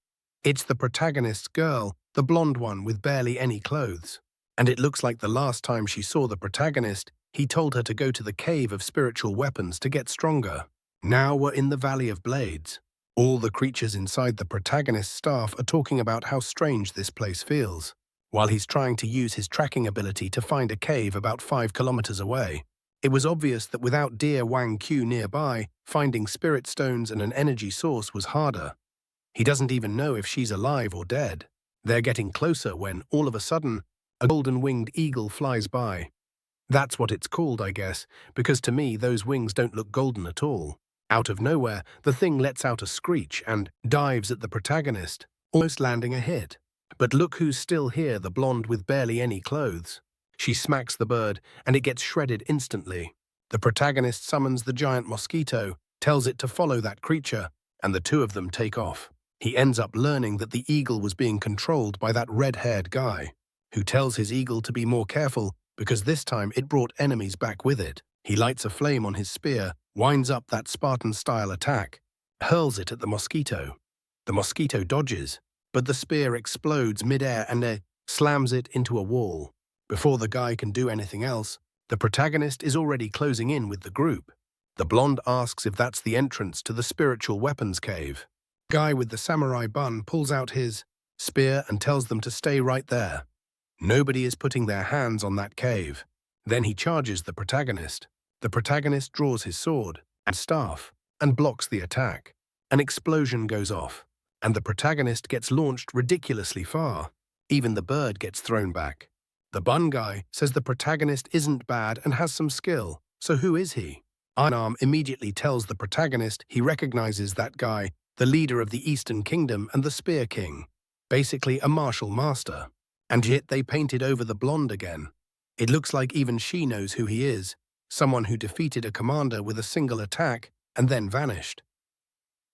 It's the protagonist's girl, the blonde one with barely any clothes. And it looks like the last time she saw the protagonist, he told her to go to the cave of spiritual weapons to get stronger. Now we're in the Valley of Blades. All the creatures inside the protagonist's staff are talking about how strange this place feels, while he's trying to use his tracking ability to find a cave about 5 kilometers away. It was obvious that without dear Wang Q nearby, finding spirit stones and an energy source was harder. He doesn't even know if she's alive or dead. They're getting closer when, all of a sudden, a golden-winged eagle flies by. That's what it's called, I guess, because to me those wings don't look golden at all. Out of nowhere, the thing lets out a screech and dives at the protagonist, almost landing a hit. But look who's still here, the blonde with barely any clothes. She smacks the bird, and it gets shredded instantly. The protagonist summons the giant mosquito, tells it to follow that creature, and the two of them take off. He ends up learning that the eagle was being controlled by that red-haired guy, who tells his eagle to be more careful because this time it brought enemies back with it. He lights a flame on his spear, winds up that Spartan-style attack, hurls it at the mosquito. The mosquito dodges, but the spear explodes mid-air and slams it into a wall. Before the guy can do anything else, the protagonist is already closing in with the group. The blonde asks if that's the entrance to the spiritual weapons cave. Guy with the samurai bun pulls out his spear and tells them to stay right there. Nobody is putting their hands on that cave. Then he charges the protagonist. The protagonist draws his sword and staff and blocks the attack. An explosion goes off, and the protagonist gets launched ridiculously far. Even the bird gets thrown back. The bun guy says the protagonist isn't bad and has some skill, so who is he? Arm immediately tells the protagonist he recognizes that guy, the leader of the Eastern Kingdom and the Spear King, basically a martial master. And yet they painted over the blonde again. It looks like even she knows who he is, someone who defeated a commander with a single attack and then vanished.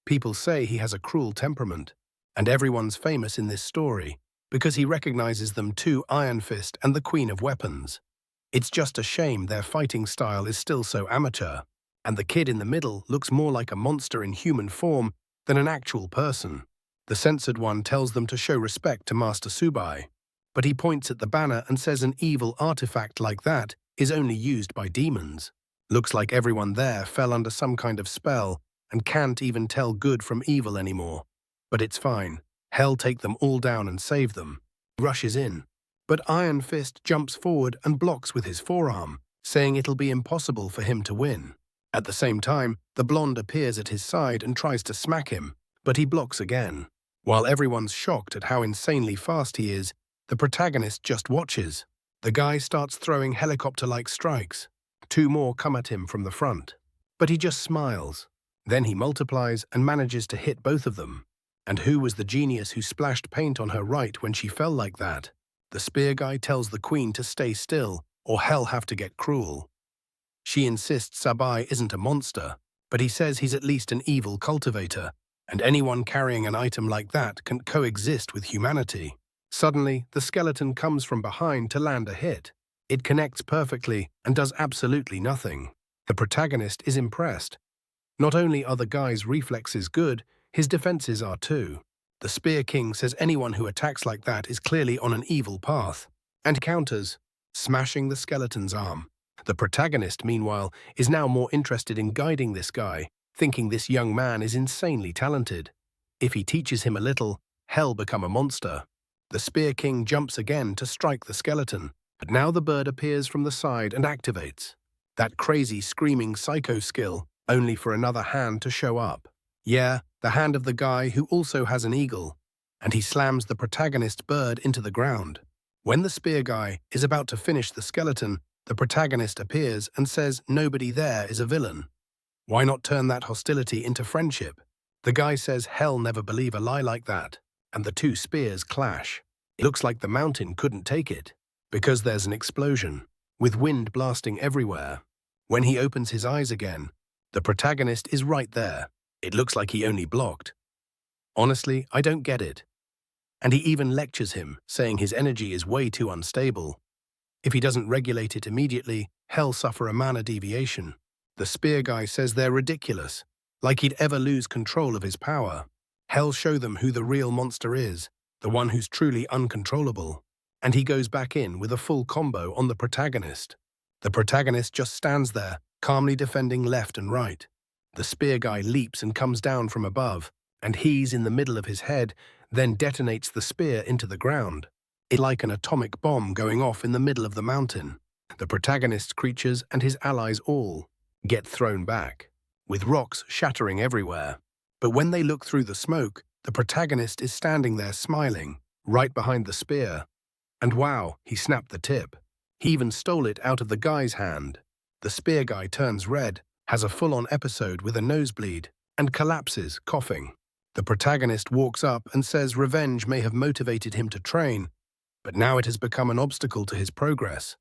People say he has a cruel temperament, and everyone's famous in this story because he recognizes them too, Iron Fist and the Queen of Weapons. It's just a shame their fighting style is still so amateur, and the kid in the middle looks more like a monster in human form than an actual person. The censored one tells them to show respect to Master Subai, but he points at the banner and says an evil artifact like that is only used by demons. Looks like everyone there fell under some kind of spell and can't even tell good from evil anymore. But it's fine. Hell take them all down and save them. He rushes in, but Iron Fist jumps forward and blocks with his forearm, saying it'll be impossible for him to win. At the same time, the blonde appears at his side and tries to smack him, but he blocks again. While everyone's shocked at how insanely fast he is, the protagonist just watches. The guy starts throwing helicopter-like strikes. 2 more come at him from the front, but he just smiles. Then he multiplies and manages to hit both of them. And who was the genius who splashed paint on her right when she fell like that? The spear guy tells the queen to stay still, or hell have to get cruel. She insists Sabai isn't a monster, but he says he's at least an evil cultivator, and anyone carrying an item like that can coexist with humanity. Suddenly, the skeleton comes from behind to land a hit. It connects perfectly and does absolutely nothing. The protagonist is impressed. Not only are the guy's reflexes good, his defenses are too. The Spear King says anyone who attacks like that is clearly on an evil path, and counters, smashing the skeleton's arm. The protagonist, meanwhile, is now more interested in guiding this guy, thinking this young man is insanely talented. If he teaches him a little, hell become a monster. The Spear King jumps again to strike the skeleton, but now the bird appears from the side and activates. That crazy screaming psycho skill, only for another hand to show up. Yeah, the hand of the guy who also has an eagle, and he slams the protagonist bird into the ground. When the spear guy is about to finish the skeleton, the protagonist appears and says nobody there is a villain. Why not turn that hostility into friendship? The guy says hell never believe a lie like that, and the 2 spears clash. It looks like the mountain couldn't take it, because there's an explosion, with wind blasting everywhere. When he opens his eyes again, the protagonist is right there. It looks like he only blocked. Honestly, I don't get it. And he even lectures him, saying his energy is way too unstable. If he doesn't regulate it immediately, hell suffer a mana deviation. The spear guy says they're ridiculous, like he'd ever lose control of his power. Hell show them who the real monster is, the one who's truly uncontrollable. And he goes back in with a full combo on the protagonist. The protagonist just stands there, calmly defending left and right. The spear guy leaps and comes down from above, and he's in the middle of his head, then detonates the spear into the ground. It's like an atomic bomb going off in the middle of the mountain. The protagonist's creatures and his allies all get thrown back, with rocks shattering everywhere. But when they look through the smoke, the protagonist is standing there smiling, right behind the spear. And wow, he snapped the tip. He even stole it out of the guy's hand. The spear guy turns red, has a full-on episode with a nosebleed, and collapses, coughing. The protagonist walks up and says revenge may have motivated him to train, but now it has become an obstacle to his progress.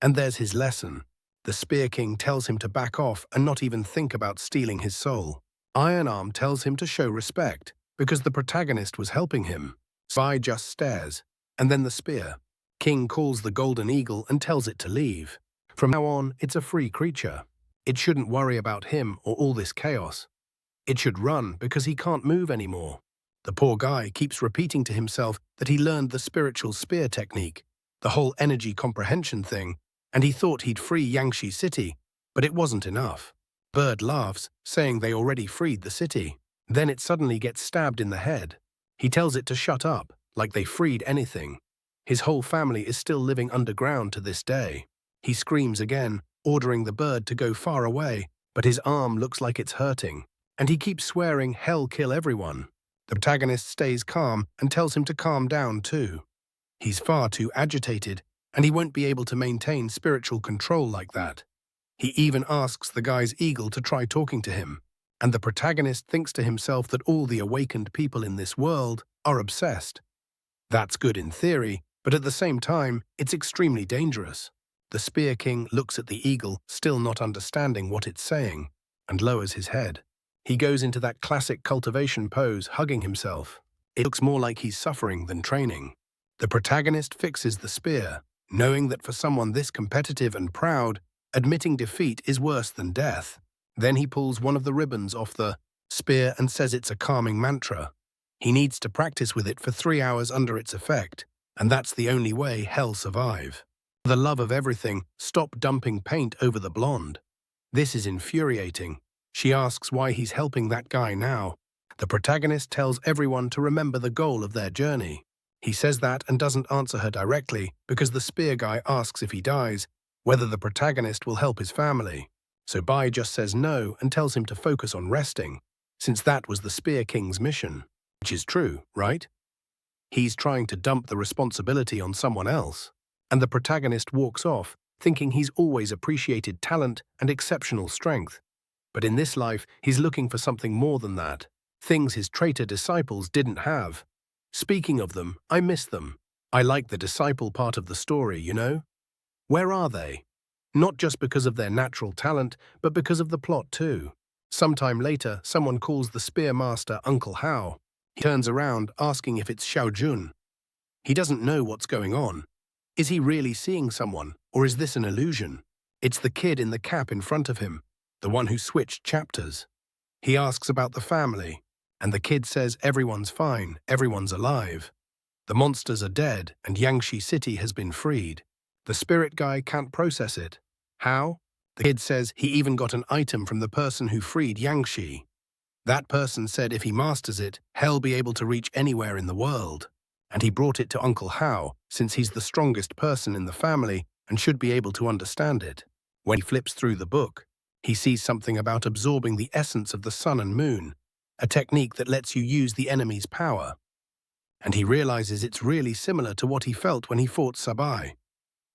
And there's his lesson. The Spear King tells him to back off and not even think about stealing his soul. Iron Arm tells him to show respect, because the protagonist was helping him. Spy just stares, and then the Spear King calls the Golden Eagle and tells it to leave. From now on, it's a free creature. It shouldn't worry about him or all this chaos. It should run because he can't move anymore. The poor guy keeps repeating to himself that he learned the spiritual spear technique, the whole energy comprehension thing, and he thought he'd free Yangshi City, but it wasn't enough. Bird laughs, saying they already freed the city. Then it suddenly gets stabbed in the head. He tells it to shut up, like they freed anything. His whole family is still living underground to this day. He screams again, ordering the bird to go far away, but his arm looks like it's hurting. And he keeps swearing, "Hell, kill everyone." The protagonist stays calm and tells him to calm down too. He's far too agitated, and he won't be able to maintain spiritual control like that. He even asks the guy's eagle to try talking to him, and the protagonist thinks to himself that all the awakened people in this world are obsessed. That's good in theory, but at the same time, it's extremely dangerous. The Spear King looks at the eagle, still not understanding what it's saying, and lowers his head. He goes into that classic cultivation pose, hugging himself. It looks more like he's suffering than training. The protagonist fixes the spear, knowing that for someone this competitive and proud, admitting defeat is worse than death. Then he pulls one of the ribbons off the spear and says it's a calming mantra. He needs to practice with it for 3 hours under its effect, and that's the only way he'll survive. For the love of everything, stop dumping paint over the blonde. This is infuriating. She asks why he's helping that guy now. The protagonist tells everyone to remember the goal of their journey. He says that and doesn't answer her directly because the spear guy asks if he dies, whether the protagonist will help his family. So Bai just says no and tells him to focus on resting, since that was the Spear King's mission. Which is true, right? He's trying to dump the responsibility on someone else, and the protagonist walks off, thinking he's always appreciated talent and exceptional strength. But in this life, he's looking for something more than that, things his traitor disciples didn't have. Speaking of them, I miss them. I like the disciple part of the story, you know? Where are they? Not just because of their natural talent, but because of the plot too. Sometime later, someone calls the spear master Uncle Hao. He turns around, asking if it's Xiaojun. He doesn't know what's going on. Is he really seeing someone, or is this an illusion? It's the kid in the cap in front of him, the one who switched chapters. He asks about the family, and the kid says everyone's fine, everyone's alive. The monsters are dead, and Yangshi City has been freed. The spirit guy can't process it. How? The kid says he even got an item from the person who freed Yangshi. That person said if he masters it, he'll be able to reach anywhere in the world. And he brought it to Uncle Hao, since he's the strongest person in the family and should be able to understand it. When he flips through the book, he sees something about absorbing the essence of the sun and moon, a technique that lets you use the enemy's power. And he realizes it's really similar to what he felt when he fought Sabai.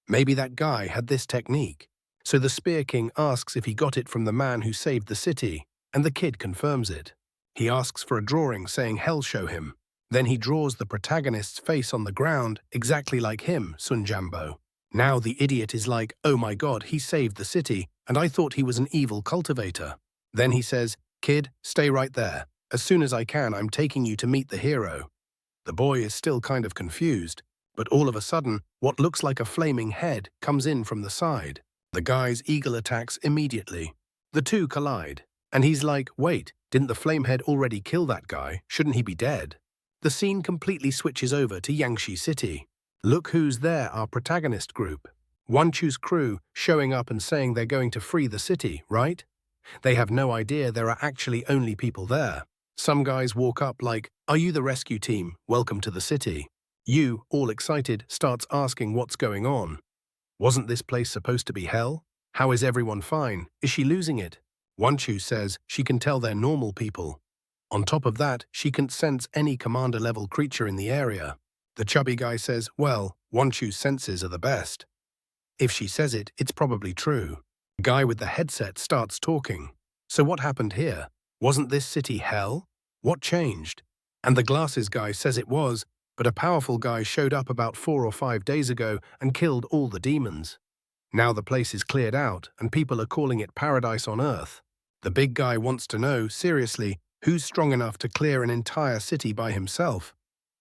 Maybe that guy had this technique. So the Spear King asks if he got it from the man who saved the city, and the kid confirms it. He asks for a drawing saying he'll show him. Then he draws the protagonist's face on the ground, exactly like him, Sun Jambo. Now the idiot is like, oh my god, he saved the city, and I thought he was an evil cultivator. Then he says, kid, stay right there. As soon as I can, I'm taking you to meet the hero. The boy is still kind of confused, but all of a sudden, what looks like a flaming head comes in from the side. The guy's eagle attacks immediately. The two collide, and he's like, wait, didn't the flamehead already kill that guy? Shouldn't he be dead? The scene completely switches over to Yangshi City. Look who's there, our protagonist group. Wanchu's crew showing up and saying they're going to free the city, right? They have no idea there are actually only people there. Some guys walk up like, are you the rescue team? Welcome to the city. You, all excited, starts asking what's going on. Wasn't this place supposed to be hell? How is everyone fine? Is she losing it? Wanchu says she can tell they're normal people. On top of that, she can sense any commander-level creature in the area. The chubby guy says, well, Wanchu's senses are the best. If she says it, it's probably true. The guy with the headset starts talking. So what happened here? Wasn't this city hell? What changed? And the glasses guy says it was, but a powerful guy showed up about 4 or 5 days ago and killed all the demons. Now the place is cleared out, and people are calling it paradise on earth. The big guy wants to know, seriously, who's strong enough to clear an entire city by himself?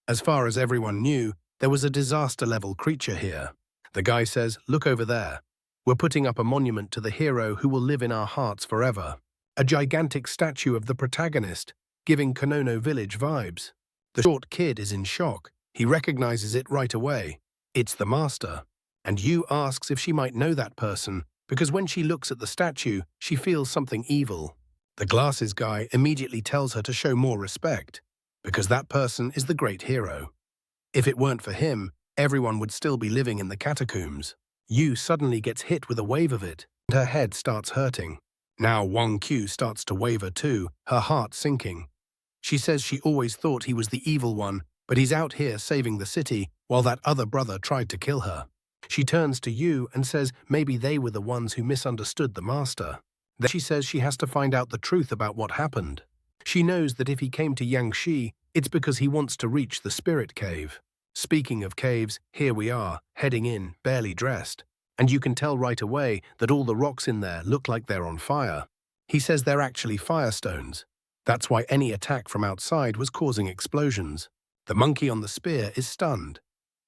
As far as everyone knew, there was a disaster-level creature here. The guy says, look over there. We're putting up a monument to the hero who will live in our hearts forever. A gigantic statue of the protagonist, giving Konono village vibes. The short kid is in shock. He recognizes it right away. It's the master. And Yu asks if she might know that person, because when she looks at the statue, she feels something evil. The glasses guy immediately tells her to show more respect, because that person is the great hero. If it weren't for him, everyone would still be living in the catacombs. Yu suddenly gets hit with a wave of it, and her head starts hurting. Now Wang Q starts to waver too, her heart sinking. She says she always thought he was the evil one, but he's out here saving the city while that other brother tried to kill her. She turns to Yu and says maybe they were the ones who misunderstood the master. Then she says she has to find out the truth about what happened. She knows that if he came to Yangshi, it's because he wants to reach the spirit cave. Speaking of caves, here we are, heading in, barely dressed. And you can tell right away that all the rocks in there look like they're on fire. He says they're actually firestones. That's why any attack from outside was causing explosions. The monkey on the spear is stunned.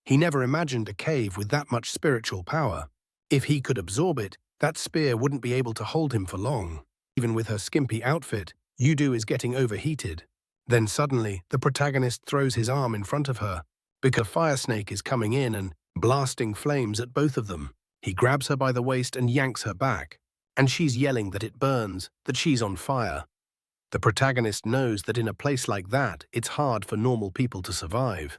He never imagined a cave with that much spiritual power. If he could absorb it, that spear wouldn't be able to hold him for long. Even with her skimpy outfit, Yudu is getting overheated. Then suddenly, the protagonist throws his arm in front of her, because a fire snake is coming in and blasting flames at both of them. He grabs her by the waist and yanks her back, and she's yelling that it burns, that she's on fire. The protagonist knows that in a place like that, it's hard for normal people to survive.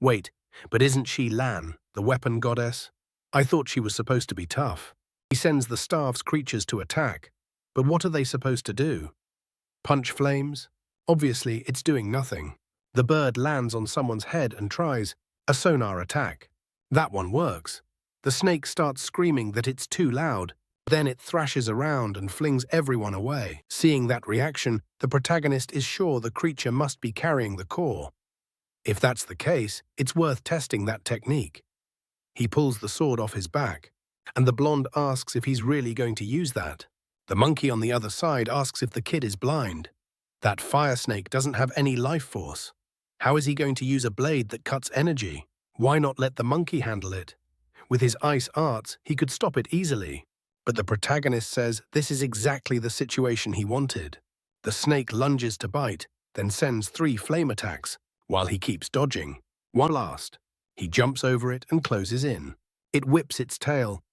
Wait, but isn't she Lan, the weapon goddess? I thought she was supposed to be tough. He sends the staff's creatures to attack, but what are they supposed to do? Punch flames? Obviously, it's doing nothing. The bird lands on someone's head and tries a sonar attack. That one works. The snake starts screaming that it's too loud. Then it thrashes around and flings everyone away. Seeing that reaction, the protagonist is sure the creature must be carrying the core. If that's the case, it's worth testing that technique. He pulls the sword off his back, and the blonde asks if he's really going to use that. The monkey on the other side asks if the kid is blind. That fire snake doesn't have any life force. How is he going to use a blade that cuts energy? Why not let the monkey handle it? With his ice arts, he could stop it easily. But the protagonist says this is exactly the situation he wanted. The snake lunges to bite, then sends 3 flame attacks, while he keeps dodging. One last. He jumps over it and closes in. It whips its tail,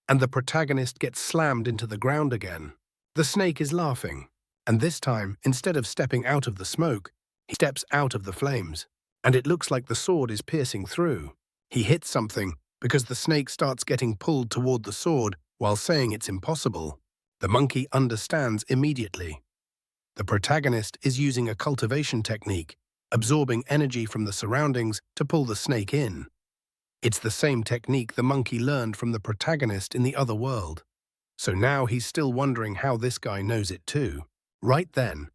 and the protagonist gets slammed into the ground again. The snake is laughing, and this time, instead of stepping out of the smoke, he steps out of the flames, and it looks like the sword is piercing through. He hits something because the snake starts getting pulled toward the sword while saying it's impossible. The monkey understands immediately. The protagonist is using a cultivation technique, absorbing energy from the surroundings to pull the snake in. It's the same technique the monkey learned from the protagonist in the other world. So now he's still wondering how this guy knows it too. Right then,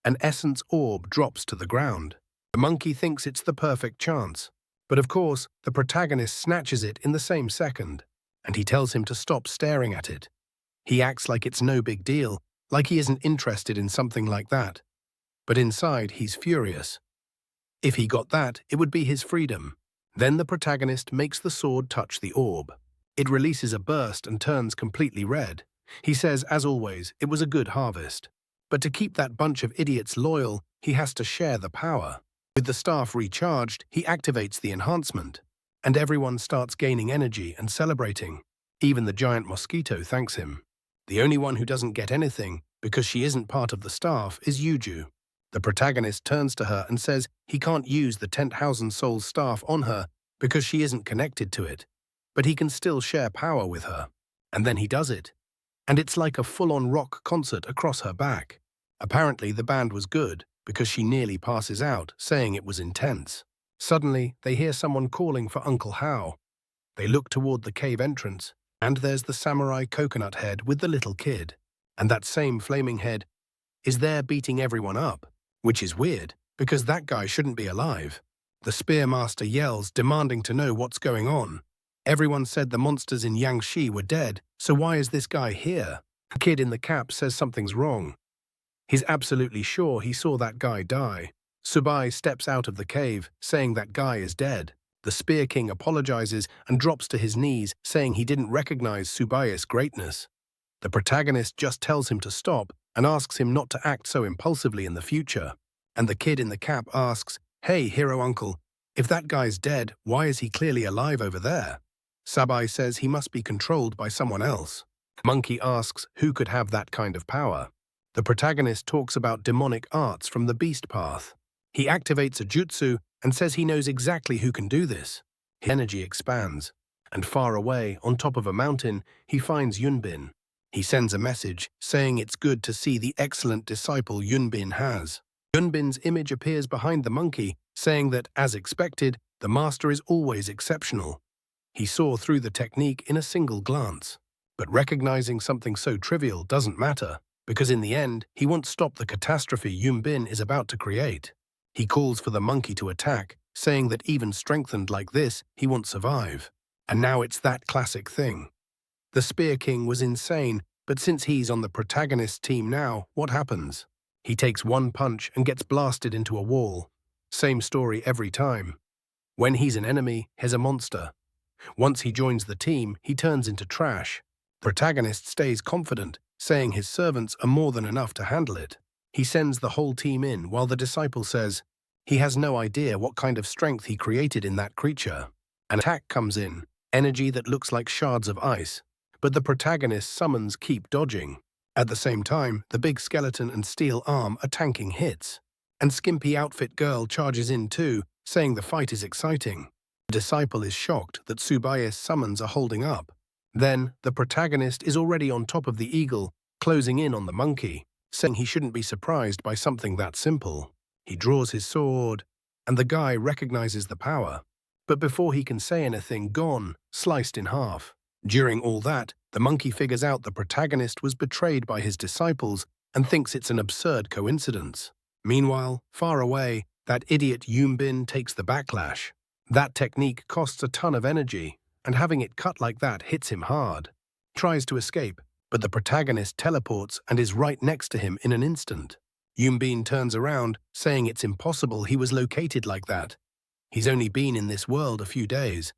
an essence orb drops to the ground. The monkey thinks it's the perfect chance. But of course, the protagonist snatches it in the same second, and he tells him to stop staring at it. He acts like it's no big deal, like he isn't interested in something like that. But inside, he's furious. If he got that, it would be his freedom. Then the protagonist makes the sword touch the orb. It releases a burst and turns completely red. He says, as always, it was a good harvest. But to keep that bunch of idiots loyal, he has to share the power. With the staff recharged, he activates the enhancement, and everyone starts gaining energy and celebrating. Even the giant mosquito thanks him. The only one who doesn't get anything, because she isn't part of the staff, is Yuju. The protagonist turns to her and says he can't use the 10,000 Souls staff on her because she isn't connected to it, but he can still share power with her. And then he does it. And it's like a full-on rock concert across her back. Apparently the band was good, because she nearly passes out, saying it was intense. Suddenly, they hear someone calling for Uncle Hao. They look toward the cave entrance, and there's the samurai coconut head with the little kid. And that same flaming head is there beating everyone up, which is weird, because that guy shouldn't be alive. The spearmaster yells, demanding to know what's going on. Everyone said the monsters in Yangshi were dead, so why is this guy here? The kid in the cap says something's wrong. He's absolutely sure he saw that guy die. Subai steps out of the cave, saying that guy is dead. The Spear King apologizes and drops to his knees, saying he didn't recognize Subai's greatness. The protagonist just tells him to stop and asks him not to act so impulsively in the future. And the kid in the cap asks, "Hey, hero uncle, if that guy's dead, why is he clearly alive over there?" Sabai says he must be controlled by someone else. Monkey asks who could have that kind of power. The protagonist talks about demonic arts from the beast path. He activates a jutsu and says he knows exactly who can do this. His energy expands, and far away, on top of a mountain, he finds Yunbin. He sends a message saying it's good to see the excellent disciple Yunbin has. Yunbin's image appears behind the monkey, saying that, as expected, the master is always exceptional. He saw through the technique in a single glance. But recognizing something so trivial doesn't matter, because in the end, he won't stop the catastrophe Yunbin is about to create. He calls for the monkey to attack, saying that even strengthened like this, he won't survive. And now it's that classic thing. The Spear King was insane, but since he's on the protagonist's team now, what happens? He takes one punch and gets blasted into a wall. Same story every time. When he's an enemy, he's a monster. Once he joins the team, he turns into trash. The protagonist stays confident, saying his servants are more than enough to handle it. He sends the whole team in while the disciple says he has no idea what kind of strength he created in that creature. An attack comes in, energy that looks like shards of ice, but the protagonist's summons keep dodging. At the same time, the big skeleton and steel arm are tanking hits. And skimpy outfit girl charges in too, saying the fight is exciting. The disciple is shocked that Tsubaya's summons are holding up. Then, the protagonist is already on top of the eagle, closing in on the monkey, saying he shouldn't be surprised by something that simple. He draws his sword, and the guy recognizes the power. But before he can say anything, gone, sliced in half. During all that, the monkey figures out the protagonist was betrayed by his disciples and thinks it's an absurd coincidence. Meanwhile, far away, that idiot Yunbin takes the backlash. That technique costs a ton of energy, and having it cut like that hits him hard. He tries to escape, but the protagonist teleports and is right next to him in an instant. Yunbin turns around, saying it's impossible he was located like that. He's only been in this world a few days.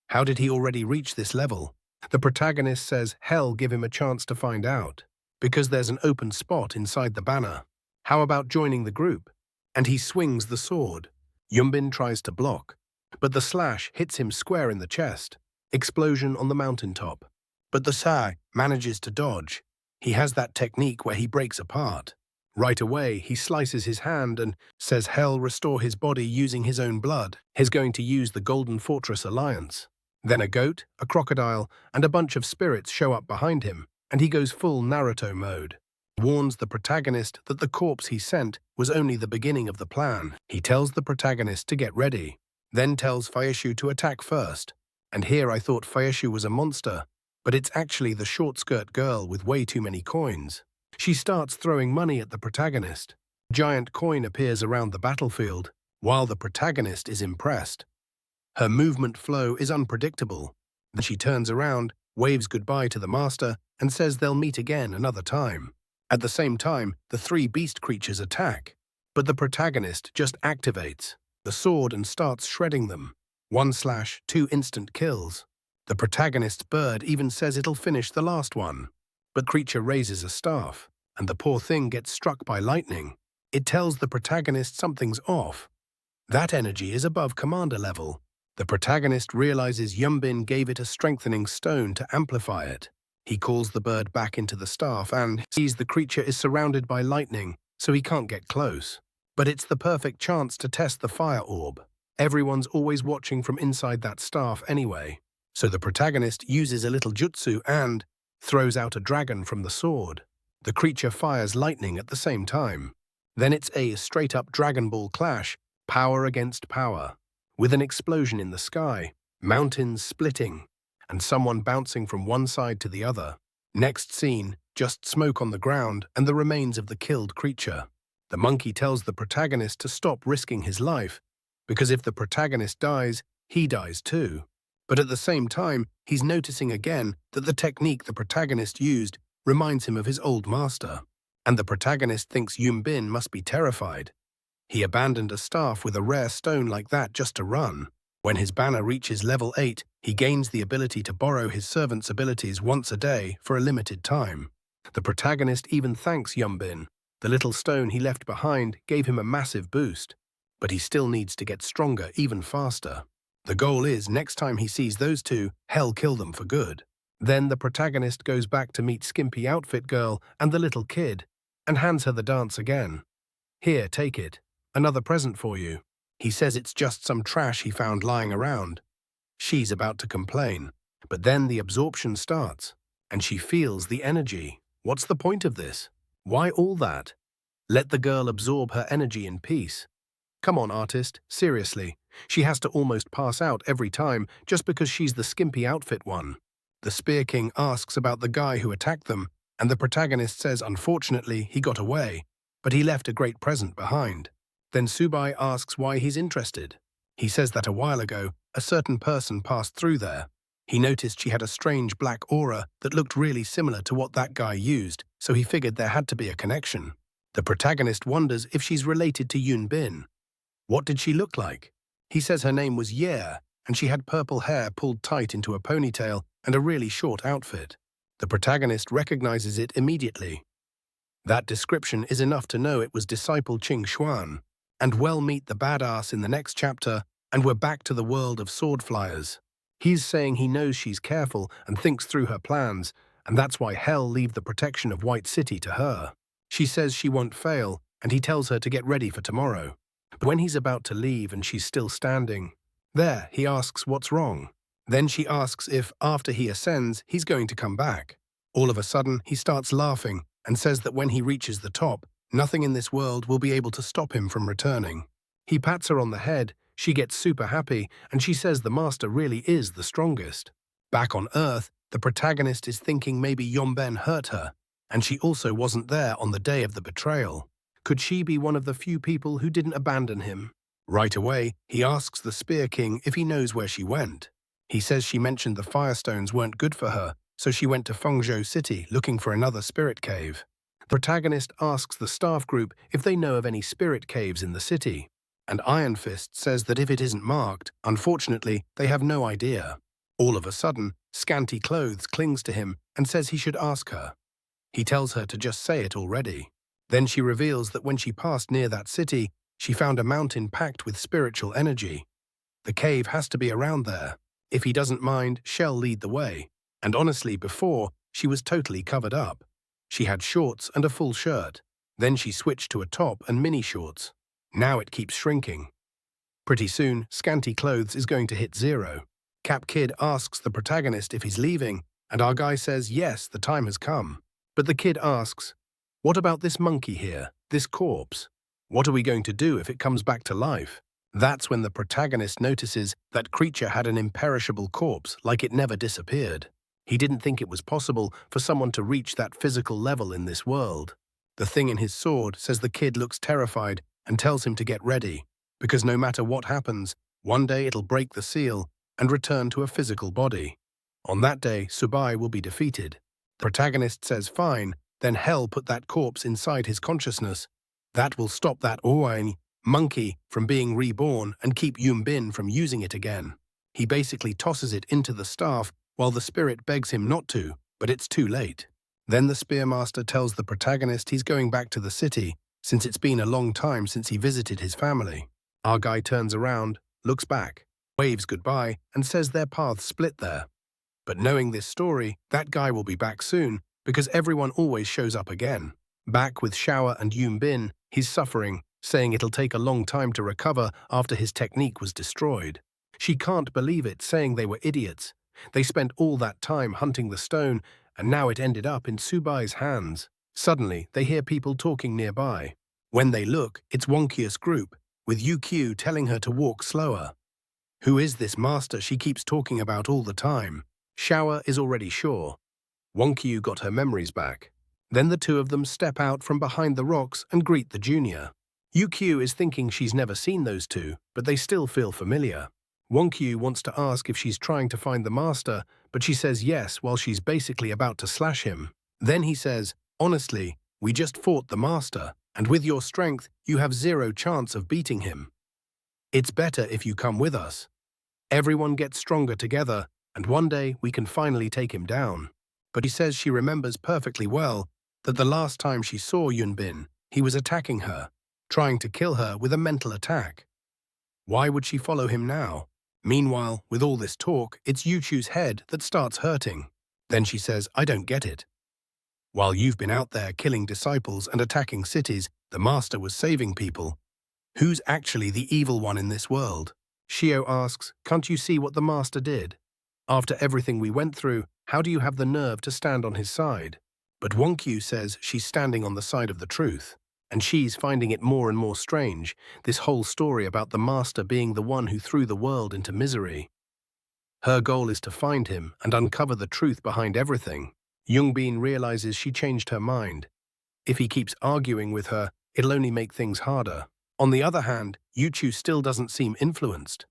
How did he already reach this level? The protagonist says hell give him a chance to find out, because there's an open spot inside the banner. How about joining the group? And he swings the sword. Yunbin tries to block, but the slash hits him square in the chest. Explosion on the mountaintop. But the Sai manages to dodge. He has that technique where he breaks apart. Right away, he slices his hand and says hell restore his body using his own blood. He's going to use the Golden Fortress Alliance. Then a goat, a crocodile, and a bunch of spirits show up behind him, and he goes full Naruto mode. He warns the protagonist that the corpse he sent was only the beginning of the plan. He tells the protagonist to get ready, then tells Fayeshu to attack first. And here I thought Fayeshu was a monster, but it's actually the short-skirt girl with way too many coins. She starts throwing money at the protagonist. A giant coin appears around the battlefield, while the protagonist is impressed. Her movement flow is unpredictable. Then she turns around, waves goodbye to the master, and says they'll meet again another time. At the same time, the three beast creatures attack, but the protagonist just activates the sword and starts shredding them. 1 slash, 2 instant kills. The protagonist's bird even says it'll finish the last one. But creature raises a staff, and the poor thing gets struck by lightning. It tells the protagonist something's off. That energy is above commander level. The protagonist realizes Yunbin gave it a strengthening stone to amplify it. He calls the bird back into the staff and sees the creature is surrounded by lightning, so he can't get close. But it's the perfect chance to test the fire orb. Everyone's always watching from inside that staff anyway. So the protagonist uses a little jutsu and throws out a dragon from the sword. The creature fires lightning at the same time. Then it's a straight-up Dragon Ball clash, power against power, with an explosion in the sky, mountains splitting, and someone bouncing from one side to the other. Next scene, just smoke on the ground and the remains of the killed creature. The monkey tells the protagonist to stop risking his life, because if the protagonist dies, he dies too. But at the same time, he's noticing again that the technique the protagonist used reminds him of his old master. And the protagonist thinks Yunbin must be terrified. He abandoned a staff with a rare stone like that just to run. When his banner reaches level 8, he gains the ability to borrow his servant's abilities once a day for a limited time. The protagonist even thanks Yunbin. The little stone he left behind gave him a massive boost, but he still needs to get stronger even faster. The goal is, next time he sees those two, hell kill them for good. Then the protagonist goes back to meet Skimpy Outfit Girl and the little kid, and hands her the dance again. Here, take it. Another present for you. He says it's just some trash he found lying around. She's about to complain, but then the absorption starts, and she feels the energy. What's the point of this? Why all that? Let the girl absorb her energy in peace. Come on, artist, seriously. She has to almost pass out every time just because she's the skimpy outfit one. The Spear King asks about the guy who attacked them, and the protagonist says unfortunately he got away, but he left a great present behind. Then Subai asks why he's interested. He says that a while ago, a certain person passed through there. He noticed she had a strange black aura that looked really similar to what that guy used, so he figured there had to be a connection. The protagonist wonders if she's related to Yun Bin. What did she look like? He says her name was Ye, and she had purple hair pulled tight into a ponytail and a really short outfit. The protagonist recognizes it immediately. That description is enough to know it was disciple Qing Xuan. And well meet the badass in the next chapter, and we're back to the world of sword flyers. He's saying he knows she's careful and thinks through her plans, and that's why Hell leave the protection of White City to her. She says she won't fail, and he tells her to get ready for tomorrow. But when he's about to leave and she's still standing, there, he asks what's wrong. Then she asks if, after he ascends, he's going to come back. All of a sudden, he starts laughing and says that when he reaches the top, nothing in this world will be able to stop him from returning. He pats her on the head, she gets super happy, and she says the master really is the strongest. Back on Earth, the protagonist is thinking maybe Yomben hurt her, and she also wasn't there on the day of the betrayal. Could she be one of the few people who didn't abandon him? Right away, he asks the Spear King if he knows where she went. He says she mentioned the Firestones weren't good for her, so she went to Fengzhou City looking for another spirit cave. The protagonist asks the staff group if they know of any spirit caves in the city, and Iron Fist says that if it isn't marked, unfortunately, they have no idea. All of a sudden, Scanty Clothes clings to him and says he should ask her. He tells her to just say it already. Then she reveals that when she passed near that city, she found a mountain packed with spiritual energy. The cave has to be around there. If he doesn't mind, she'll lead the way. And honestly, before, she was totally covered up. She had shorts and a full shirt. Then she switched to a top and mini shorts. Now it keeps shrinking. Pretty soon, Scanty Clothes is going to hit 0. Cap Kid asks the protagonist if he's leaving, and our guy says yes, the time has come. But the kid asks, what about this monkey here, this corpse? What are we going to do if it comes back to life? That's when the protagonist notices that creature had an imperishable corpse, like it never disappeared. He didn't think it was possible for someone to reach that physical level in this world. The thing in his sword says the kid looks terrified and tells him to get ready, because no matter what happens, one day it'll break the seal and return to a physical body. On that day, Subai will be defeated. The protagonist says fine, then Hell put that corpse inside his consciousness. That will stop that Owain monkey from being reborn and keep Yumbin from using it again. He basically tosses it into the staff while the spirit begs him not to, but it's too late. Then the Spearmaster tells the protagonist he's going back to the city, since it's been a long time since he visited his family. Our guy turns around, looks back, waves goodbye, and says their paths split there. But knowing this story, that guy will be back soon, because everyone always shows up again. Back with Shower and Yumbin, he's suffering, saying it'll take a long time to recover after his technique was destroyed. She can't believe it, saying they were idiots. They spent all that time hunting the stone, and now it ended up in Subai's hands. Suddenly, they hear people talking nearby. When they look, it's Wonkius Group, with UQ telling her to walk slower. Who is this master she keeps talking about all the time? Shower is already sure. Wonkyu got her memories back. Then the two of them step out from behind the rocks and greet the junior. UQ is thinking she's never seen those two, but they still feel familiar. Wonkyu wants to ask if she's trying to find the master, but she says yes while she's basically about to slash him. Then he says, honestly, we just fought the master, and with your strength, you have 0 chance of beating him. It's better if you come with us. Everyone gets stronger together, and one day we can finally take him down. But he says she remembers perfectly well that the last time she saw Yunbin, he was attacking her, trying to kill her with a mental attack. Why would she follow him now? Meanwhile, with all this talk, it's Yuchu's head that starts hurting. Then she says, I don't get it. While you've been out there killing disciples and attacking cities, the master was saving people. Who's actually the evil one in this world? Shio asks, can't you see what the master did? After everything we went through, how do you have the nerve to stand on his side? But Wonkyu says she's standing on the side of the truth. And she's finding it more and more strange, this whole story about the master being the one who threw the world into misery. Her goal is to find him and uncover the truth behind everything. Yoongbin realizes she changed her mind. If he keeps arguing with her, it'll only make things harder. On the other hand, Yuchu still doesn't seem influenced.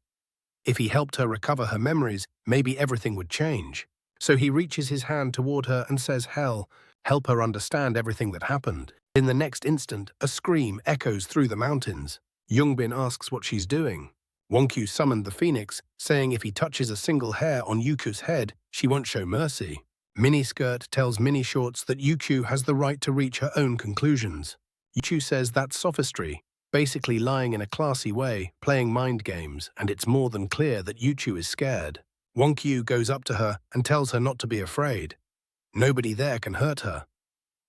If he helped her recover her memories, maybe everything would change. So he reaches his hand toward her and says, "Hell, help her understand everything that happened." In the next instant, a scream echoes through the mountains. Yoongbin asks what she's doing. Wonkyu summoned the phoenix, saying if he touches a single hair on Yuku's head, she won't show mercy. Miniskirt tells Minishorts that Yuku has the right to reach her own conclusions. Yuku says that's sophistry, basically lying in a classy way, playing mind games, and it's more than clear that Yuchu is scared. Wonkyu goes up to her and tells her not to be afraid. Nobody there can hurt her.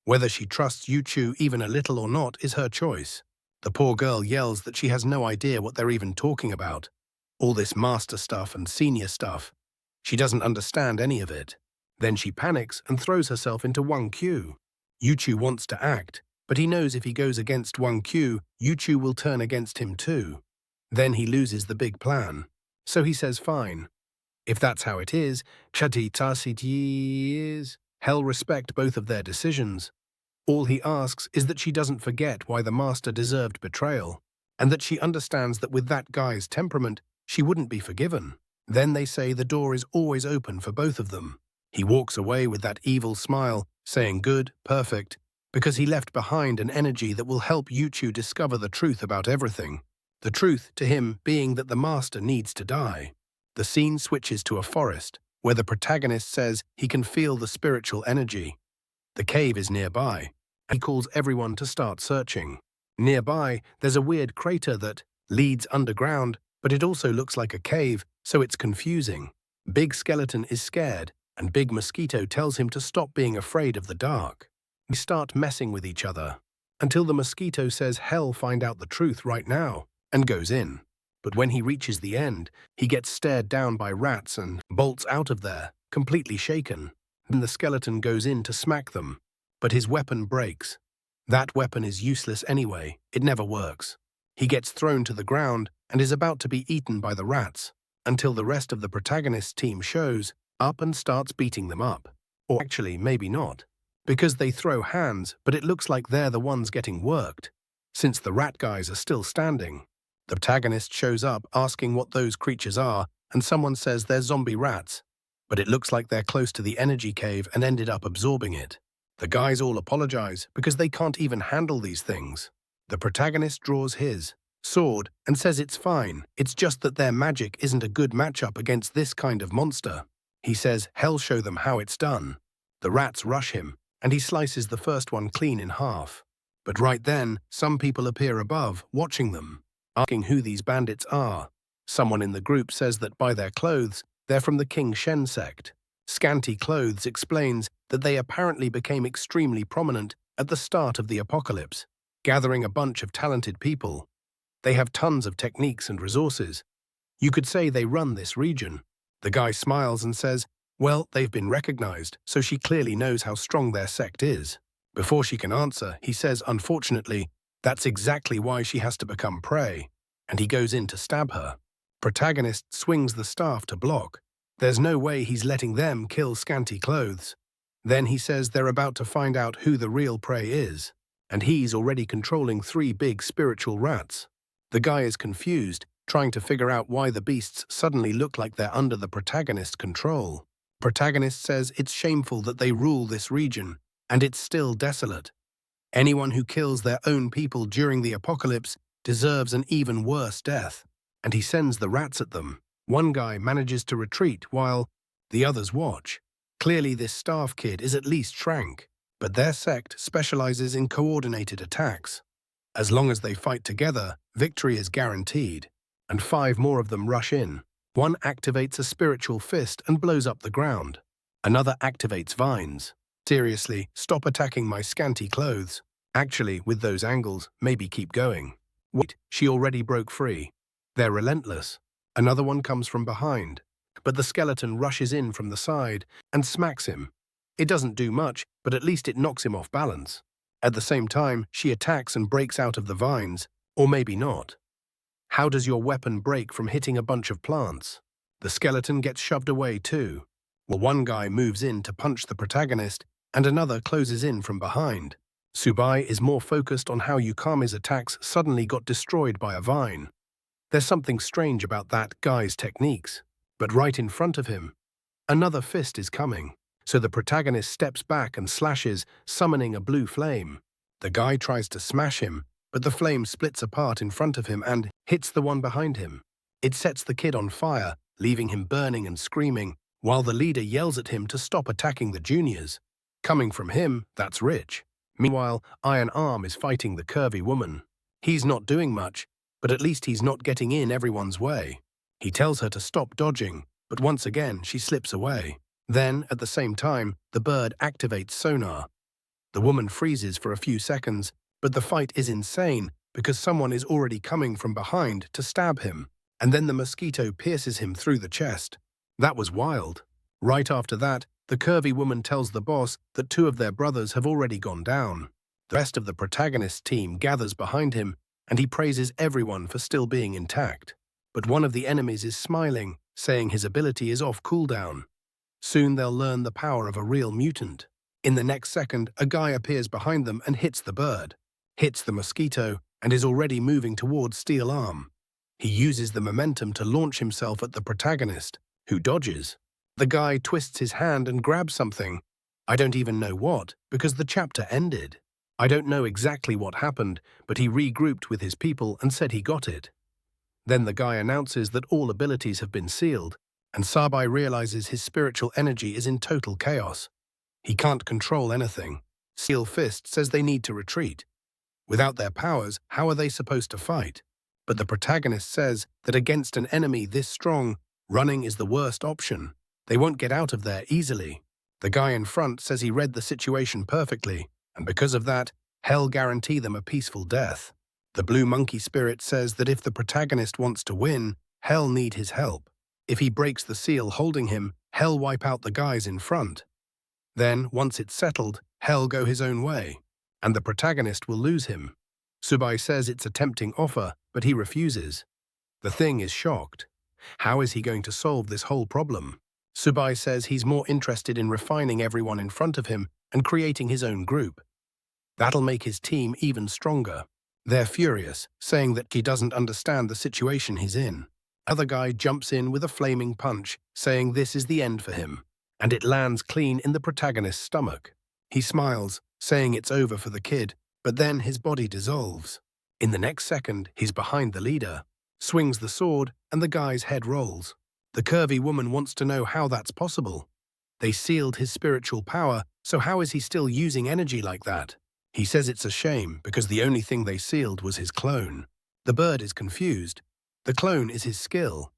Whether she trusts Yuchu even a little or not is her choice. The poor girl yells that she has no idea what they're even talking about. All this master stuff and senior stuff. She doesn't understand any of it. Then she panics and throws herself into Wonkyu. Yuchu wants to act, but he knows if he goes against Wonkyu, Yuchu will turn against him too. Then he loses the big plan. So he says fine. If that's how it is, Chati Tasiti is. Hell respect both of their decisions. All he asks is that she doesn't forget why the master deserved betrayal, and that she understands that with that guy's temperament, she wouldn't be forgiven. Then they say the door is always open for both of them. He walks away with that evil smile, saying good, perfect, because he left behind an energy that will help Yuchu discover the truth about everything. The truth to him being that the master needs to die. The scene switches to a forest, where the protagonist says he can feel the spiritual energy. The cave is nearby. He calls everyone to start searching. Nearby, there's a weird crater that leads underground, but it also looks like a cave, so it's confusing. Big Skeleton is scared, and Big Mosquito tells him to stop being afraid of the dark. They start messing with each other, until the mosquito says hell find out the truth right now, and goes in. But when he reaches the end, he gets stared down by rats and bolts out of there, completely shaken. Then the skeleton goes in to smack them, but his weapon breaks. That weapon is useless anyway, it never works. He gets thrown to the ground and is about to be eaten by the rats, until the rest of the protagonist's team shows up and starts beating them up. Or actually, maybe not, because they throw hands, but it looks like they're the ones getting worked, since the rat guys are still standing. The protagonist shows up asking what those creatures are, and someone says they're zombie rats, but it looks like they're close to the energy cave and ended up absorbing it. The guys all apologize because they can't even handle these things. The protagonist draws his sword and says it's fine, it's just that their magic isn't a good matchup against this kind of monster. He says hell show them how it's done. The rats rush him, and he slices the first one clean in half. But right then, some people appear above, watching them, asking who these bandits are. Someone in the group says that by their clothes, they're from the King Shen sect. Scanty Clothes explains that they apparently became extremely prominent at the start of the apocalypse, gathering a bunch of talented people. They have tons of techniques and resources. You could say they run this region. The guy smiles and says, well, they've been recognized, so she clearly knows how strong their sect is. Before she can answer, he says, unfortunately, that's exactly why she has to become prey, and he goes in to stab her. Protagonist swings the staff to block. There's no way he's letting them kill Scanty Clothes. Then he says they're about to find out who the real prey is, and he's already controlling 3 big spiritual rats. The guy is confused, trying to figure out why the beasts suddenly look like they're under the protagonist's control. Protagonist says it's shameful that they rule this region, and it's still desolate. Anyone who kills their own people during the apocalypse deserves an even worse death, and he sends the rats at them. One guy manages to retreat while the others watch. Clearly this staff kid is at least Shrank, but their sect specializes in coordinated attacks. As long as they fight together, victory is guaranteed, and 5 more of them rush in. One activates a spiritual fist and blows up the ground. Another activates vines. Seriously, stop attacking my scanty clothes. Actually, with those angles, maybe keep going. Wait, she already broke free. They're relentless. Another one comes from behind, but the skeleton rushes in from the side and smacks him. It doesn't do much, but at least it knocks him off balance. At the same time, she attacks and breaks out of the vines, or maybe not. How does your weapon break from hitting a bunch of plants? The skeleton gets shoved away too. Well, one guy moves in to punch the protagonist, and another closes in from behind. Subai is more focused on how Yukami's attacks suddenly got destroyed by a vine. There's something strange about that guy's techniques. But right in front of him, another fist is coming, so the protagonist steps back and slashes, summoning a blue flame. The guy tries to smash him, but the flame splits apart in front of him and hits the one behind him. It sets the kid on fire, leaving him burning and screaming, while the leader yells at him to stop attacking the juniors. Coming from him, that's rich. Meanwhile, Iron Arm is fighting the curvy woman. He's not doing much, but at least he's not getting in everyone's way. He tells her to stop dodging, but once again she slips away. Then, at the same time, the bird activates sonar. The woman freezes for a few seconds, but the fight is insane because someone is already coming from behind to stab him, and then the mosquito pierces him through the chest. That was wild. Right after that, the curvy woman tells the boss that two of their brothers have already gone down. The rest of the protagonist's team gathers behind him, and he praises everyone for still being intact. But one of the enemies is smiling, saying his ability is off cooldown. Soon they'll learn the power of a real mutant. In the next second, a guy appears behind them and hits the bird, hits the mosquito, and is already moving towards Steel Arm. He uses the momentum to launch himself at the protagonist, who dodges. The guy twists his hand and grabs something. I don't even know what, because the chapter ended. I don't know exactly what happened, but he regrouped with his people and said he got it. Then the guy announces that all abilities have been sealed, and Sabai realizes his spiritual energy is in total chaos. He can't control anything. Steel Fist says they need to retreat. Without their powers, how are they supposed to fight? But the protagonist says that against an enemy this strong, running is the worst option. They won't get out of there easily. The guy in front says he read the situation perfectly, and because of that, Hell guarantee them a peaceful death. The blue monkey spirit says that if the protagonist wants to win, Hell need his help. If he breaks the seal holding him, Hell wipe out the guys in front. Then, once it's settled, Hell go his own way, and the protagonist will lose him. Subai says it's a tempting offer, but he refuses. The Thing is shocked. How is he going to solve this whole problem? Subai says he's more interested in refining everyone in front of him and creating his own group. That'll make his team even stronger. They're furious, saying that he doesn't understand the situation he's in. Other guy jumps in with a flaming punch, saying this is the end for him, and it lands clean in the protagonist's stomach. He smiles, saying it's over for the kid, but then his body dissolves. In the next second, he's behind the leader, swings the sword, and the guy's head rolls. The curvy woman wants to know how that's possible. They sealed his spiritual power, so how is he still using energy like that? He says it's a shame because the only thing they sealed was his clone. The bird is confused. The clone is his skill.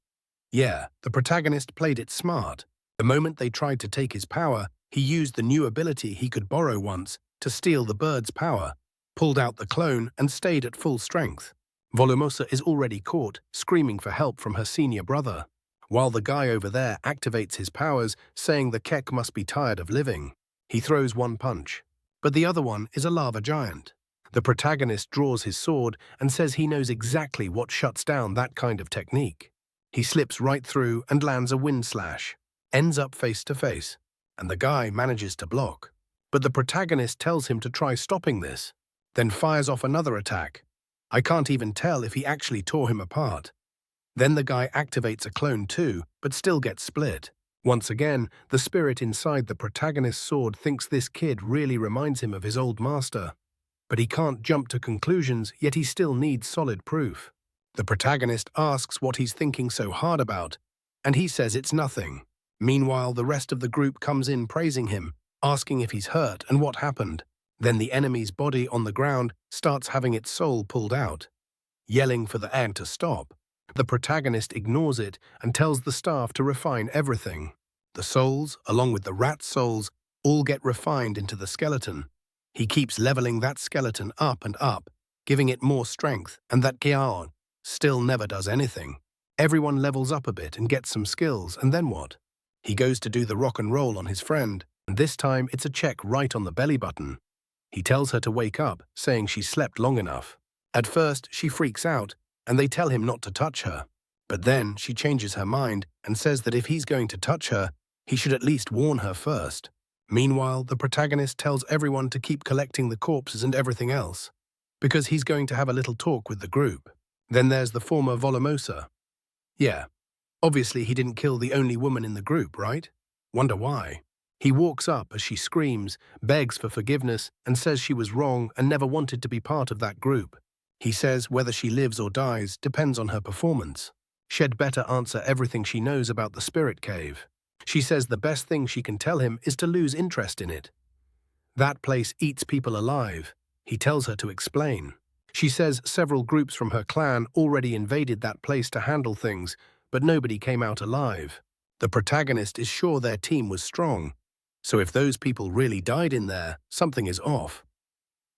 Yeah, the protagonist played it smart. The moment they tried to take his power, he used the new ability he could borrow once to steal the bird's power, pulled out the clone, and stayed at full strength. Volumosa is already caught, screaming for help from her senior brother, while the guy over there activates his powers, saying the Kek must be tired of living. He throws one punch, but the other one is a lava giant. The protagonist draws his sword and says he knows exactly what shuts down that kind of technique. He slips right through and lands a wind slash, ends up face to face, and the guy manages to block. But the protagonist tells him to try stopping this, then fires off another attack. I can't even tell if he actually tore him apart. Then the guy activates a clone too, but still gets split. Once again, the spirit inside the protagonist's sword thinks this kid really reminds him of his old master. But he can't jump to conclusions, yet he still needs solid proof. The protagonist asks what he's thinking so hard about, and he says it's nothing. Meanwhile, the rest of the group comes in praising him, asking if he's hurt and what happened. Then the enemy's body on the ground starts having its soul pulled out, yelling for the ant to stop. The protagonist ignores it and tells the staff to refine everything. The souls, along with the rat souls, all get refined into the skeleton. He keeps leveling that skeleton up and up, giving it more strength, and that Gyaon still never does anything. Everyone levels up a bit and gets some skills, and then what? He goes to do the rock and roll on his friend, and this time it's a check right on the belly button. He tells her to wake up, saying she slept long enough. At first, she freaks out, and they tell him not to touch her. But then she changes her mind and says that if he's going to touch her, he should at least warn her first. Meanwhile, the protagonist tells everyone to keep collecting the corpses and everything else, because he's going to have a little talk with the group. Then there's the former Volumosa. Yeah, obviously he didn't kill the only woman in the group, right? Wonder why. He walks up as she screams, begs for forgiveness, and says she was wrong and never wanted to be part of that group. He says whether she lives or dies depends on her performance. She'd better answer everything she knows about the spirit cave. She says the best thing she can tell him is to lose interest in it. That place eats people alive. He tells her to explain. She says several groups from her clan already invaded that place to handle things, but nobody came out alive. The protagonist is sure their team was strong, so if those people really died in there, something is off.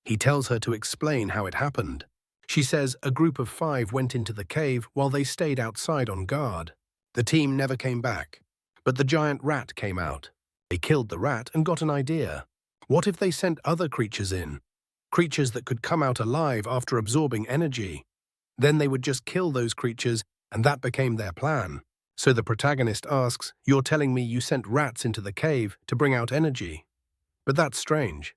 He tells her to explain how it happened. She says a group of 5 went into the cave while they stayed outside on guard. The team never came back, but the giant rat came out. They killed the rat and got an idea. What if they sent other creatures in? Creatures that could come out alive after absorbing energy. Then they would just kill those creatures, and that became their plan. So the protagonist asks, "You're telling me you sent rats into the cave to bring out energy?" But that's strange.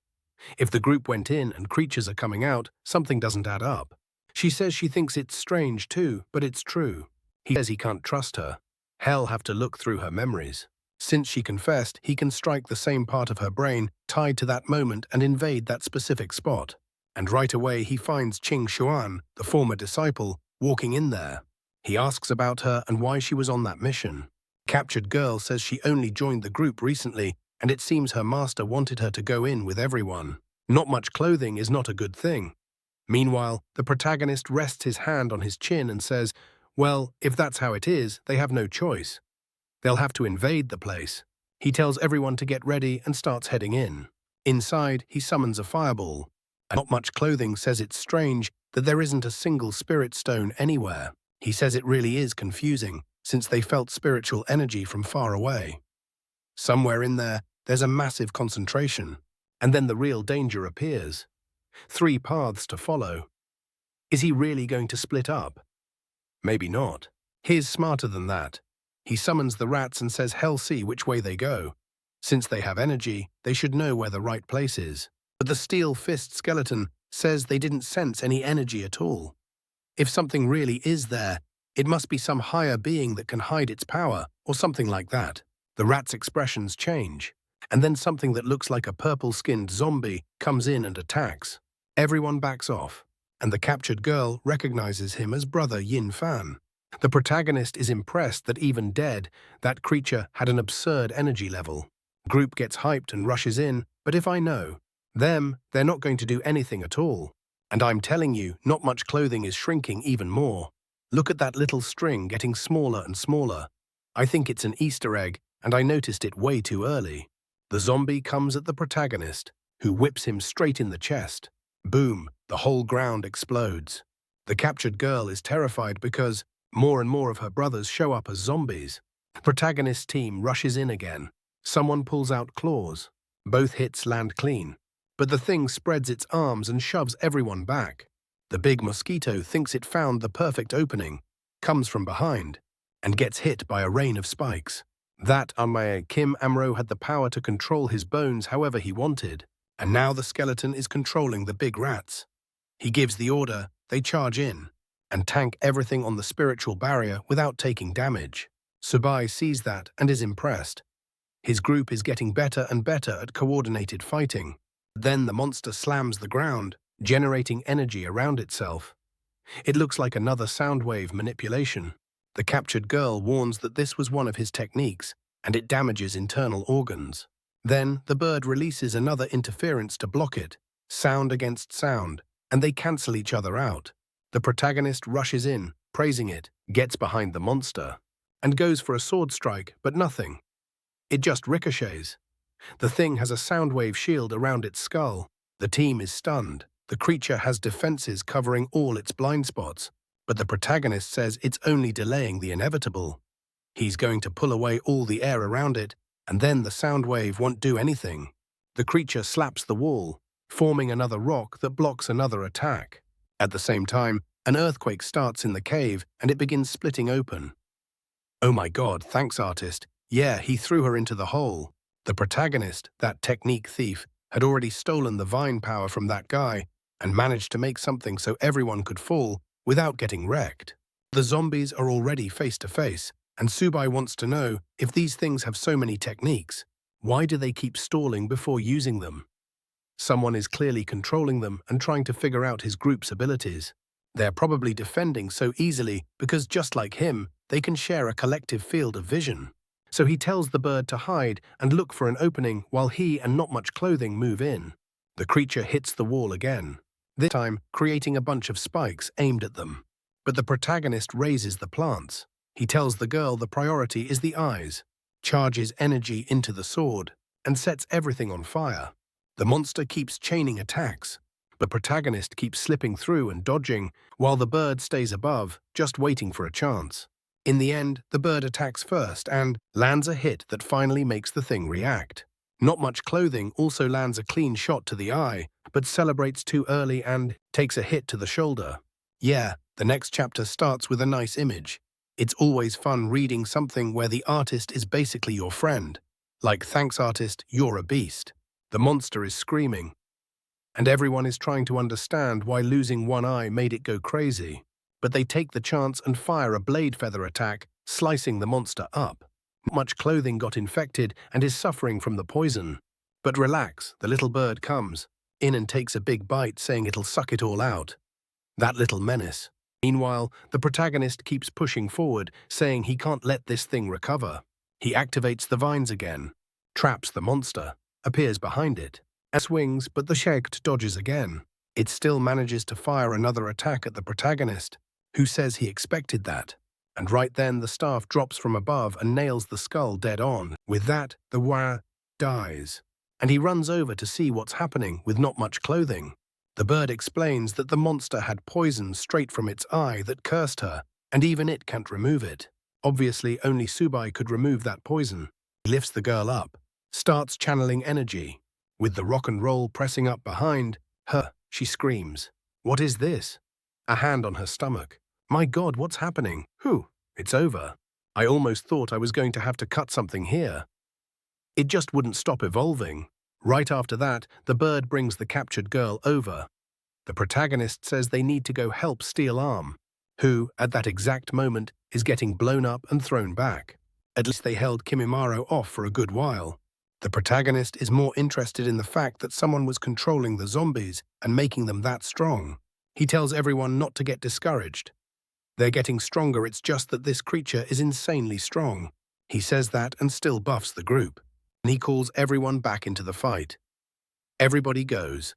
If the group went in and creatures are coming out, something doesn't add up. She says she thinks it's strange too, but it's true. He says he can't trust her. He'll have to look through her memories. Since she confessed, he can strike the same part of her brain tied to that moment and invade that specific spot. And right away he finds Qing Xuan, the former disciple, walking in there. He asks about her and why she was on that mission. Captured girl says she only joined the group recently, and it seems her master wanted her to go in with everyone. Not much clothing is not a good thing. Meanwhile, the protagonist rests his hand on his chin and says, well, if that's how it is, they have no choice. They'll have to invade the place. He tells everyone to get ready and starts heading in. Inside, he summons a fireball. And Not Much Clothing says it's strange that there isn't a single spirit stone anywhere. He says it really is confusing, since they felt spiritual energy from far away. Somewhere in there, there's a massive concentration, and then the real danger appears. 3 paths to follow. Is he really going to split up? Maybe not. He's smarter than that. He summons the rats and says hell see which way they go. Since they have energy, they should know where the right place is. But the steel fist skeleton says they didn't sense any energy at all. If something really is there, it must be some higher being that can hide its power, or something like that. The rat's expressions change, and then something that looks like a purple-skinned zombie comes in and attacks. Everyone backs off, and the captured girl recognizes him as brother Yin Fan. The protagonist is impressed that even dead, that creature had an absurd energy level. Group gets hyped and rushes in, but if I know them, they're not going to do anything at all. And I'm telling you, Not Much Clothing is shrinking even more. Look at that little string getting smaller and smaller. I think it's an Easter egg, and I noticed it way too early. The zombie comes at the protagonist, who whips him straight in the chest. Boom, the whole ground explodes. The captured girl is terrified because more and more of her brothers show up as zombies. The protagonist's team rushes in again. Someone pulls out claws. Both hits land clean, but the thing spreads its arms and shoves everyone back. The big mosquito thinks it found the perfect opening, comes from behind, and gets hit by a rain of spikes. That Kim Amro had the power to control his bones however he wanted, and now the skeleton is controlling the big rats. He gives the order, they charge in, and tank everything on the spiritual barrier without taking damage. Subai sees that and is impressed. His group is getting better and better at coordinated fighting. Then the monster slams the ground, generating energy around itself. It looks like another sound wave manipulation. The captured girl warns that this was one of his techniques, and it damages internal organs. Then the bird releases another interference to block it, sound against sound, and they cancel each other out. The protagonist rushes in, praising it, gets behind the monster, and goes for a sword strike, but nothing. It just ricochets. The thing has a sound wave shield around its skull. The team is stunned. The creature has defenses covering all its blind spots, but the protagonist says it's only delaying the inevitable. He's going to pull away all the air around it, and then the sound wave won't do anything. The creature slaps the wall, forming another rock that blocks another attack. At the same time, an earthquake starts in the cave and it begins splitting open. Oh my god, thanks artist. Yeah, he threw her into the hole. The protagonist, that technique thief, had already stolen the vine power from that guy and managed to make something so everyone could fall without getting wrecked. The zombies are already face to face, and Subai wants to know, if these things have so many techniques, why do they keep stalling before using them? Someone is clearly controlling them and trying to figure out his group's abilities. They're probably defending so easily because, just like him, they can share a collective field of vision. So he tells the bird to hide and look for an opening while he and Not Much Clothing move in. The creature hits the wall again, this time creating a bunch of spikes aimed at them. But the protagonist raises the plants. He tells the girl the priority is the eyes, charges energy into the sword, and sets everything on fire. The monster keeps chaining attacks. The protagonist keeps slipping through and dodging, while the bird stays above, just waiting for a chance. In the end, the bird attacks first and lands a hit that finally makes the thing react. Not Much Clothing also lands a clean shot to the eye, but celebrates too early and takes a hit to the shoulder. Yeah, the next chapter starts with a nice image. It's always fun reading something where the artist is basically your friend. Like, thanks artist, you're a beast. The monster is screaming, and everyone is trying to understand why losing one eye made it go crazy. But they take the chance and fire a blade feather attack, slicing the monster up. Not Much Clothing got infected and is suffering from the poison. But relax, the little bird comes in and takes a big bite, saying it'll suck it all out. That little menace. Meanwhile, the protagonist keeps pushing forward, saying he can't let this thing recover. He activates the vines again, traps the monster, appears behind it, and swings, but the Shegt dodges again. It still manages to fire another attack at the protagonist, who says he expected that. And right then the staff drops from above and nails the skull dead on. With that, the Wah dies, and he runs over to see what's happening with Not Much Clothing. The bird explains that the monster had poison straight from its eye that cursed her, and even it can't remove it. Obviously, only Subai could remove that poison. He lifts the girl up, starts channeling energy. With the rock and roll pressing up behind her, she screams. What is this? A hand on her stomach. My god, what's happening? Whew, it's over. I almost thought I was going to have to cut something here. It just wouldn't stop evolving. Right after that, the bird brings the captured girl over. The protagonist says they need to go help Steel Arm, who, at that exact moment, is getting blown up and thrown back. At least they held Kimimaro off for a good while. The protagonist is more interested in the fact that someone was controlling the zombies and making them that strong. He tells everyone not to get discouraged. They're getting stronger, it's just that this creature is insanely strong. He says that and still buffs the group. And he calls everyone back into the fight. Everybody goes.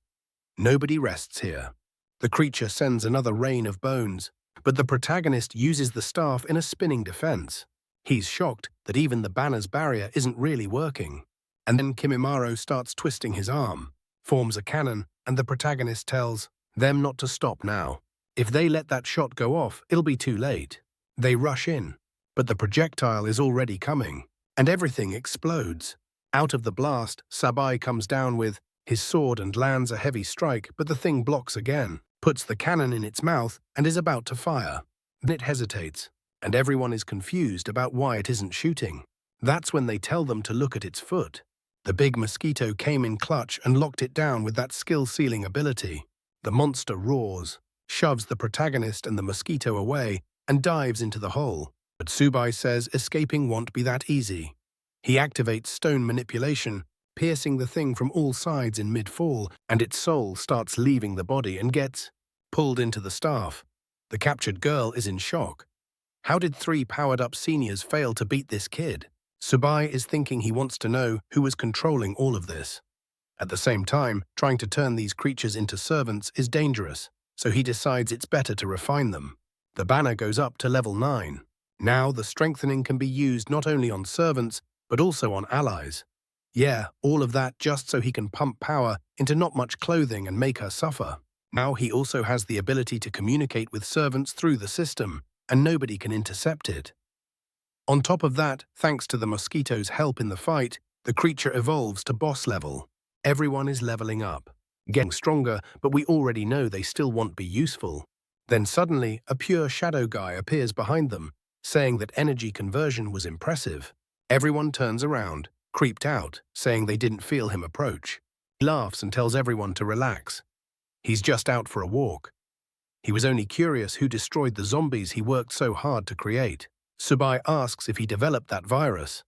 Nobody rests here. The creature sends another rain of bones, but the protagonist uses the staff in a spinning defense. He's shocked that even the banner's barrier isn't really working. And then Kimimaro starts twisting his arm, forms a cannon, and the protagonist tells them not to stop now. If they let that shot go off, it'll be too late. They rush in, but the projectile is already coming, and everything explodes. Out of the blast, Sabai comes down with his sword and lands a heavy strike, but the thing blocks again, puts the cannon in its mouth, and is about to fire. Then it hesitates, and everyone is confused about why it isn't shooting. That's when they tell them to look at its foot. The big mosquito came in clutch and locked it down with that skill-sealing ability. The monster roars, shoves the protagonist and the mosquito away, and dives into the hole. But Subai says escaping won't be that easy. He activates stone manipulation, piercing the thing from all sides in mid-fall, and its soul starts leaving the body and gets pulled into the staff. The captured girl is in shock. How did 3 powered-up seniors fail to beat this kid? Subai is thinking he wants to know who was controlling all of this. At the same time, trying to turn these creatures into servants is dangerous, so he decides it's better to refine them. The banner goes up to level 9. Now the strengthening can be used not only on servants, but also on allies. Yeah, all of that just so he can pump power into not much clothing and make her suffer. Now he also has the ability to communicate with servants through the system, and nobody can intercept it. On top of that, thanks to the mosquito's help in the fight, the creature evolves to boss level. Everyone is leveling up, getting stronger, but we already know they still won't be useful. Then suddenly, a pure shadow guy appears behind them, saying that energy conversion was impressive. Everyone turns around, creeped out, saying they didn't feel him approach. He laughs and tells everyone to relax. He's just out for a walk. He was only curious who destroyed the zombies he worked so hard to create. Subai asks if he developed that virus.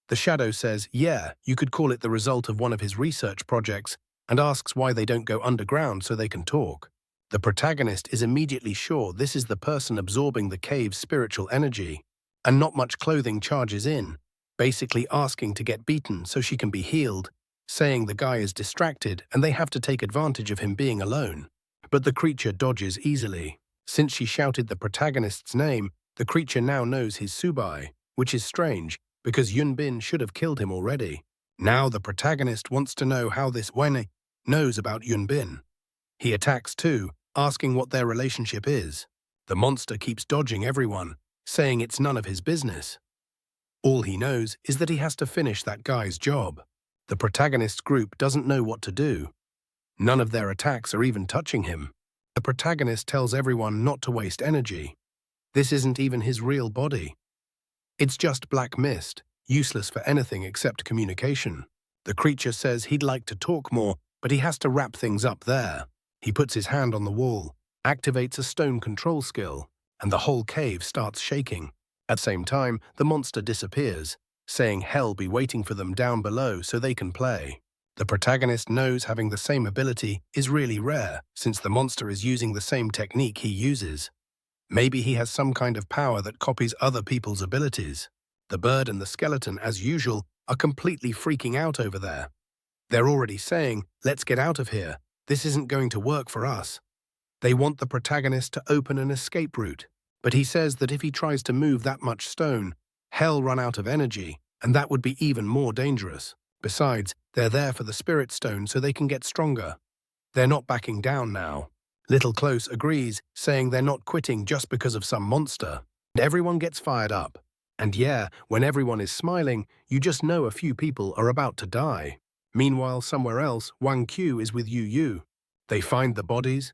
The shadow says, yeah, you could call it the result of one of his research projects, and asks why they don't go underground so they can talk. The protagonist is immediately sure this is the person absorbing the cave's spiritual energy, and not much clothing charges in, basically asking to get beaten so she can be healed, saying the guy is distracted and they have to take advantage of him being alone. But the creature dodges easily. Since she shouted the protagonist's name, the creature now knows he's Subai, which is strange, because Yunbin should have killed him already. Now the protagonist wants to know how this Wene knows about Yunbin. He attacks too, asking what their relationship is. The monster keeps dodging everyone, saying it's none of his business. All he knows is that he has to finish that guy's job. The protagonist's group doesn't know what to do. None of their attacks are even touching him. The protagonist tells everyone not to waste energy. This isn't even his real body. It's just black mist, useless for anything except communication. The creature says he'd like to talk more, but he has to wrap things up there. He puts his hand on the wall, activates a stone control skill, and the whole cave starts shaking. At the same time, the monster disappears, saying hell be waiting for them down below so they can play. The protagonist knows having the same ability is really rare, since the monster is using the same technique he uses. Maybe he has some kind of power that copies other people's abilities. The bird and the skeleton, as usual, are completely freaking out over there. They're already saying, let's get out of here. This isn't going to work for us. They want the protagonist to open an escape route, but he says that if he tries to move that much stone, hell run out of energy, and that would be even more dangerous. Besides, they're there for the spirit stone so they can get stronger. They're not backing down now. Little Close agrees, saying they're not quitting just because of some monster. And everyone gets fired up. And yeah, when everyone is smiling, you just know a few people are about to die. Meanwhile, somewhere else, Wang Q is with Yu Yu. They find the bodies.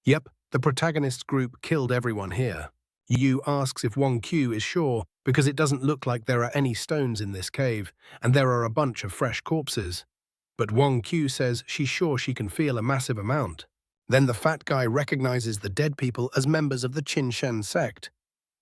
Yep, the protagonist's group killed everyone here. Yu Yu asks if Wang Q is sure, because it doesn't look like there are any stones in this cave, and there are a bunch of fresh corpses. But Wang Q says she's sure she can feel a massive amount. Then the fat guy recognizes the dead people as members of the Qin Shen sect.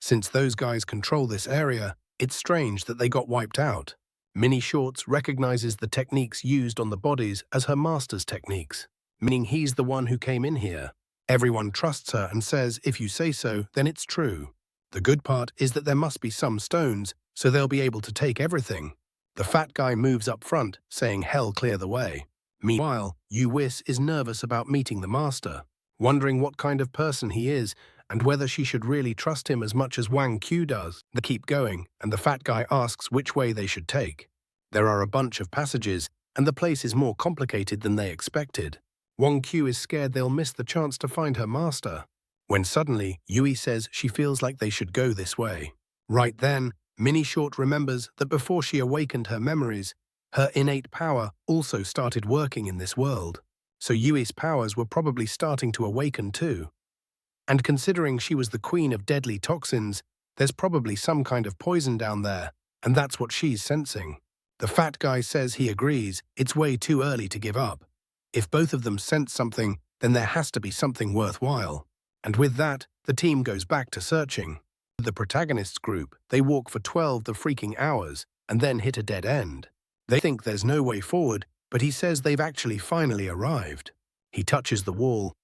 Since those guys control this area, it's strange that they got wiped out. Mini Shorts recognizes the techniques used on the bodies as her master's techniques, meaning he's the one who came in here. Everyone trusts her and says if you say so, then it's true. The good part is that there must be some stones, so they'll be able to take everything. The fat guy moves up front, saying hell clear the way. Meanwhile, Yu Wis is nervous about meeting the master, wondering what kind of person he is and whether she should really trust him as much as Wang Q does. They keep going, and the fat guy asks which way they should take. There are a bunch of passages, and the place is more complicated than they expected. Wang Q is scared they'll miss the chance to find her master, when suddenly Yui says she feels like they should go this way. Right then, Mini Short remembers that before she awakened her memories, her innate power also started working in this world. So Yui's powers were probably starting to awaken too. And considering she was the queen of deadly toxins, there's probably some kind of poison down there, and that's what she's sensing. The fat guy says he agrees, it's way too early to give up. If both of them sense something, then there has to be something worthwhile. And with that, the team goes back to searching. The protagonist's group, they walk for 12 the freaking hours, and then hit a dead end. They think there's no way forward, but he says they've actually finally arrived. He touches the wall,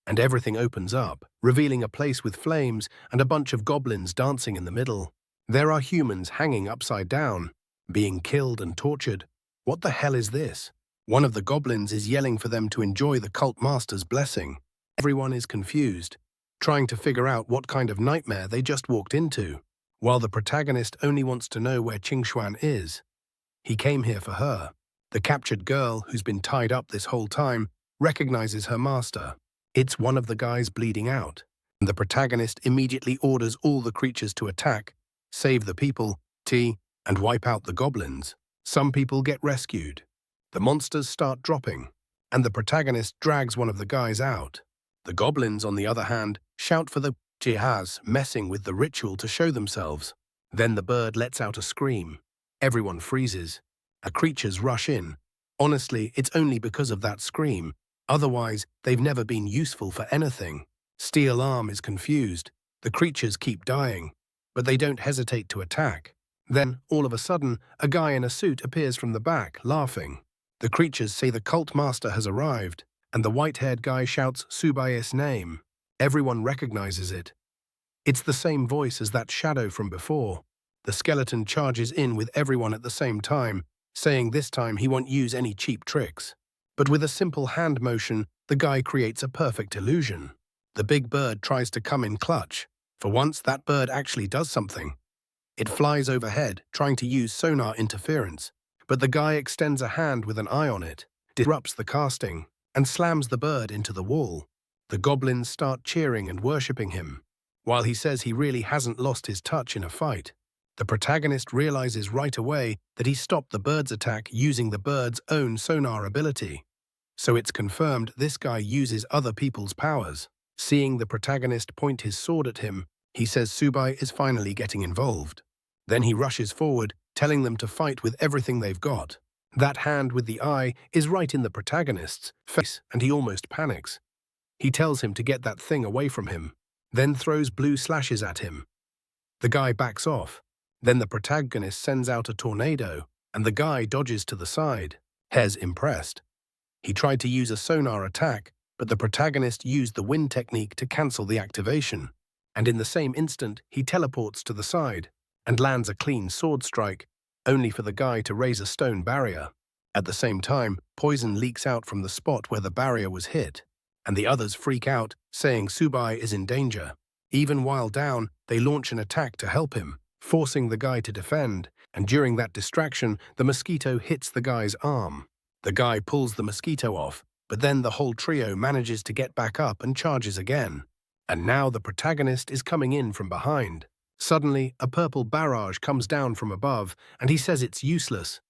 and everything opens up, revealing a place with flames and a bunch of goblins dancing in the middle. There are humans hanging upside down, being killed and tortured. What the hell is this? One of the goblins is yelling for them to enjoy the cult master's blessing. Everyone is confused, trying to figure out what kind of nightmare they just walked into, while the protagonist only wants to know where Qingxuan is. He came here for her. The captured girl, who's been tied up this whole time, recognizes her master. It's one of the guys bleeding out. And the protagonist immediately orders all the creatures to attack, save the people, and wipe out the goblins. Some people get rescued. The monsters start dropping, and the protagonist drags one of the guys out. The goblins, on the other hand, shout for the jihaz, messing with the ritual to show themselves. Then the bird lets out a scream. Everyone freezes. The creatures rush in. Honestly, it's only because of that scream. Otherwise, they've never been useful for anything. Steel Arm is confused. The creatures keep dying, but they don't hesitate to attack. Then, all of a sudden, a guy in a suit appears from the back, laughing. The creatures say the cult master has arrived, and the white-haired guy shouts Tsubai's name. Everyone recognizes it. It's the same voice as that shadow from before. The skeleton charges in with everyone at the same time, saying this time he won't use any cheap tricks. But with a simple hand motion, the guy creates a perfect illusion. The big bird tries to come in clutch. For once, that bird actually does something. It flies overhead, trying to use sonar interference, but the guy extends a hand with an eye on it, disrupts the casting, and slams the bird into the wall. The goblins start cheering and worshipping him. While he says he really hasn't lost his touch in a fight, the protagonist realizes right away that he stopped the bird's attack using the bird's own sonar ability. So it's confirmed this guy uses other people's powers. Seeing the protagonist point his sword at him, he says Tsubai is finally getting involved. Then he rushes forward, telling them to fight with everything they've got. That hand with the eye is right in the protagonist's face, and he almost panics. He tells him to get that thing away from him, then throws blue slashes at him. The guy backs off. Then the protagonist sends out a tornado, and the guy dodges to the side. Hez impressed. He tried to use a sonar attack, but the protagonist used the wind technique to cancel the activation. And in the same instant, he teleports to the side and lands a clean sword strike, only for the guy to raise a stone barrier. At the same time, poison leaks out from the spot where the barrier was hit, and the others freak out, saying Tsubai is in danger. Even while down, they launch an attack to help him, forcing the guy to defend, and during that distraction, the mosquito hits the guy's arm. The guy pulls the mosquito off, but then the whole trio manages to get back up and charges again. And now the protagonist is coming in from behind. Suddenly, a purple barrage comes down from above, and he says it's useless.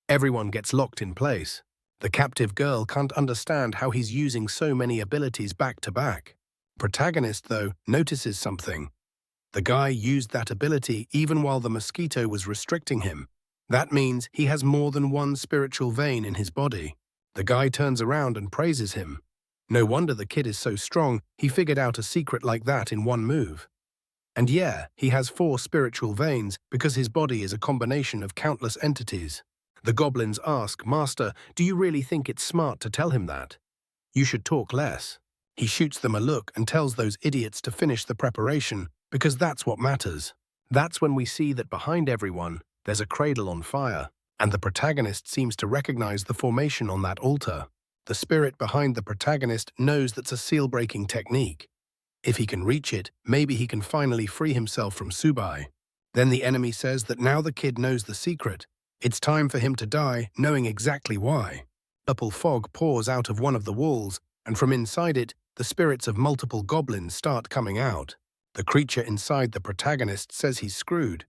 Everyone gets locked in place. The captive girl can't understand how he's using so many abilities back to back. Protagonist, though, notices something. The guy used that ability even while the mosquito was restricting him. That means he has more than one spiritual vein in his body. The guy turns around and praises him. No wonder the kid is so strong, he figured out a secret like that in one move. And yeah, he has 4 spiritual veins because his body is a combination of countless entities. The goblins ask, "Master, do you really think it's smart to tell him that? You should talk less." He shoots them a look and tells those idiots to finish the preparation, because that's what matters. That's when we see that behind everyone, there's a cradle on fire, and the protagonist seems to recognize the formation on that altar. The spirit behind the protagonist knows that's a seal-breaking technique. If he can reach it, maybe he can finally free himself from Tsubai. Then the enemy says that now the kid knows the secret. It's time for him to die, knowing exactly why. Purple fog pours out of one of the walls, and from inside it, the spirits of multiple goblins start coming out. The creature inside the protagonist says he's screwed.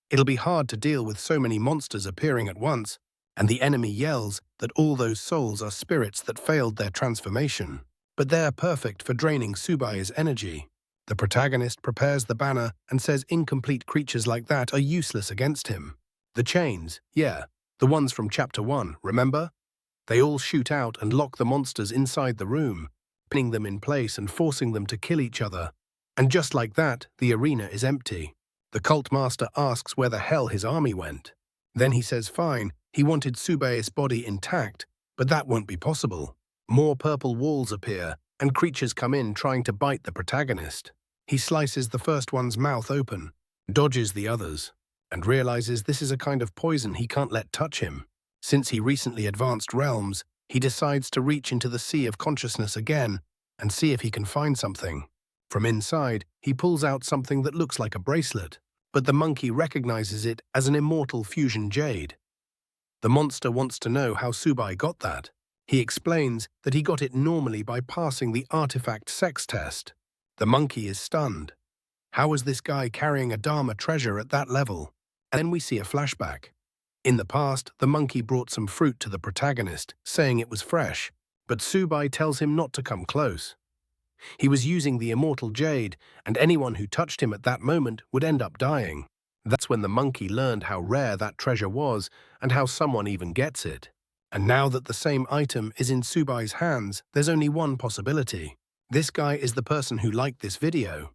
It'll be hard to deal with so many monsters appearing at once, and the enemy yells that all those souls are spirits that failed their transformation. But they're perfect for draining Tsubai's energy. The protagonist prepares the banner and says incomplete creatures like that are useless against him. The chains, yeah, the ones from Chapter 1, remember? They all shoot out and lock the monsters inside the room, pinning them in place and forcing them to kill each other. And just like that, the arena is empty. The cult master asks where the hell his army went. Then he says fine, he wanted Tsubai's body intact, but that won't be possible. More purple walls appear, and creatures come in trying to bite the protagonist. He slices the first one's mouth open, dodges the others, and realizes this is a kind of poison he can't let touch him. Since he recently advanced realms, he decides to reach into the sea of consciousness again and see if he can find something. From inside, he pulls out something that looks like a bracelet, but the monkey recognizes it as an immortal fusion jade. The monster wants to know how Subai got that. He explains that he got it normally by passing the artifact sex test. The monkey is stunned. How is this guy carrying a Dharma treasure at that level? And then we see a flashback. In the past, the monkey brought some fruit to the protagonist, saying it was fresh, but Subai tells him not to come close. He was using the immortal jade, and anyone who touched him at that moment would end up dying. That's when the monkey learned how rare that treasure was and how someone even gets it. And now that the same item is in Subai's hands, there's only one possibility. This guy is the person who liked this video.